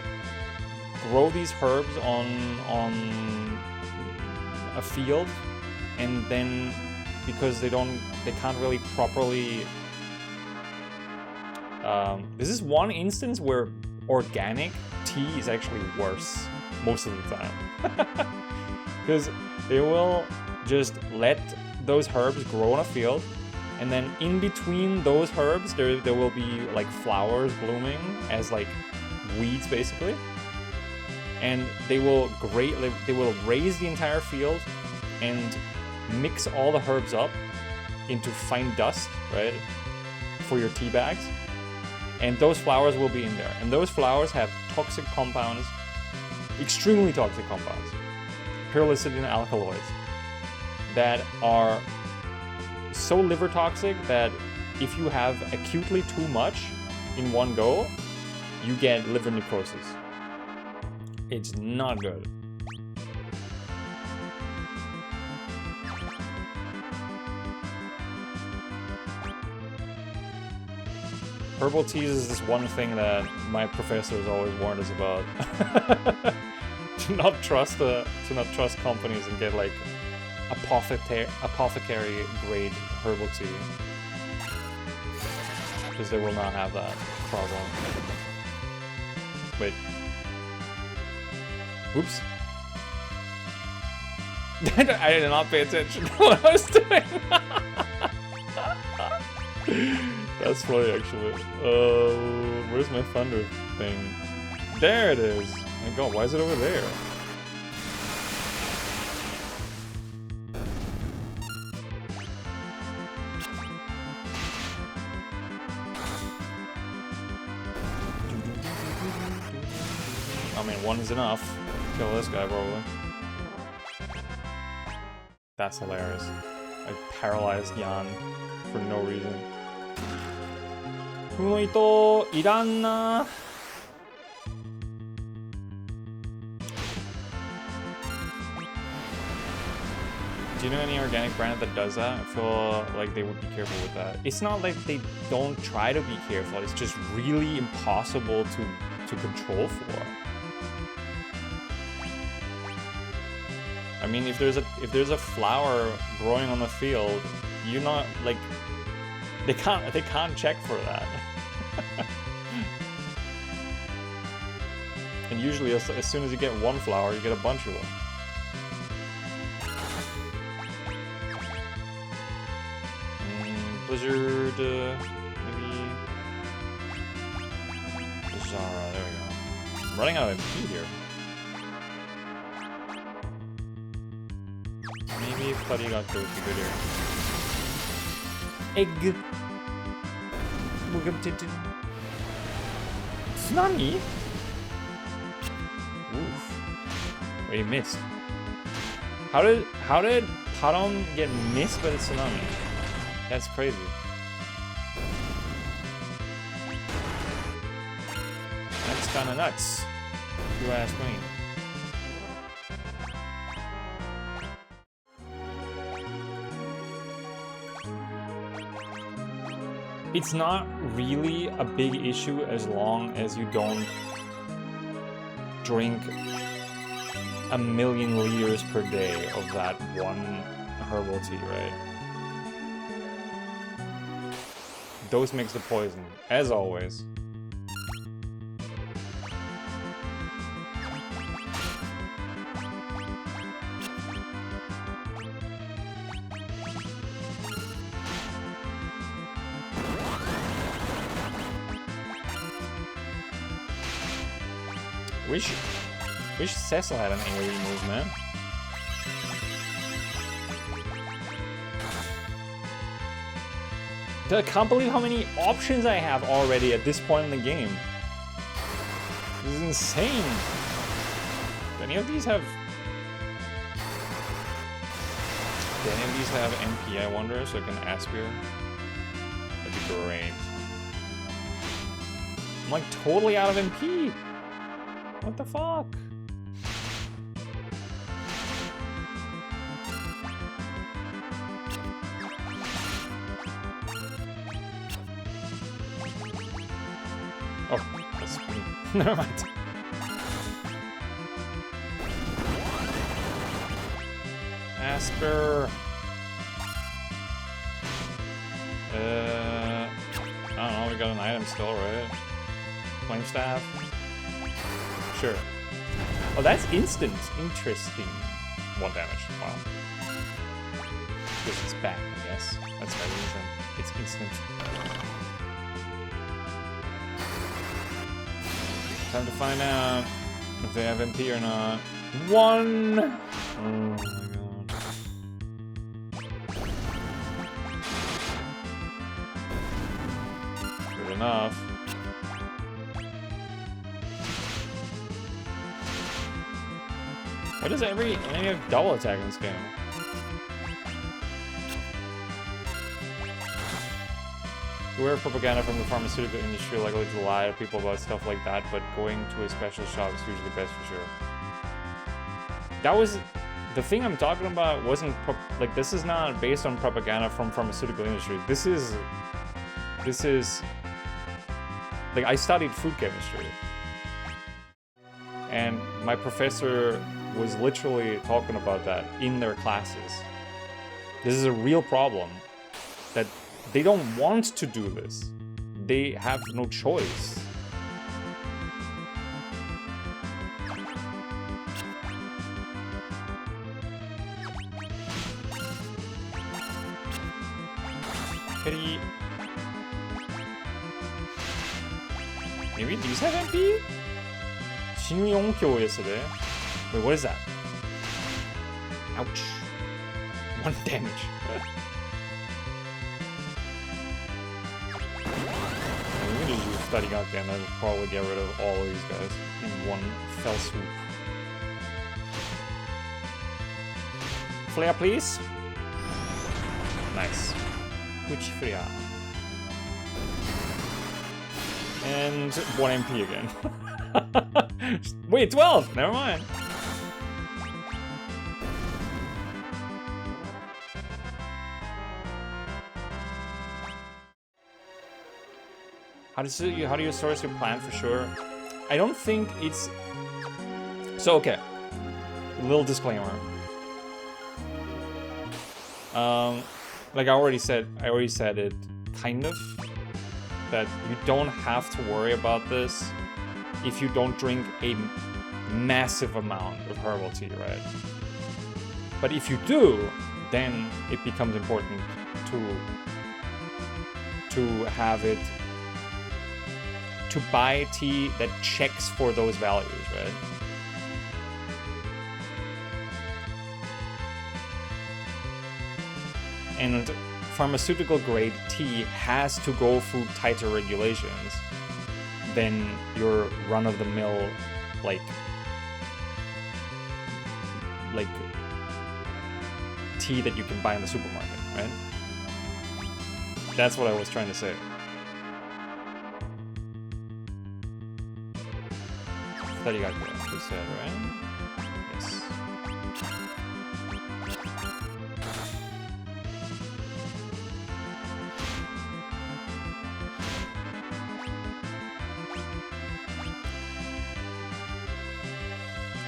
Speaker 1: grow these herbs on a field, and then because they can't really properly... this is one instance where organic tea is actually worse most of the time. Because they will just let those herbs grow on a field, and then in between those herbs there will be like flowers blooming as like weeds basically. And they will raise the entire field and mix all the herbs up into fine dust, right, for your tea bags. And those flowers will be in there. And those flowers have toxic compounds, extremely toxic compounds, pyrrolizidine alkaloids, that are so liver toxic that if you have acutely too much in one go, you get liver necrosis. It's not good. Herbal teas is this one thing that my professors always warned us about. to not trust companies and get like apothecary grade herbal tea, because they will not have that problem. Wait. Oops. I did not pay attention to what I was doing. That's funny, actually. Where's my thunder thing? There it is. Oh my god, why is it over there? I mean, one is enough. Kill this guy, probably. That's hilarious. I paralyzed Jan for no reason. Kumoito iranna. Do you know any organic brand that does that? I feel like they would be careful with that. It's not like they don't try to be careful, it's just really impossible to to control for? I mean, if there's a flower growing on the field, you're not like they can't check for that. And usually, as soon as you get one flower, you get a bunch of them. Blizzard, maybe Zara. There we go. I'm running out of MP here. Maybe Putty got killed would be good here. Egg. Tsunami? Oof. Wait, he missed. How did Tarom get missed by the tsunami? That's crazy. That's kinda nuts, if you ask me. It's not really a big issue as long as you don't drink 1,000,000 liters per day of that one herbal tea, right? Those mix the poison, as always. Wish Cecil had an AoE move, man. I can't believe how many options I have already at this point in the game. This is insane. Do any of these have... Do any of these have MP, I wonder, so I can Aspire? That'd be great. I'm like totally out of MP. What the fuck? Oh, that's funny. Never mind. Asper. I don't know, we got an item still, right? Flame Staff. Sure. Oh, that's instant. Interesting. 1 damage. Wow. Because it's back, I guess. That's my reason. It's instant. Time to find out if they have MP or not. 1! Oh my god. Good enough. Why does every enemy have double attack in this game? Beware of propaganda from the pharmaceutical industry, likely to lie to people about stuff like that, but going to a special shop is usually best for sure. That was... The thing I'm talking about wasn't... Like, this is not based on propaganda from pharmaceutical industry. This is... Like, I studied food chemistry. And my professor was literally talking about that in their classes. This is a real problem. That they don't want to do this. They have no choice. Kitty. Maybe these have MP? Shinyonkyo yesterday. Wait, what is that? Ouch. 1 damage. We can just use Study Gakki and that'll probably get rid of all of these guys in one fell swoop. Flare, please. Nice. Which Flare. And 1 MP again. Wait, 12! Never mind. How do you source your plant for sure? I don't think it's... So, okay. Little disclaimer. Like I already said it, kind of, that you don't have to worry about this if you don't drink a massive amount of herbal tea, right? But if you do, then it becomes important to have it, to buy tea that checks for those values, right? And pharmaceutical grade tea has to go through tighter regulations than your run-of-the-mill like tea that you can buy in the supermarket, right? That's what I was trying to say. I thought you got what you said, right? Yes.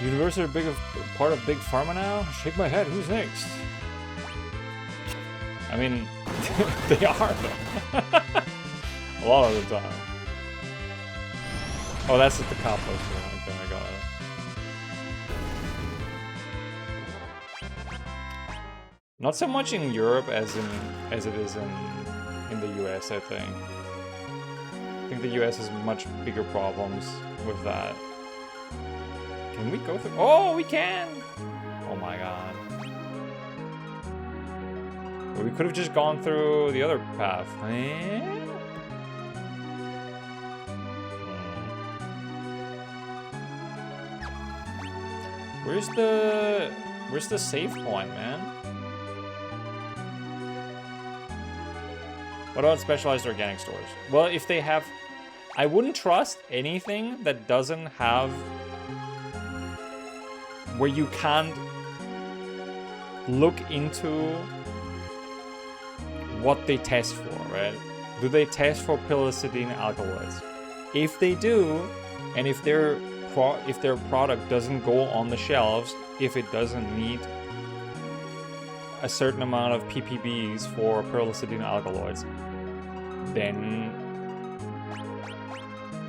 Speaker 1: Universe are a big part of Big Pharma now? Shake my head, who's next? I mean, they are though. A lot of the time. Oh, that's at the compost room. Okay, I got it. Not so much in Europe as it is in the US, I think. I think the US has much bigger problems with that. Can we go through? Oh, we can! Oh my god. Well, we could have just gone through the other path. Where's the save point, man? What about specialized organic stores? Well, if they have... I wouldn't trust anything that doesn't have... where you can't look into what they test for, right? Do they test for psilocybin alkaloids? If they do, and if their product doesn't go on the shelves, if it doesn't meet a certain amount of ppbs for psilocybin alkaloids, then,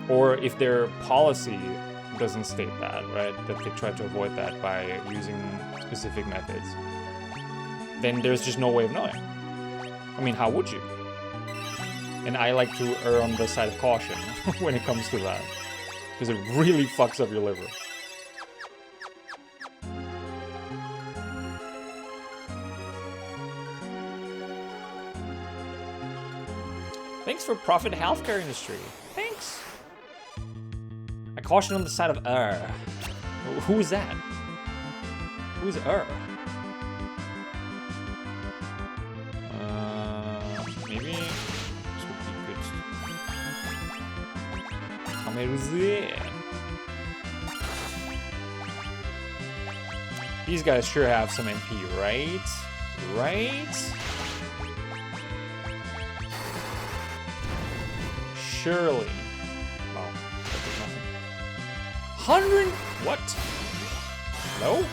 Speaker 1: or if their policy doesn't state that, right? That they try to avoid that by using specific methods, then there's just no way of knowing. I mean, how would you? And I like to err on the side of caution when it comes to that, because it really fucks up your liver. Thanks for Profit Healthcare Industry. Thanks. I caution on the side of err. Who is that? Who's err? Maybe this would be good. Kameruze. These guys sure have some MP, right? Right? Surely. Wow, that did nothing. 100? What? No?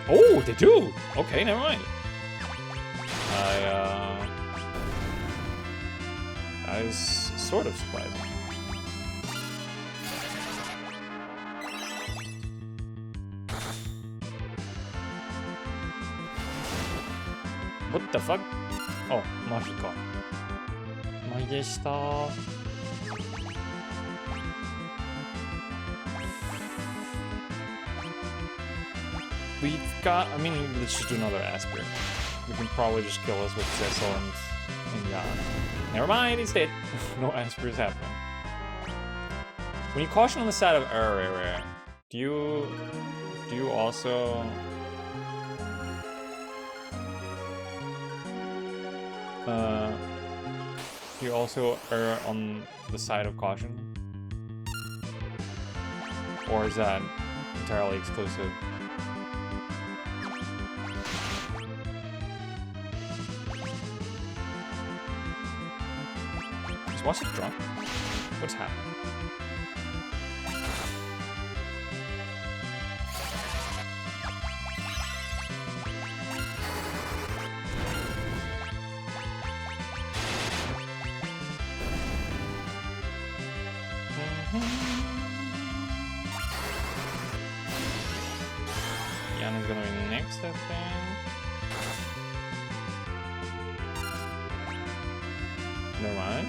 Speaker 1: Oh, they do! Okay, never mind. That is sort of surprising. What the fuck? Oh, Majika. Majesta. We've got, I mean, let's just do another Asper. We can probably just kill us with Cecil and Jan. Never mind, it's dead. No Asper is happening. When you caution on the side of error, do you also err on the side of caution? Or is that entirely exclusive? Is Wasp drunk? What's happening? Yanna's gonna be next, I think. Never mind.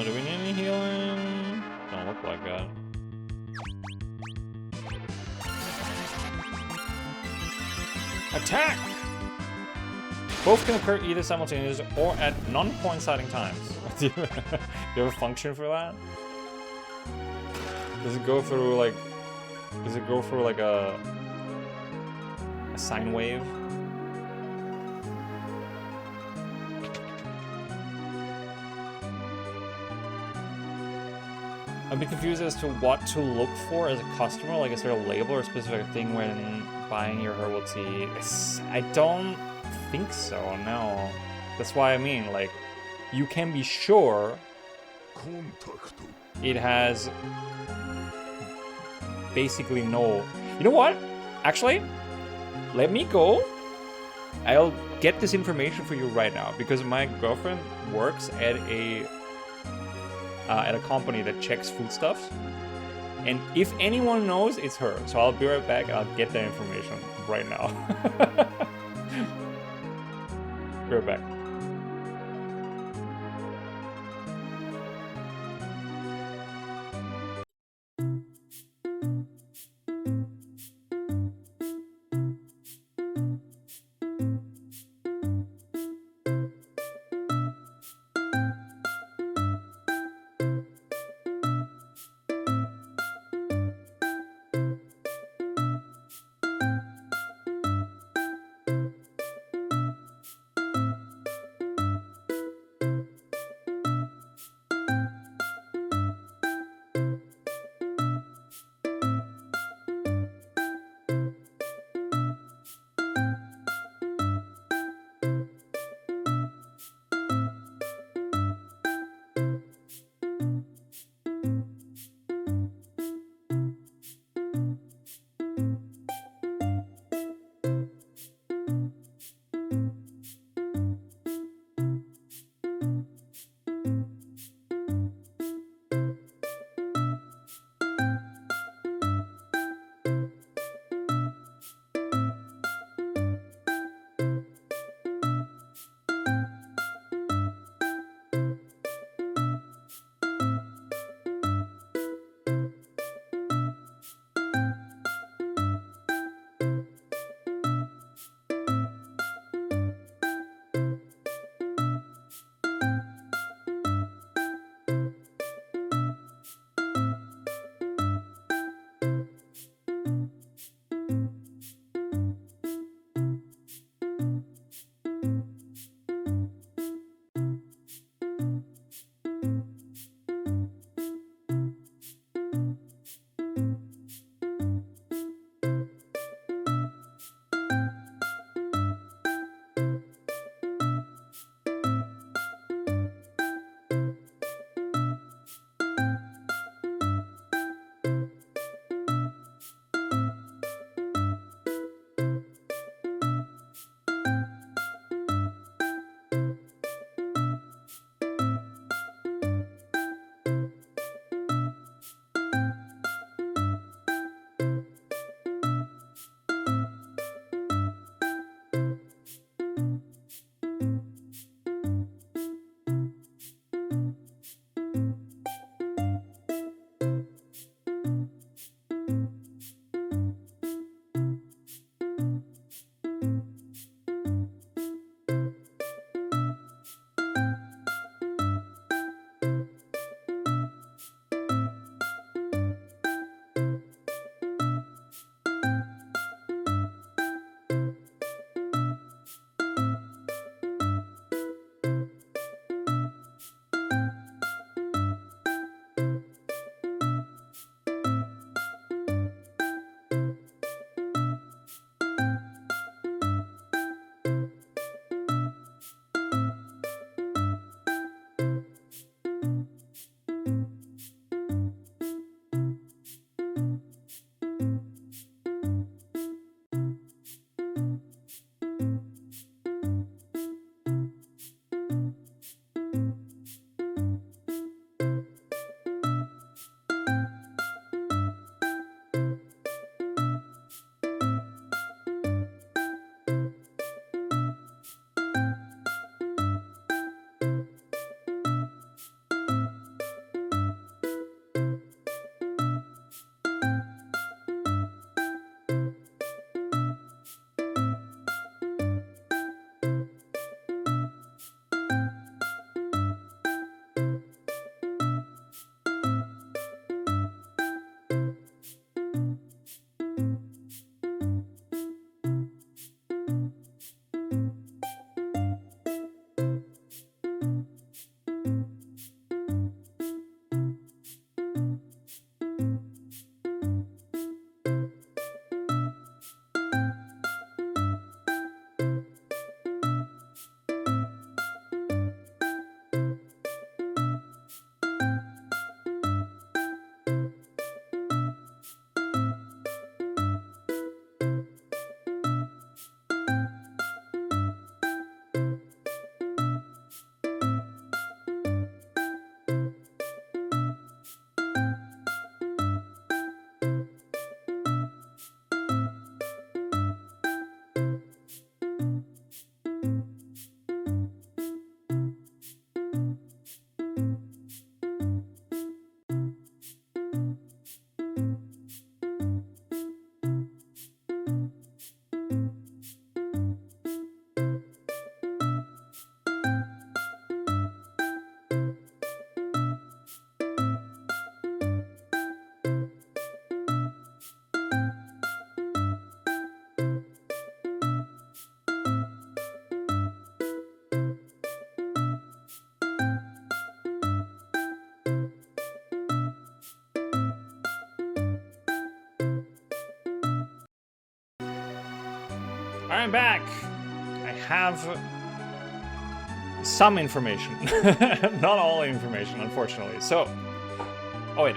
Speaker 1: Do we need any healing? Don't look like that. Attack! Both can occur either simultaneously or at non-coinciding times. Do you have a function for that? Does it go through like... Does it go through like a sine wave? I'd be confused as to what to look for as a customer. Like, is there a label or a specific thing when buying your herbal tea? I don't think so, no. That's why I mean, like, you can be sure it has basically no... You know what? Actually, let me go. I'll get this information for you right now because my girlfriend works at a company that checks foodstuffs, and if anyone knows, it's her. So I'll be right back and I'll get that information right now. Be right back. I'm back. I have some information. Not all information, unfortunately. So, oh wait.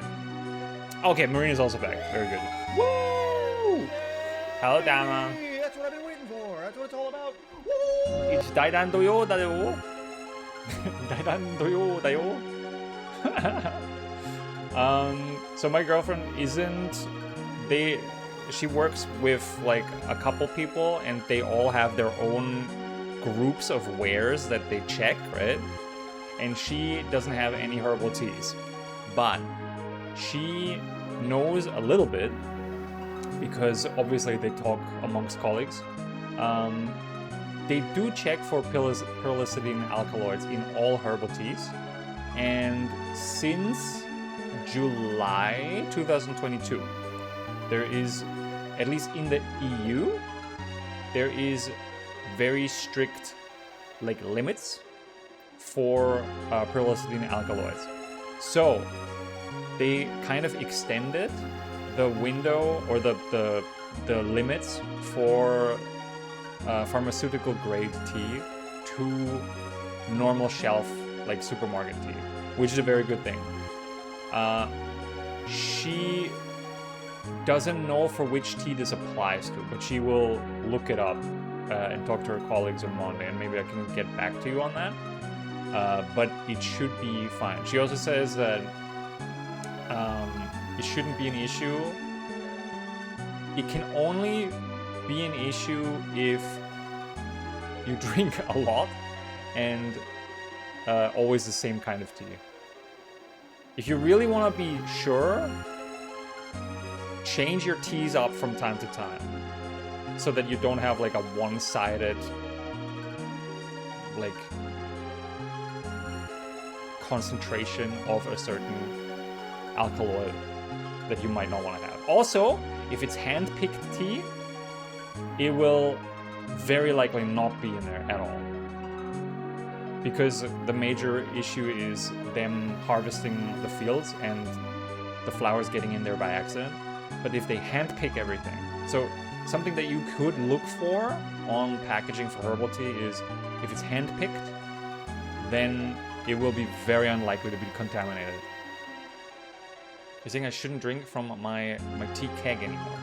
Speaker 1: Okay, Marina's also back. Very good. Woo! Hello, Dama.
Speaker 2: Hey, that's what I've been waiting for. That's what it's all about. Woo!
Speaker 1: It's Daidan Doyo Dayo. Daidan Doyo Dayo. So my girlfriend isn't. She works with like a couple people, and they all have their own groups of wares that they check, right? And she doesn't have any herbal teas, but she knows a little bit because obviously they talk amongst colleagues. They do check for pyrrolizidine alkaloids in all herbal teas, and since July 2022, there is, at least in the EU, there is very strict like limits for pyrrolizidine alkaloids. So they kind of extended the window or the limits for pharmaceutical grade tea to normal shelf like supermarket tea, which is a very good thing. She doesn't know for which tea this applies to, but she will look it up and talk to her colleagues on Monday, and maybe I can get back to you on that. But it should be fine. She also says that it shouldn't be an issue. It can only be an issue if you drink a lot and always the same kind of tea. If you really want to be sure, change your teas up from time to time so that you don't have like a one-sided like concentration of a certain alkaloid that you might not want to have. Also, if it's hand-picked tea, it will very likely not be in there at all, because the major issue is them harvesting the fields and the flowers getting in there by accident. But if they hand-pick everything, so something that you could look for on packaging for herbal tea is if it's hand-picked, then it will be very unlikely to be contaminated. You're saying I shouldn't drink from my tea keg anymore.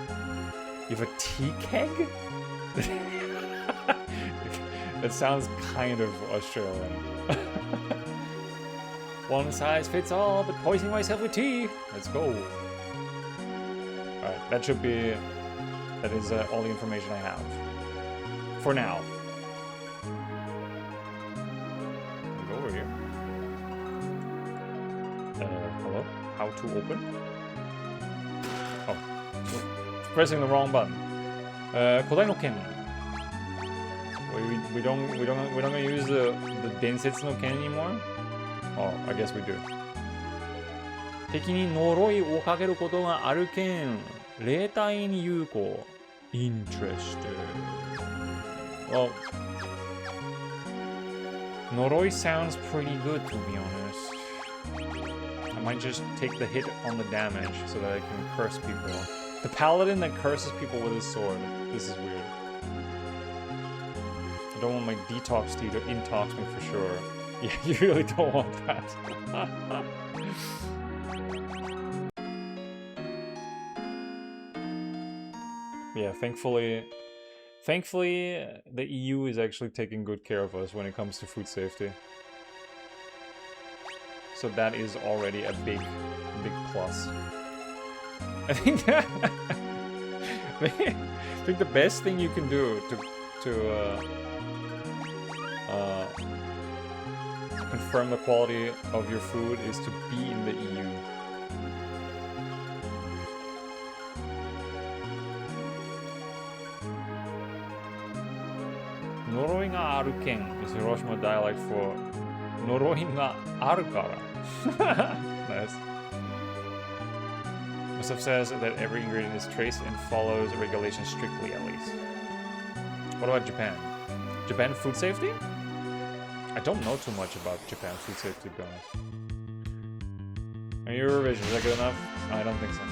Speaker 1: You have a tea keg? That sounds kind of Australian. One size fits all, but poisoning myself with tea. Let's go. Alright, that is all the information I have. For now. We'll go over here. Hello? How to open? Oh. Pressing the wrong button. Kodai no Ken. We don't gonna use the Densetsu no Ken anymore? Oh, I guess we do. 敵に呪いをかけることがあるけん、霊体に有効。Interesting. Well, Noroi sounds pretty good, to be honest. I might just take the hit on the damage so that I can curse people. The paladin that curses people with his sword. This is weird. I don't want my detox tea to intox me for sure. Yeah, you really don't want that. Yeah, thankfully, the EU is actually taking good care of us when it comes to food safety. So that is already a big plus. I think the best thing you can do to confirm the quality of your food is to be in the EU. Noroi ga aru ken is Hiroshima dialect for Noroi ga aru kara. Nice. Mustafa says that every ingredient is traced and follows regulations strictly, at least. What about Japan? Japan food safety? I don't know too much about Japan food safety, to be honest. And Eurovision, is that good enough? I don't think so.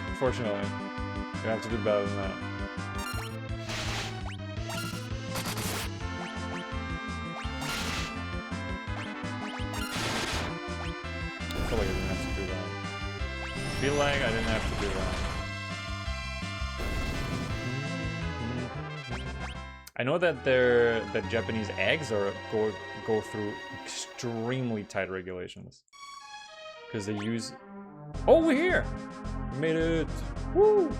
Speaker 1: Unfortunately. You have to do better than that. feel like I didn't have to do that. I feel like I didn't have to do that. I know that that Japanese eggs go through extremely tight regulations. Because they use... Oh, we're here! We made it! Woo!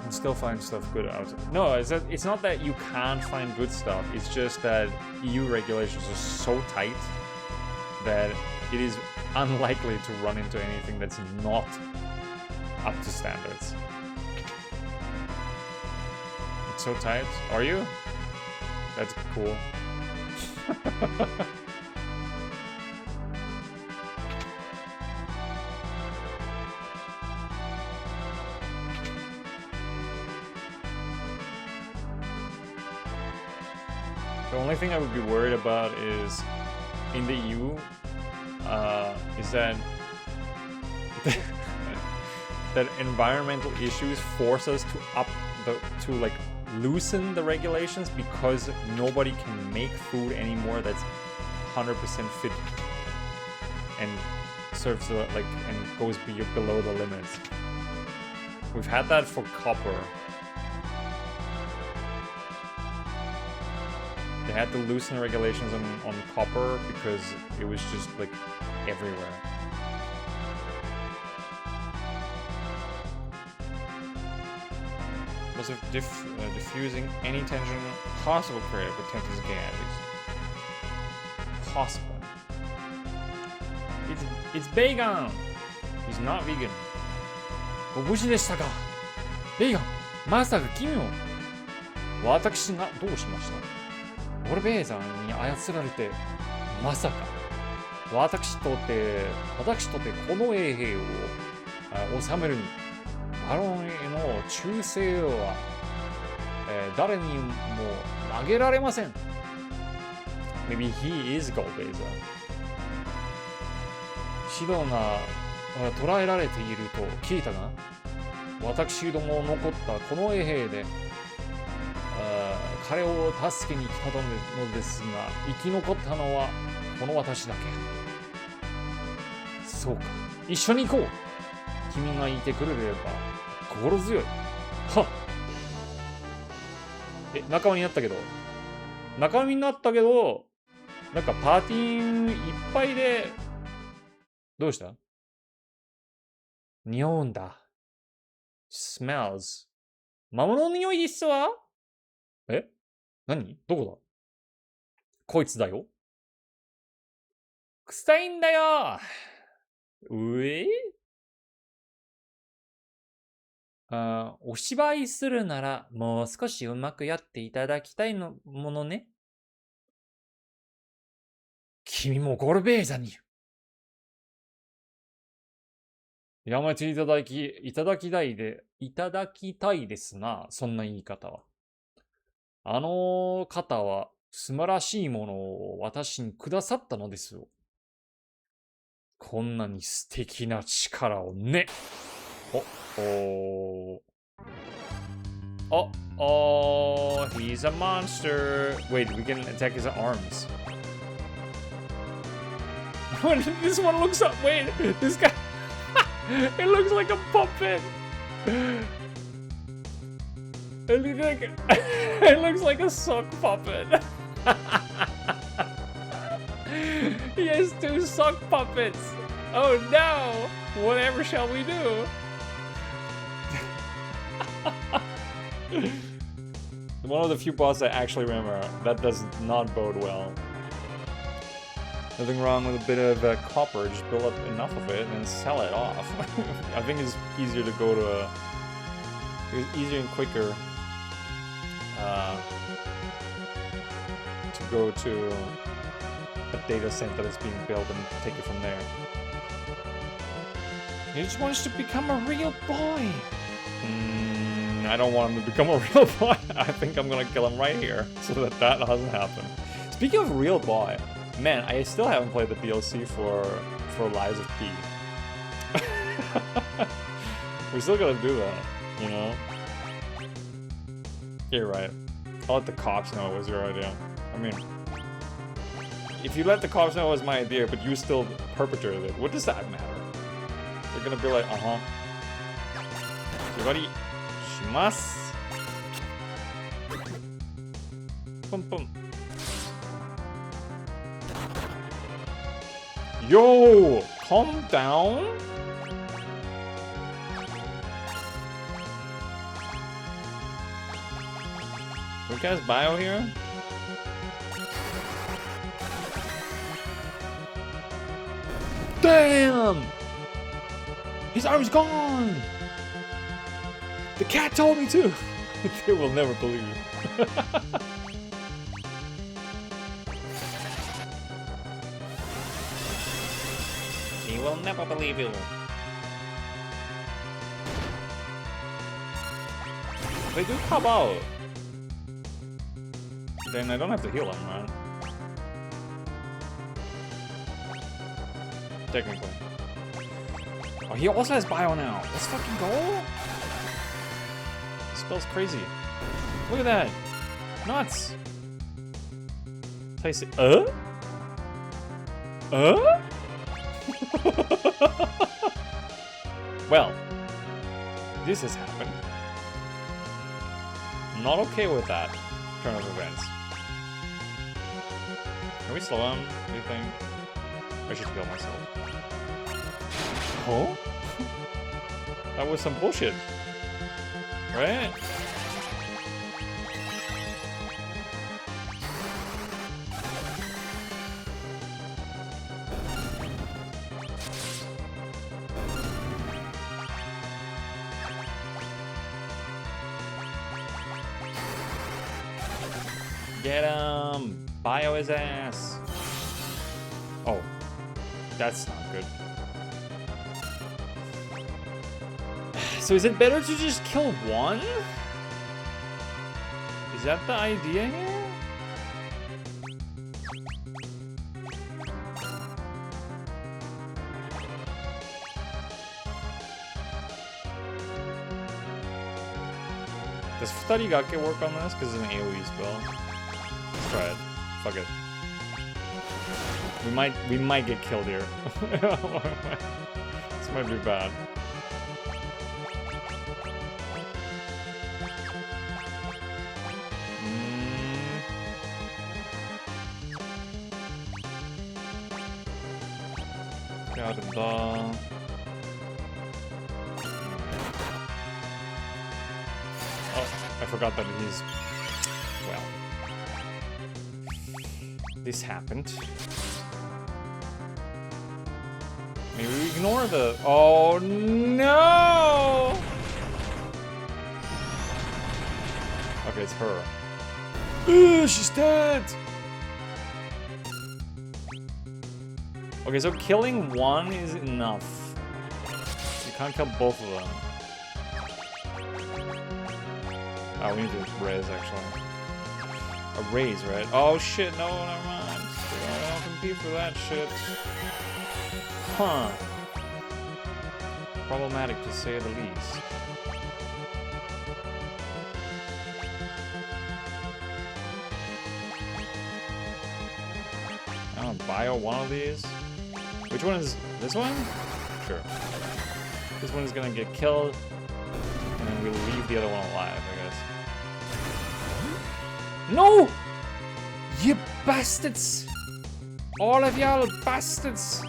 Speaker 1: You still find stuff good out. No, it's not that you can't find good stuff. It's just that EU regulations are so tight that it is unlikely to run into anything that's not up to standards. It's so tight. Are you? That's cool. The only thing I would be worried about is in the EU is that that environmental issues force us to like loosen the regulations because nobody can make food anymore that's 100% fit and serves like and goes below the limits. We've had that for copper. They had to loosen regulations on copper because it was just like everywhere. Was of diffusing any tension possible created with Tentis Gavis. Possible. It's vegan! He's not vegan. ご無事でしたか? ベーガン、まさか君も。私がどうしました?ゴルベーザンに操られて、まさか。私とてこの衛兵を治めるに、バロンへの忠誠は、誰にも投げられません。Maybe he is Golbeza. シドが捕らえられていると聞いたが、私ども残ったこの衛兵で、彼を助けに来たのですが、生き残ったのはこの私だけ。そうか、一緒に行こう。君がいてくれれば心強い。はっ。仲間になったけど、なんかパーティーいっぱいで、どうした?匂うんだ。smells。魔物の匂いですわ。え?何?どこだ?こいつだよ。臭いんだよ。お芝居するならもう少しうまくやっていただきたいものね。君もゴルベーザにやめていただきたいですな、そんな言い方は。あの方は素晴らしいものを私にくださったのですよ。こんなに素敵な力をね。He's a monster. Wait, we can attack his arms. This one looks up. Wait, this guy. It looks like a puppet. It looks like a sock puppet. He has two sock puppets. Oh no! Whatever shall we do? One of the few bosses I actually remember. That does not bode well. Nothing wrong with a bit of copper. Just build up enough of it and sell it off. I think it's easier to go to it's easier and quicker to go to a data center that's being built and take it from there. He just wants to become a real boy. I don't want him to become a real boy. I think I'm gonna kill him right here so that doesn't happen. Speaking of real boy, man, I still haven't played the DLC for Lies of P. We still gotta do that, you know? You're right. I'll let the cops know it was your idea. I mean, if you let the cops know it was my idea, but you still perpetrated it, what does that matter? They're gonna be like, uh-huh. Everybody, shimasu. Boom, boom. Yo, calm down. What guy's bio here? Damn! His arm's gone! The cat told me to! They will never believe you. He will never believe you. They do pop out. Then I don't have to heal him, right? Technically. Oh, he also has bio now. Let's fucking go. This spell's crazy. Look at that. Nuts. Taste it. Well, this has happened. I'm not okay with that turn of events. Can we slow him, do you think? I should kill myself. Oh? That was some bullshit. Right? Get him! Bio his ass! Oh. That's not good. So is it better to just kill one? Is that the idea here? Does Futarigake work on this? Because it's an AoE spell. Let's try it. Fuck it. We might get killed here. This might be bad. Got it. Oh, I forgot that he's well. This happened. Maybe we ignore the... Oh, no! Okay, it's her. Ugh, she's dead! Okay, so killing one is enough. You can't kill both of them. Oh, we need to raise, actually. A raise, right? Oh, shit, no, never mind. I don't compete for that shit. Huh. Problematic to say the least. I don't bio one of these. Which one is this one? Sure. This one is gonna get killed, and then we'll leave the other one alive, I guess. No! You bastards! All of y'all bastards!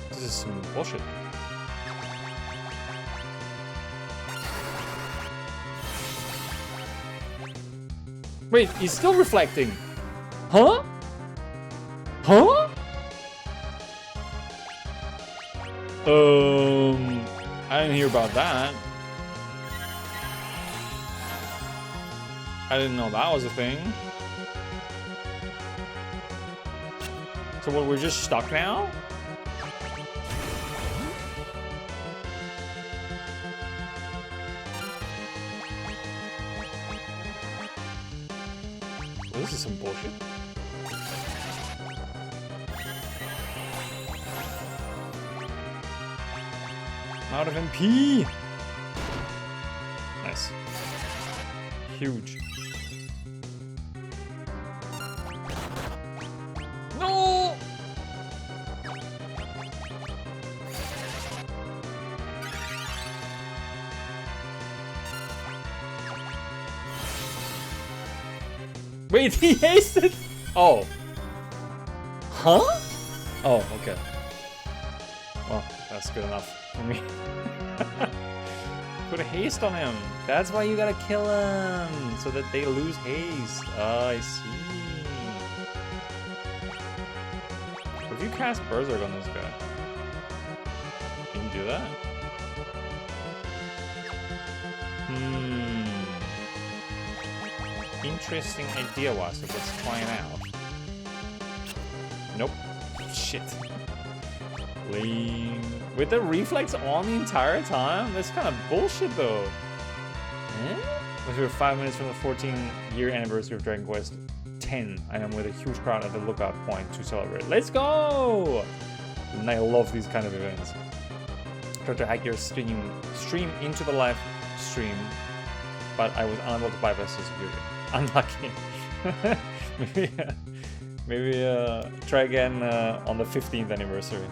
Speaker 1: This is some bullshit. Wait, he's still reflecting. Huh? Huh? I didn't hear about that. I didn't know that was a thing. So what, we're just stuck now? This is some bullshit. I'm out of MP. Nice. Huge. No! Wait, he hasted? Oh. Huh? Oh, okay. Well, that's good enough for me. Put a haste on him. That's why you gotta kill him, so that they lose haste. Oh, I see. If you cast Berserk on this guy, can you do that? Interesting idea, Wasp. Let's try it out. Nope. Shit. Lean. With the reflex on the entire time? That's kind of bullshit, though. Eh? As we are 5 minutes from the 14-year anniversary of Dragon Quest X, I am with a huge crowd at the lookout point to celebrate. Let's go! And I love these kind of events. Try to hack your stream into the live stream, but I was unable to bypass the security. Unlucky. maybe try again on the 15th anniversary.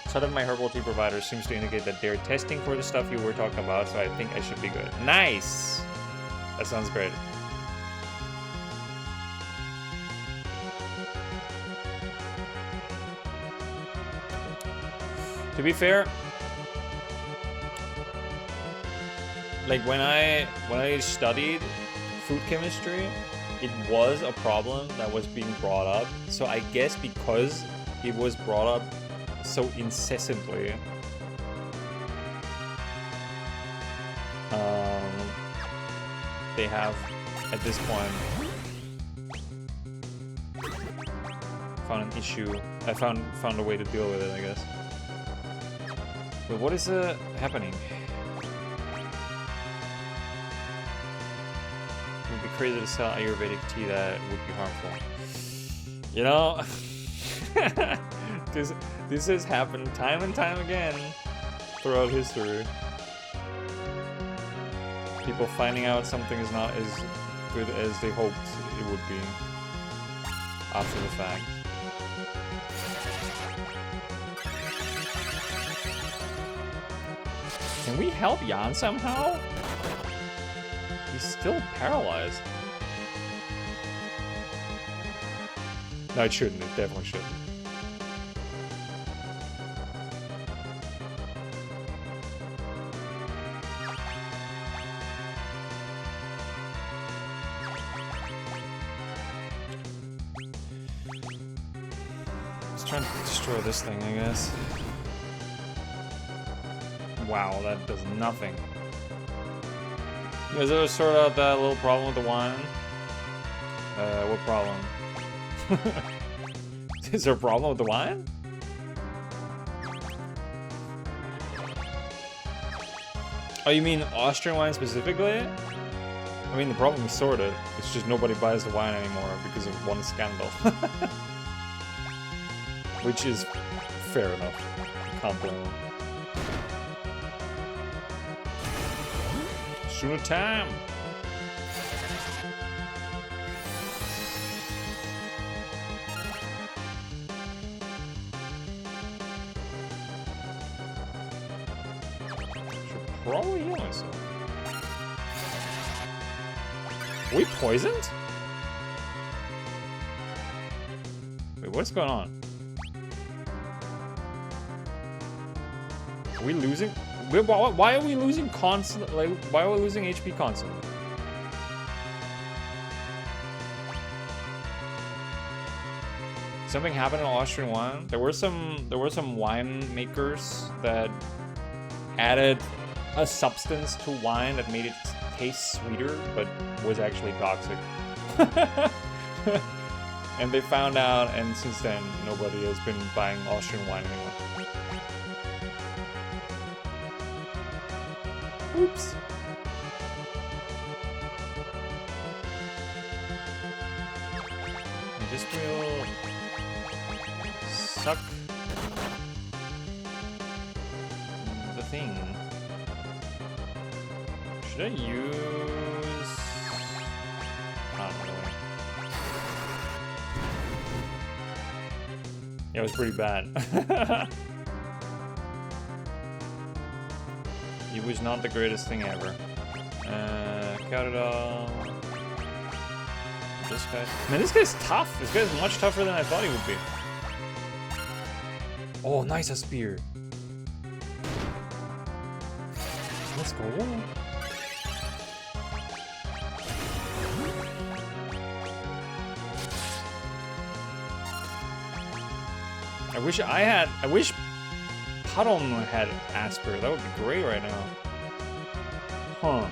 Speaker 1: Sort of my herbal tea provider seems to indicate that they're testing for the stuff you were talking about, so I think I should be good. Nice! That sounds great. To be fair, like when I studied food chemistry, it was a problem that was being brought up. So I guess because it was brought up so incessantly, they have at this point found an issue. I found a way to deal with it, I guess. But what is happening? It would be crazy to sell Ayurvedic tea that would be harmful. You know, this has happened time and time again throughout history. People finding out something is not as good as they hoped it would be after the fact. Can we help Jan somehow? He's still paralyzed. No, it shouldn't. It definitely shouldn't. Let's try to destroy this thing, I guess. Wow, that does nothing. You guys ever sort out that little problem with the wine? What problem? Is there a problem with the wine? Oh, you mean Austrian wine specifically? I mean, the problem is sorted. It's just nobody buys the wine anymore because of one scandal. Which is fair enough. Can't blame them. Sooner time! Should probably heal myself. Are we poisoned? Wait, what's going on? Are we losing? Why are we losing constantly? Like, why are we losing HP constantly? Something happened in Austrian wine. There were some wine makers that added a substance to wine that made it taste sweeter, but was actually toxic. And they found out, and since then nobody has been buying Austrian wine anymore. Oops. And this will suck the thing. Should I use Yeah, it was pretty bad. It was not the greatest thing ever. Cut it all. This guy. Man, this guy's tough. This guy's much tougher than I thought he would be. Oh, nice, a spear. Let's go. I wish Puddle had Asper. That would be great right now. Huh.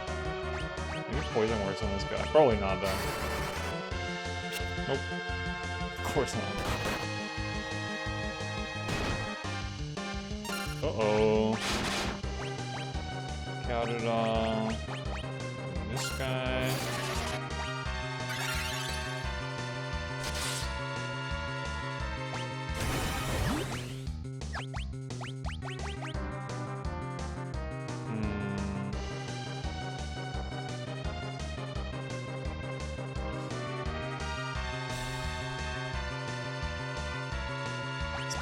Speaker 1: Maybe poison works on this guy. Probably not though. Nope. Of course not. Uh-oh. Count it all. This guy.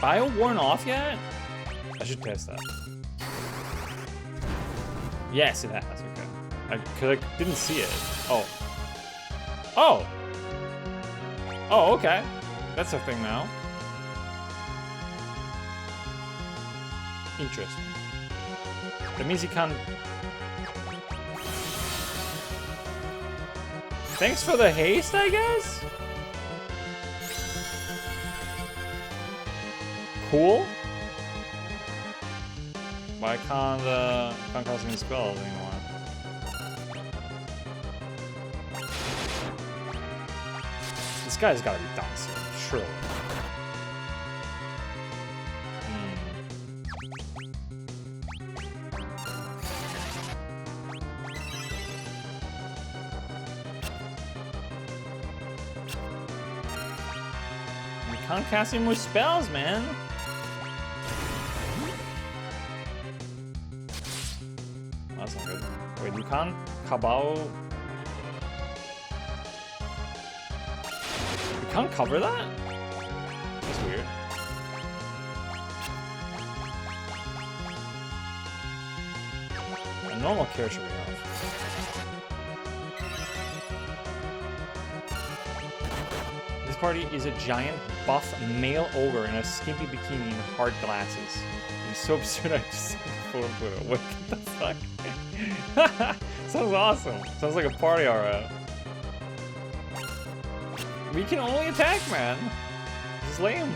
Speaker 1: Bio worn off yet? I should test that. Yes, it has. Okay. Cause I didn't see it. Oh. Oh. Oh, okay. That's a thing now. Interesting. That means he can't. Thanks for the haste, I guess? Cool. But I can't cast any spells anymore. This guy's gotta be done soon, surely. You can't cast any more spells, man. That's not good. Wait, you can't Cabal? You can't cover that? That's weird. A normal care should be enough. This party is a giant buff male ogre in a skimpy bikini and hard glasses. He's so absurd I just said the photo. What the fuck? Sounds awesome. Sounds like a party alright. We can only attack, man. This is lame.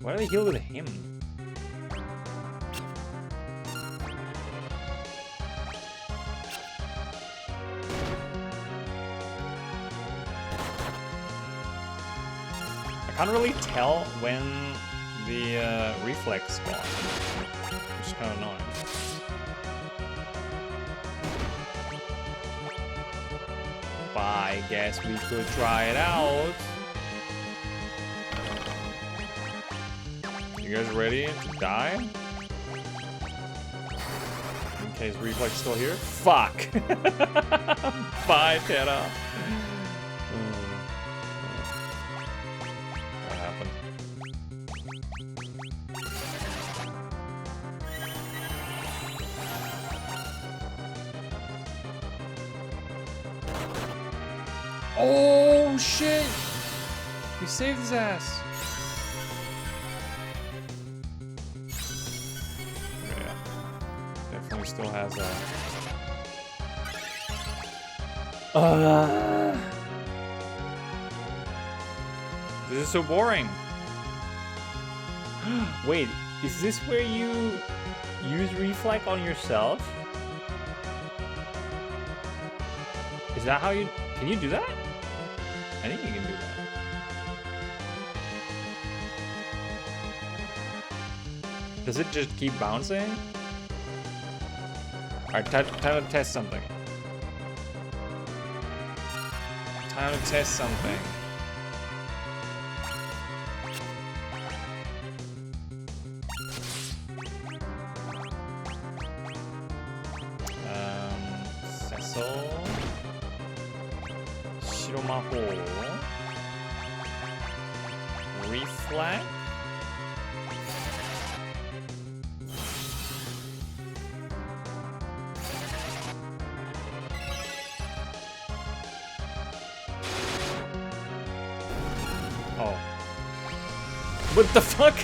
Speaker 1: Why do they heal with him? I can't really tell when the reflex spawns, which is kind of annoying. But I guess we could try it out. You guys ready to die? In case reflex still here? Fuck! Bye, Terra. What happened? Oh shit! We saved his ass. Still has a. This is so boring. Wait, is this where you use reflect on yourself? Is that how you? Can you do that? I think you can do that. Does it just keep bouncing? Alright, time to test something. Time to test something. Cecil. Shiromaho. Reflect. Oh. What the fuck?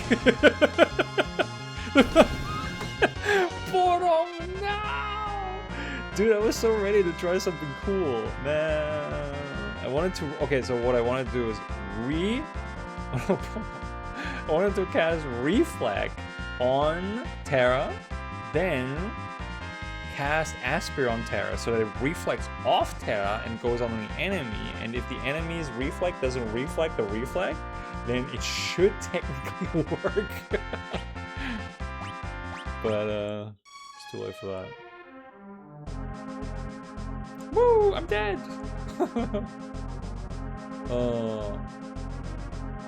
Speaker 1: Boredom, no! Dude, I was so ready to try something cool. Man. I wanted to... Okay, so what I wanted to do is I wanted to cast Reflect on Terra, then cast Aspir on Terra so that it reflects off Terra and goes on the enemy. And if the enemy's Reflect doesn't reflect the Reflect, then it should technically work. But it's too late for that. Woo! I'm dead!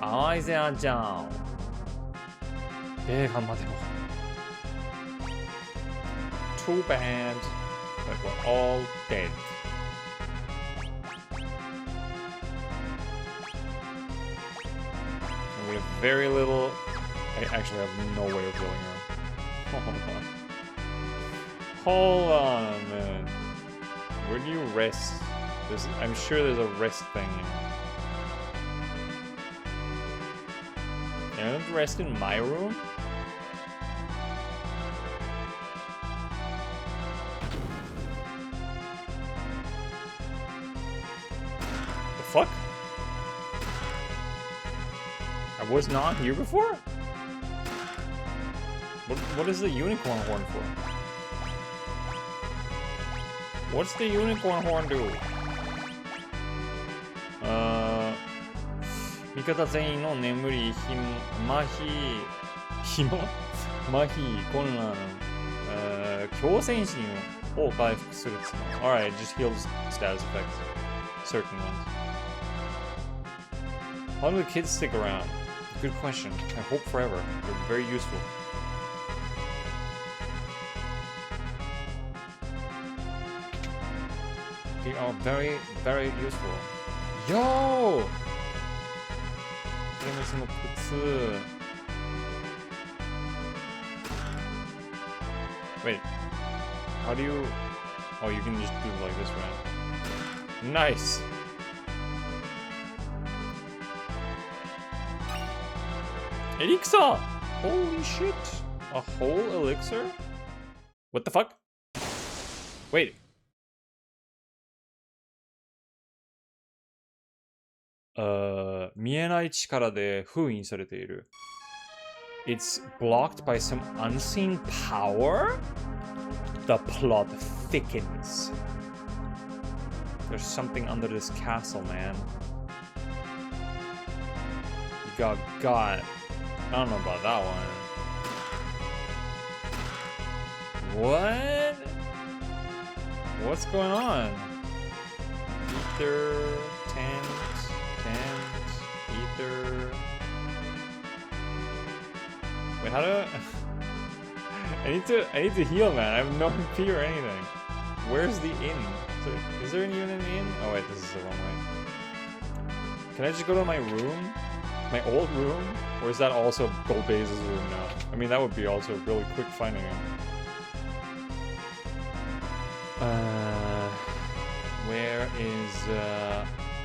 Speaker 1: Isaiah-chan. Too bad that we're all dead. And we have very little... I actually have no way of killing her. Hold on, man. Where do you rest? I'm sure there's a rest thing here. Can I rest in my room? The fuck? I was not here before? What is the unicorn horn for? What's the unicorn horn do? 味方全員の眠り、麻痺、麻痺、混乱、強戦心を回復するっていうの。Alright, just heals status effects. Certain ones. How do the kids stick around? Good question. I hope forever. They're very useful. They are very, very useful. Yo! Wait. How do you... Oh, you can just do it like this, right? Nice! Elixir! Holy shit! A whole elixir? What the fuck? Wait. It's blocked by some unseen power? The plot thickens. There's something under this castle, man. You got God. I don't know about that one. What? What's going on? Ether, tent, ether. Wait, how do I need to heal, man. I have no MP or anything. Where's the inn? Is there an inn in the inn? Oh wait, this is the wrong way. Can I just go to my room? My old room? Or is that also Golbeze's room now? I mean, that would be also really quick finding him.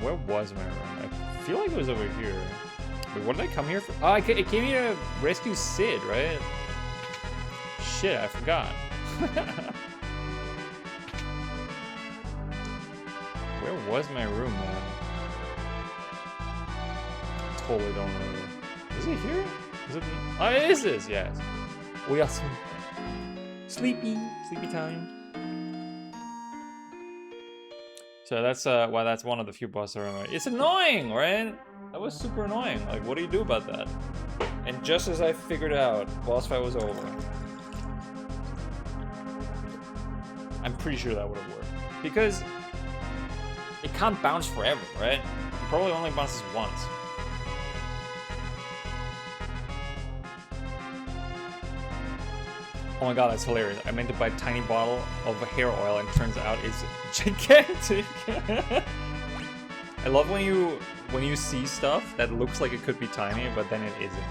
Speaker 1: Where was my room? I feel like it was over here. Wait, what did I come here for? Oh, I came here to rescue Sid, right? Shit, I forgot. Where was my room, man? Totally don't remember. Is it here? Is it? Oh, it is this, yes. Oyasumi. Sleepy time. So that's why that's one of the few bosses I remember. It's annoying, right? That was super annoying. Like, what do you do about that? And just as I figured out, boss fight was over. I'm pretty sure that would have worked. Because it can't bounce forever, right? It probably only bounces once. Oh my god, that's hilarious. I meant to buy a tiny bottle of hair oil and turns out it's gigantic. I love when you see stuff that looks like it could be tiny, but then it isn't.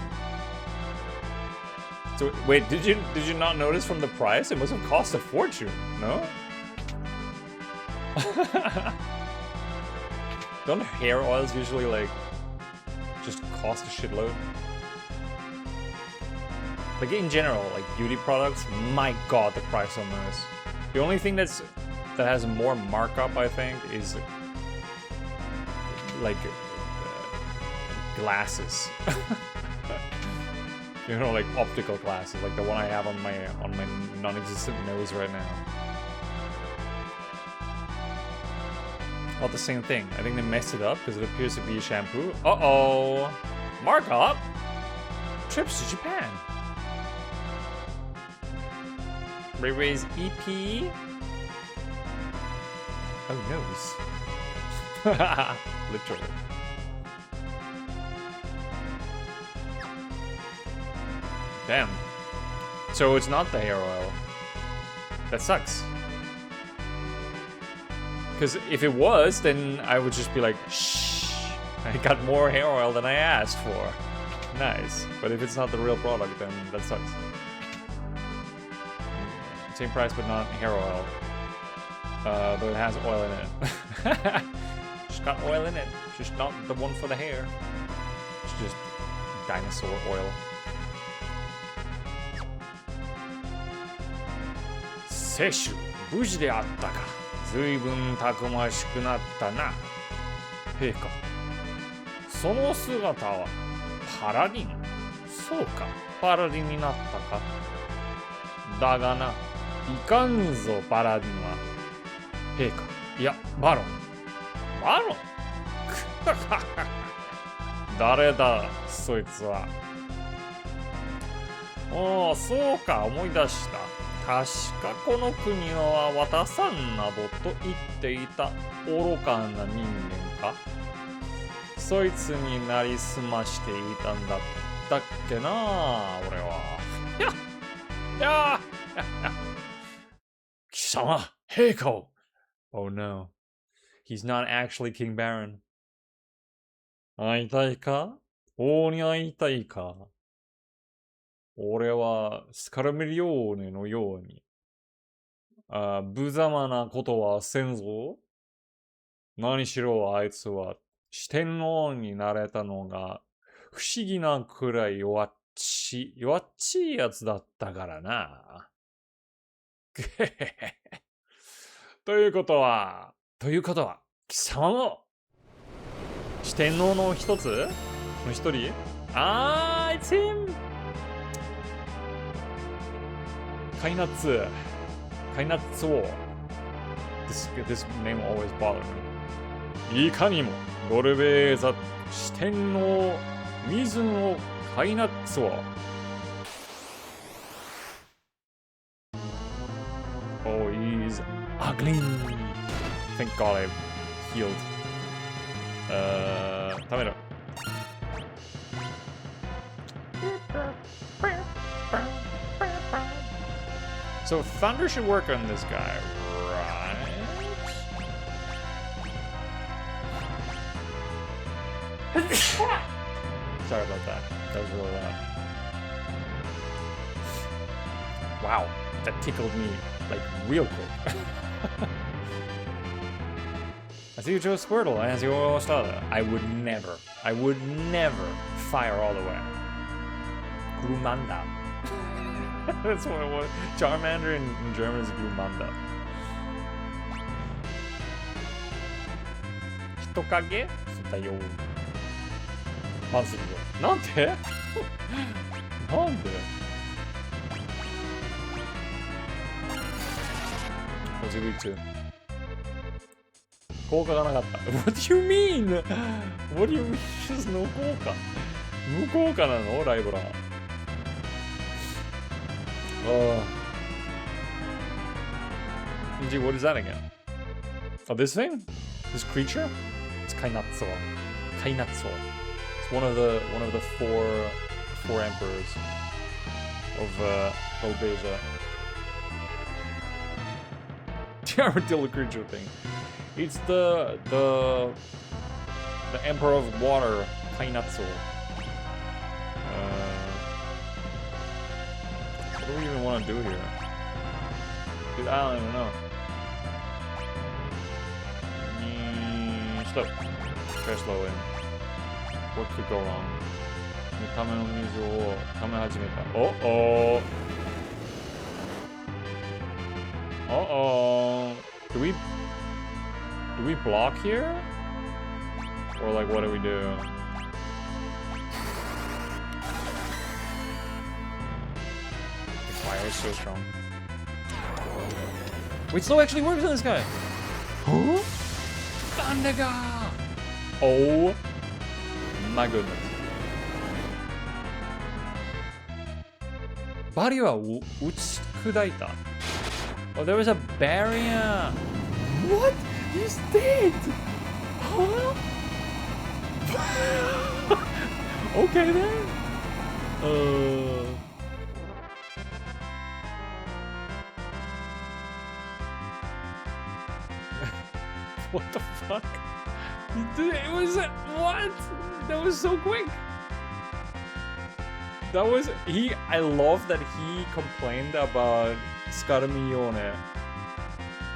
Speaker 1: So wait, did you not notice from the price? It must have cost a fortune, no? Don't hair oils usually like just cost a shitload? Like in general, like beauty products, my god, the price on those. The only thing that has more markup, I think, is like glasses. You know, like optical glasses, like the one I have on my non-existent nose right now. Not the same thing. I think they messed it up because it appears to be a shampoo. Uh-oh! Markup? Trips to Japan. Ray-Ray's EP? Oh, nose. Literally. Damn. So it's not the hair oil. That sucks. Because if it was, then I would just be like, shh, I got more hair oil than I asked for. Nice. But if it's not the real product, then that sucks. Same price, but not hair oil. Though it has oil in it. Just got oil in it. Just not the one for the hair. It's just dinosaur oil. Seshu, 無事であったか。随分たくましくなったな。陛下。その姿はパラディン。そうか、パラディンになったか。だがな、いかんぞパラディンは。陛下。いや、バロン。バロン誰だ、そいつは。おお、そうか、思い出した。確かこの国は渡さんなどと言っていた愚かな人間か。そいつになりすましていたんだったっけな、俺は。やっやっ貴様、陛下を。Oh no. He's not actually King Baron. 会いたいか？王に会いたいか？俺はスカルメリオーネのように、無様なことはせんぞ。何しろあいつは四天王になれたのが不思議なくらい弱っちいやつだったからな。ということは、貴様も四天王の一つの一人？It's him! カイナッツ王。This name will always bother me. いかにも、ゴルベーザ四天王水野カイナッツ王。Oh, he's ugly. Thank God I healed. 食べろ。So Thunder should work on this guy, right? Sorry about that. That was really loud. Wow, that tickled me like real quick. I see you chose Squirtle as your starter. I would never fire all the way. Glumanda. That's what it was. Charmander in German is Glumanda. Hitokage? Sutayo. Monster. Nante? Nande? What's he weak to? 効果がなかった。What do you mean? What do you mean? There's no 効果。無効果なのライブラー。Gee, what is that again? Oh, this thing? This creature? It's Kainatsu. Kainatsu. It's one of the four emperors of Golbeja. The armadillo creature thing. It's the emperor of water, Kainatsu. What do we even want to do here? Dude, I don't even know. Slow. Very slow in. What could go wrong? Uh-oh. Uh-oh. Do we block here? Or like what do we do? The fire is so strong. Wait, slow actually works on this guy. Huh? Thunderga! Oh my goodness. Body wa utsikudaita. Oh, there was a barrier. What? He's dead. Huh? Okay then. What the fuck? It was what? That was so quick. That was I love that he complained about Scarmione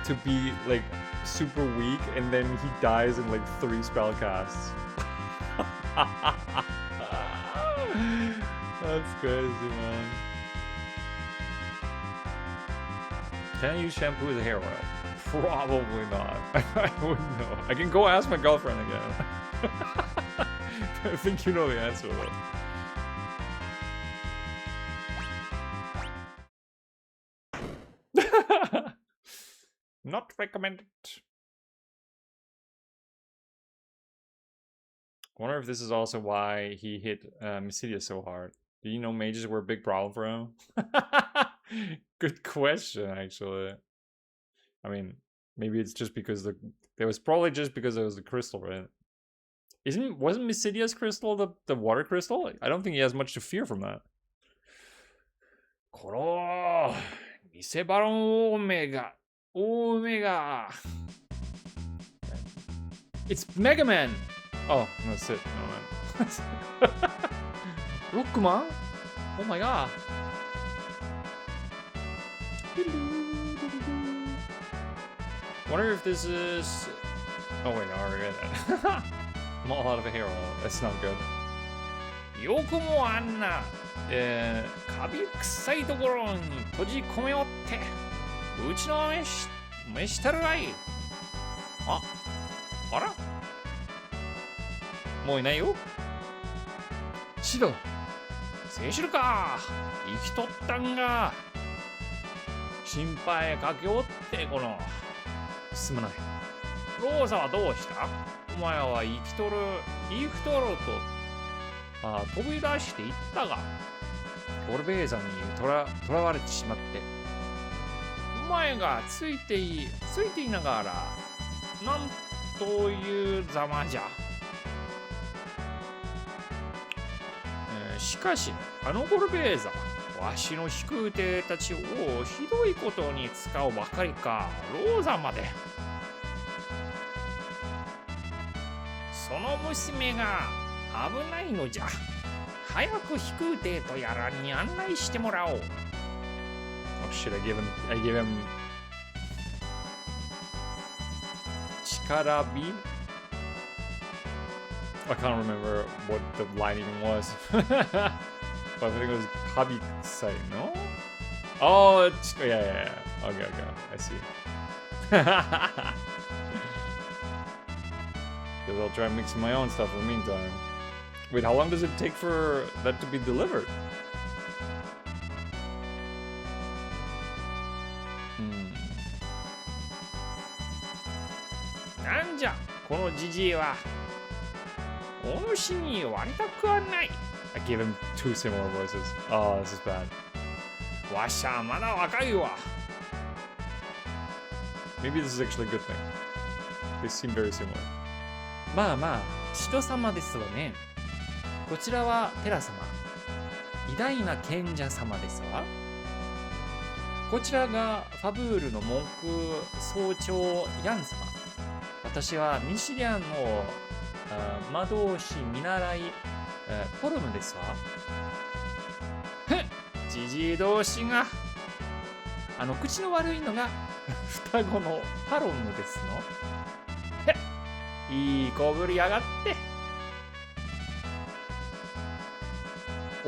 Speaker 1: to be like super weak, and then he dies in like 3 spell casts. That's crazy, man. Can I use shampoo as a hair oil? Probably not. I wouldn't know. I can go ask my girlfriend again. I think you know the answer though. Not recommended. I wonder if this is also why he hit Mysidia so hard. Do you know mages were a big problem for him? Good question, actually. I mean, maybe it's just because it was probably just because it was the crystal, right? Wasn't Mysidia's crystal the water crystal? I don't think he has much to fear from that. Koro, Nisebaron Omega. Omega. It's Mega Man. Oh, that's it. No, man. Rockman? Oh my god. Wonder if this is... Oh wait, I already read that. I'm all out of a hero. That's not good. Yokumo Anna. カビ臭いところに閉じ込めよって。うちの飯たるがい。あらもういないよ。シド。静止るか。生きとったんが。心配かけおってこの。すまない。ローザはどうした？お前は生きとると飛び出していったが、ゴルベーザにとらわれてしまって、お前がついていながら、なんというざまじゃ。しかし、あのゴルベーザ、わしの飛空艇たちをひどいことに使うばかりか、ローザまで。その娘が危ないのじゃ。早く飛空艇とやらに案内してもらおう。Oh shit, I give him 力火? I can't remember what the line even was. But I think it was Kabikusai, no? Oh, it's, yeah. Okay, I see. Because I'll try mixing my own stuff in the meantime. Wait, how long does it take for that to be delivered? Nanja, このジジイはお主に割りたくはない。I gave him 2 similar voices. Oh, this is bad. わしゃまだ若いわ。Maybe this is actually a good thing. They seem very similar.
Speaker 3: まあまあ、人様ですわね。こちらはテラ様。偉大な賢者様ですわ。こちらがファブールの文句総長ヤン様。私はミシリアンの魔導士見習いポルムですわ。ふっ、じじい同士が。口の悪いのが双子のパロムですの。へっ、いいこぶりやがって。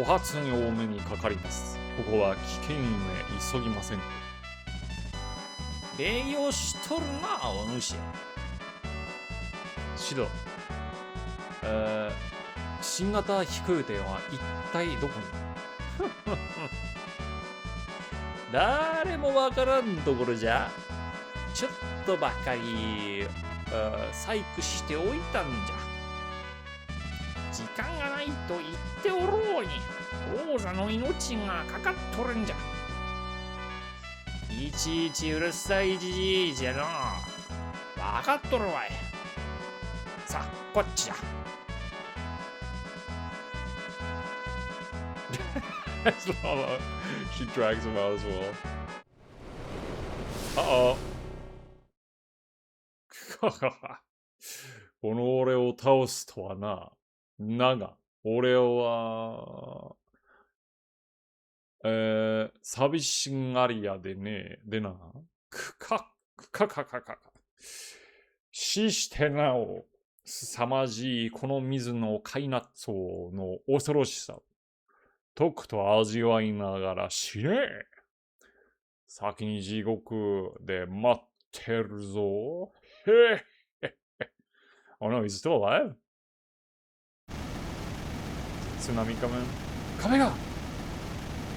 Speaker 1: お初に多めにかかります。ここは危険ゆえ急ぎません。
Speaker 3: 礼をしとるな、お主。
Speaker 1: シド。
Speaker 3: 新型飛空艇は一体どこに？誰もわからんところじゃ。ちょっとばかり細工しておいたんじゃ。時間がないと言っておろうに、王座の命がかかっとるんじゃ。いちいちうるさいじじいじゃな。わかっとるわい。さあ、こっちじゃ。
Speaker 1: She drags him out as well. Uh-oh. この俺を倒すとはな。だが、俺は、寂しがり屋でね、でな、死してなお、凄まじいこの水の海納層の恐ろしさを、とくと味わいながら死ね。先に地獄で待ってるぞ。へへへ。Oh no, he's still alive? Tsunami coming?
Speaker 3: 壁が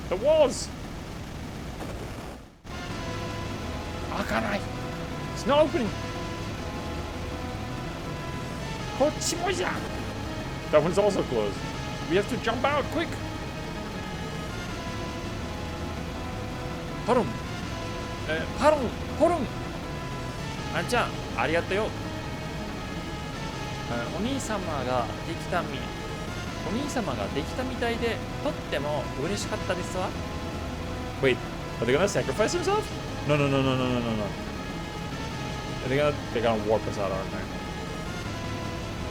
Speaker 1: The walls!
Speaker 3: 開かない。
Speaker 1: It's not opening!
Speaker 3: こっちもじゃ。
Speaker 1: That one's also closed. We have to jump out, quick!
Speaker 3: パロン、ホルン。あんちゃん、ありがとよ。お兄様ができたみたいで、とっても嬉しかったですわ。
Speaker 1: Wait, are they gonna sacrifice themselves? No. They're gonna warp us out, aren't they?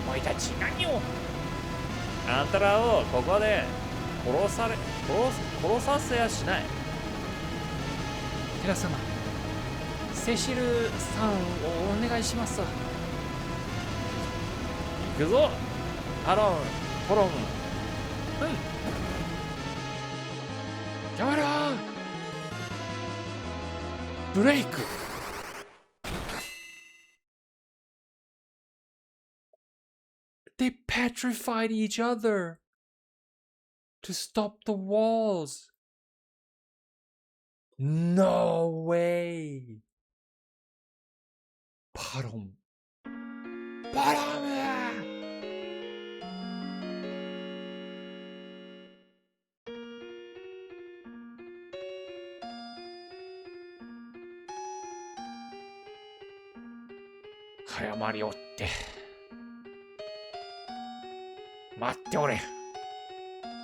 Speaker 3: お前たち何を？あんたらをここで殺させやしない。テラ様、セシルさんをお願いします。行くぞ、ポロン。やめろ。ブレイク。They petrified each other to stop the walls. No way. パロム。早まりおって。待っておれ。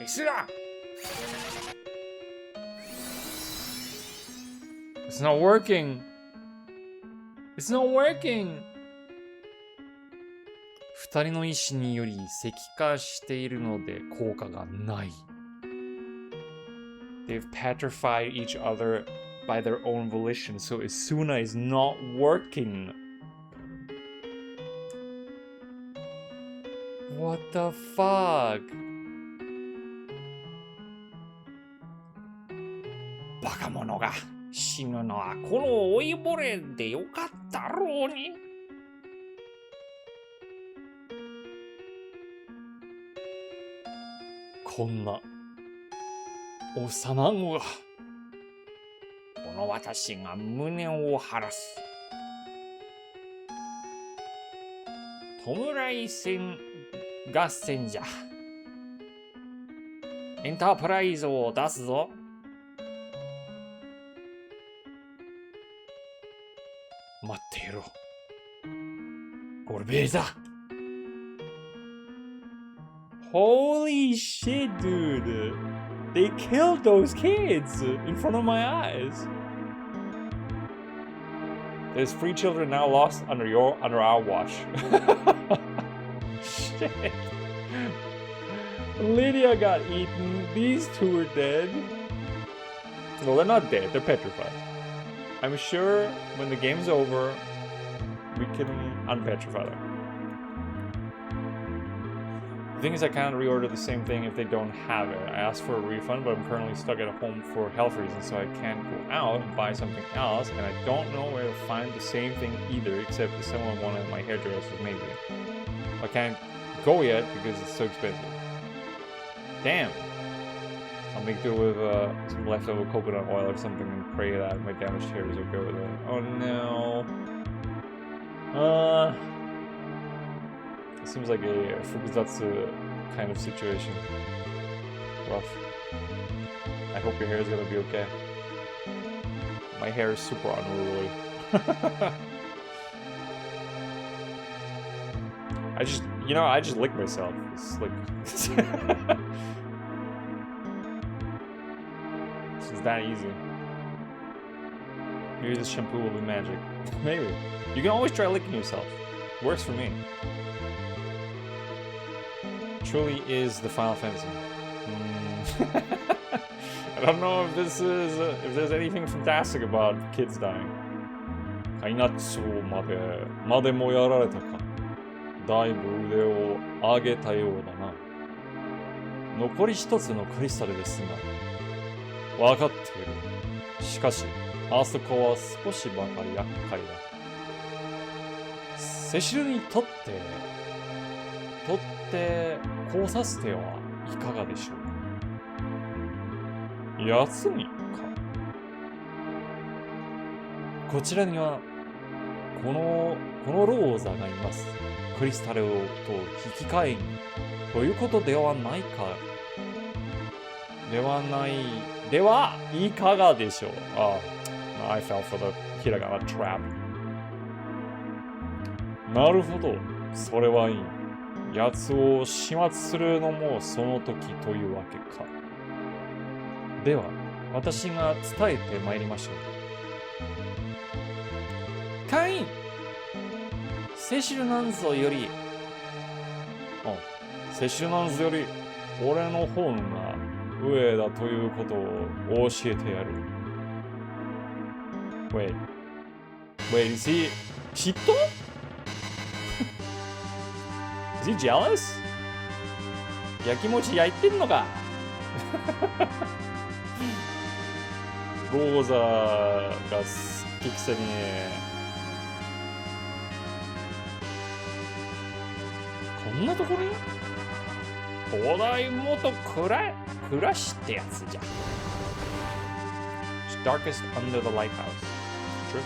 Speaker 3: Sだ。
Speaker 1: It's not working. It's not working.
Speaker 3: 二人の意志により石化しているので効果がない。
Speaker 1: They've petrified each other by their own volition, so Isuna is not working.
Speaker 3: What the fuck? バカ者が死ぬのはこの老いぼれでよかったろうに。
Speaker 1: こんな幼子が、
Speaker 3: この私が胸を晴らす。弔い戦合戦じゃ。エンタープライズを出すぞ。
Speaker 1: 待っていろ。
Speaker 3: 俺ベーザ
Speaker 1: Holy shit, dude. They killed those kids in front of my eyes. There's 3 children now lost under our watch. Shit. Lydia got eaten. These 2 are dead. Well, they're not dead. They're petrified. I'm sure when the game's over, we can unpetrify them. The thing is, I can't reorder the same thing if they don't have it. I asked for a refund, but I'm currently stuck at home for health reasons, so I can't go out and buy something else, and I don't know where to find the same thing either, except the similar one at my hairdresser's maybe. I can't go yet because it's so expensive. Damn. I'll make do with some leftover coconut oil or something and pray that my damaged hairs will go with it. Oh no. It seems like a fukuzatsu kind of situation. Rough. I hope your hair is gonna be okay. My hair is super unruly. I just lick myself. It's like this is that easy. Maybe this shampoo will be magic. Maybe. You can always try licking yourself. Works for me. Truly is the Final Fantasy. I don't know if this is if there's anything fantastic about kids dying. カイナッツまでもやられたか。だいぶ腕を上げたようだな。残り一つのクリスタルですが。わかっている。しかし、あそこは少しばかり厄介だ。セシルにとってこうさせてはいかがでしょう。休みか。こちらにはこのローザがいます。クリスタルと引き換えにということではないか。ではいかがでしょう。I fell for the hiragana trap. なるほど、それはいい。奴を始末するのもその時というわけか。では、私が伝えてまいりましょう。カイン、セシルなんぞより、俺の方が上だということを教えてやる。Wait, is he 嫉妬？Is he jealous? 焼きもち焼いてんのかローザが好きくせにこんなところに東大元暮らしってやつじゃん。Darkest under the lighthouse. True.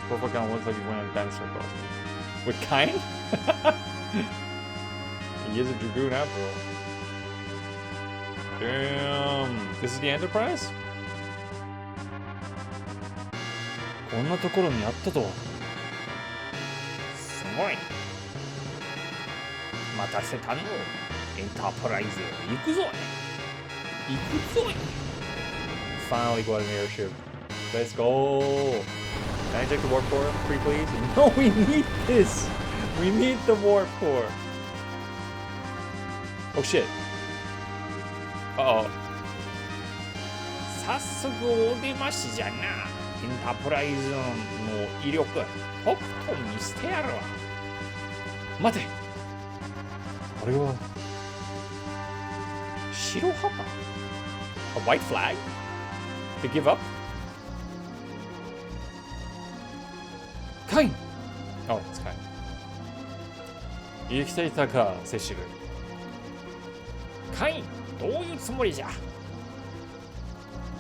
Speaker 1: Purple kind of looks like he's wearing a dinosaur costume. With Kain? He is a dragoon after all. Damn. This is the Enterprise? こんなところにあったとは。すごい。待たせたの。エンタープライズ。行くぞ。Finally got an airship. Let's go. Can I take the warp core, please? No, we need this. We need the warp core. Oh shit. Uh-oh. 早速お出ましじゃな。エンタープライズの威力、とくと見せてやるわ。待て。あれは白旗。A white flag? To give up? Kain! Oh, it's Kain. 生きていたか、セシル。カイン、どういうつもりじゃ。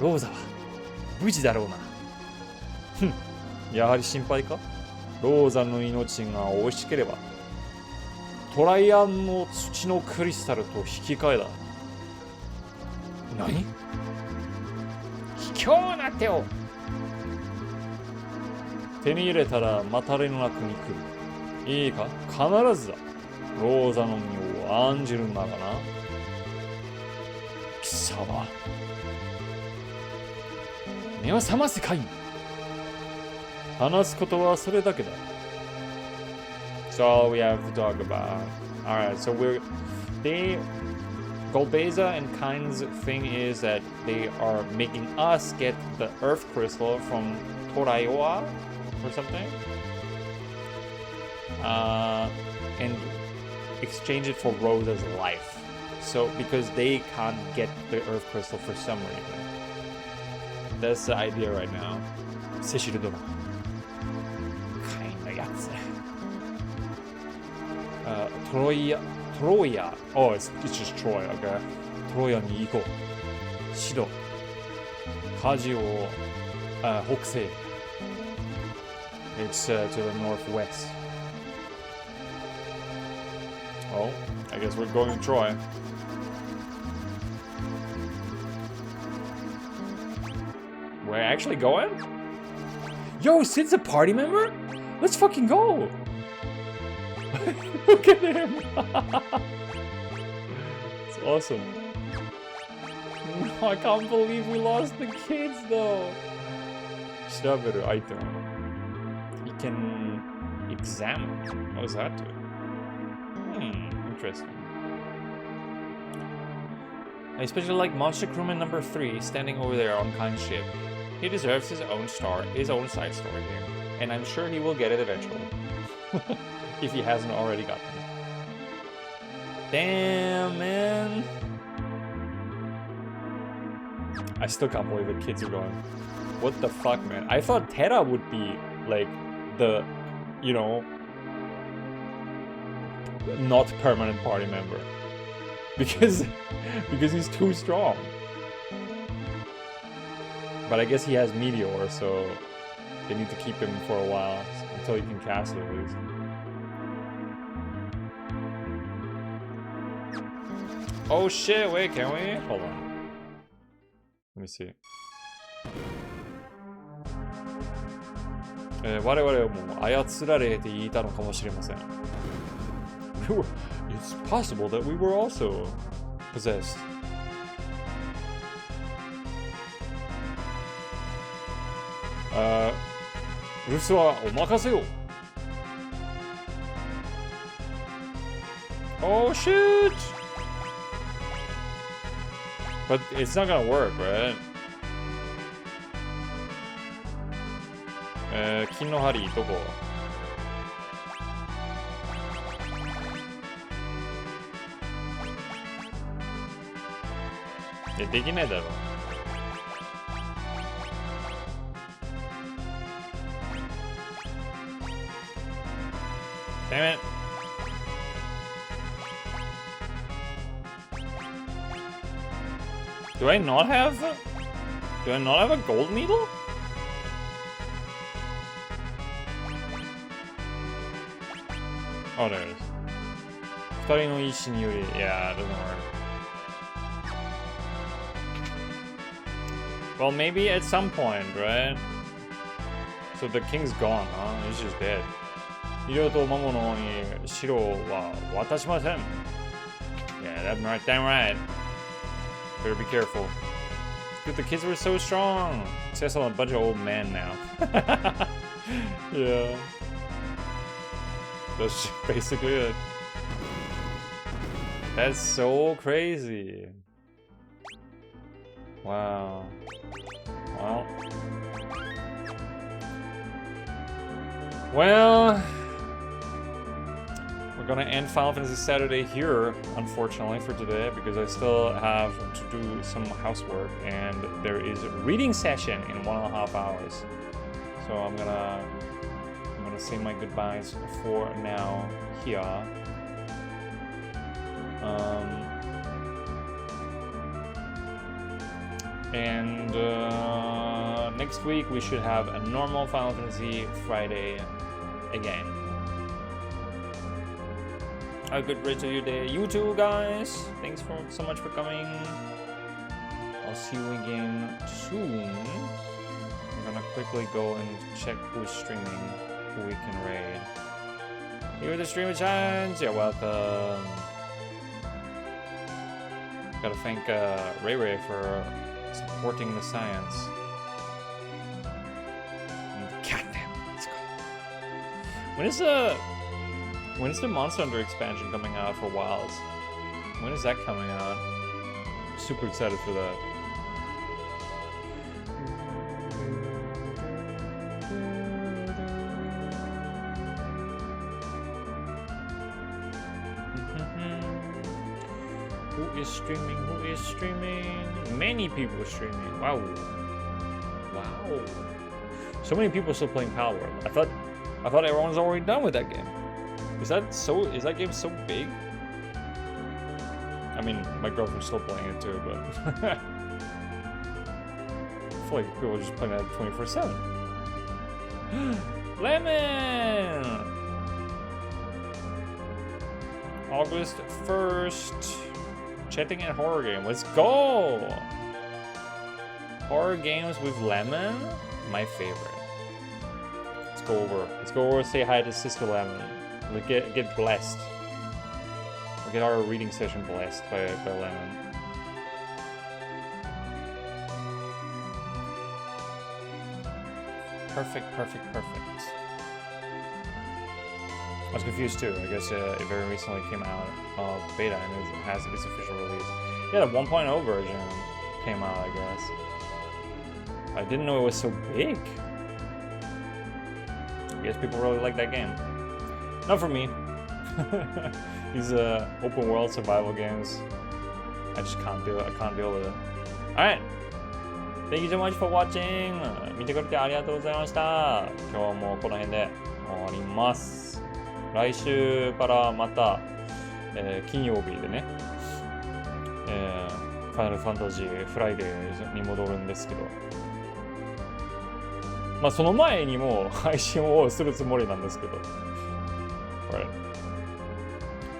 Speaker 1: ローザは無事だろうな。ふん、やはり心配か。ローザの命が惜しければ、トライアンの土のクリスタルと引き換えだ。何？卑怯な手を。手に入れたらまた連絡に来る。いいか、必ずだ。ローザの身を案じるならな。貴様。目を覚ませ、カイン。話すことはそれだけだ。That's all we have to talk about. Alright, so Golbeza and Kain's thing is that they are making us get the Earth Crystal from Toraiwa or something. And exchange it for Rosa's life. So, because they can't get the Earth Crystal for some reason. That's the idea right now. Seshiru dono. Kain no yatsu. Troya. Oh, it's just Troy, okay. Troya ni iko. Shido. Kaji wo hokusei. It's to the northwest. Oh, I guess we're going to Troy. We're actually going? Yo, Sid's a party member? Let's fucking go! Look at him! It's awesome. No, I can't believe we lost the kids though. Shiraberu item. You can examine. What does that do? Interesting. I especially like Monster Crewman number 3 standing over there on Kain's ship. He deserves his own side story here, and I'm sure he will get it eventually. If he hasn't already gotten it. Damn, man. I still can't believe the kids are going. What the fuck, man? I thought Terra would be like the, you know, not permanent party member. Because he's too strong. But I guess he has Meteor, so they need to keep him for a while until he can cast it at least. Oh shit, wait, can we? Hold on. Let me see. 我々はもう操られていたのかもしれません。It's possible that we were also possessed. Rusu wa omakase yo. Oh shit! But it's not gonna work, right? 金の針どこ？できないだろ。Damn it. Do I not have a gold needle? Oh, there it is. 二人の意志により Yeah, it doesn't work. Well, maybe at some point, right? So the king's gone, huh? He's just dead. 医療と魔物に白は渡しません. Yeah, that's right, damn right. Better be careful. Dude, the kids were so strong. It's just a bunch of old men now. Yeah. That's basically it. That's so crazy. Wow. Well, we're gonna end Final Fantasy Saturday here, unfortunately, for today, because I still have to do some housework, and there is a reading session in 1.5 hours. So I'm gonna say my goodbyes for now here. And next week we should have a normal Final Fantasy Friday again. Have a good rest of your day. You too, guys. Thanks so much for coming. I'll see you again soon. gonna quickly go and check who's streaming, who we can raid. You're the streamer challenge. You're welcome. Gotta thank Ray Ray for supporting the science. Catnap. Let's go. When is the Monster Hunter expansion coming out for Wilds? When is that coming out? Super excited for that. Who is streaming? Who is streaming? Many people are streaming. Wow. Wow. So many people still playing Palworld. I thought everyone's already done with that game. Is that game so big? I mean, my girlfriend's still playing it too, but I feel like people are just playing that 24/7. Lemon! August 1st. Chatting in horror game. Let's go! Horror games with Lemon? My favorite. Let's go over. Let's go over and say hi to Sister Lemon. We'll get blessed. We'll get our reading session blessed by Lemon. Perfect. I was confused too. I guess it very recently came out of beta and it has its official release. Yeah, the 1.0 version came out, I guess. I didn't know it was so big. I guess people really like that game. Not for me. These open world survival games, I just can't do it. I can't deal with it. Alright. Thank you so much for watching. 見てくれてありがとうございました。今日もこの辺で終わります。来週からまた、金曜日でね、ファイナルファンタジーフライデーに戻るんですけど、まあその前にも配信をするつもりなんですけど、Alright.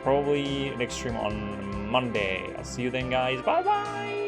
Speaker 1: Probably next stream on Monday. I'll see you then, guys. Bye bye!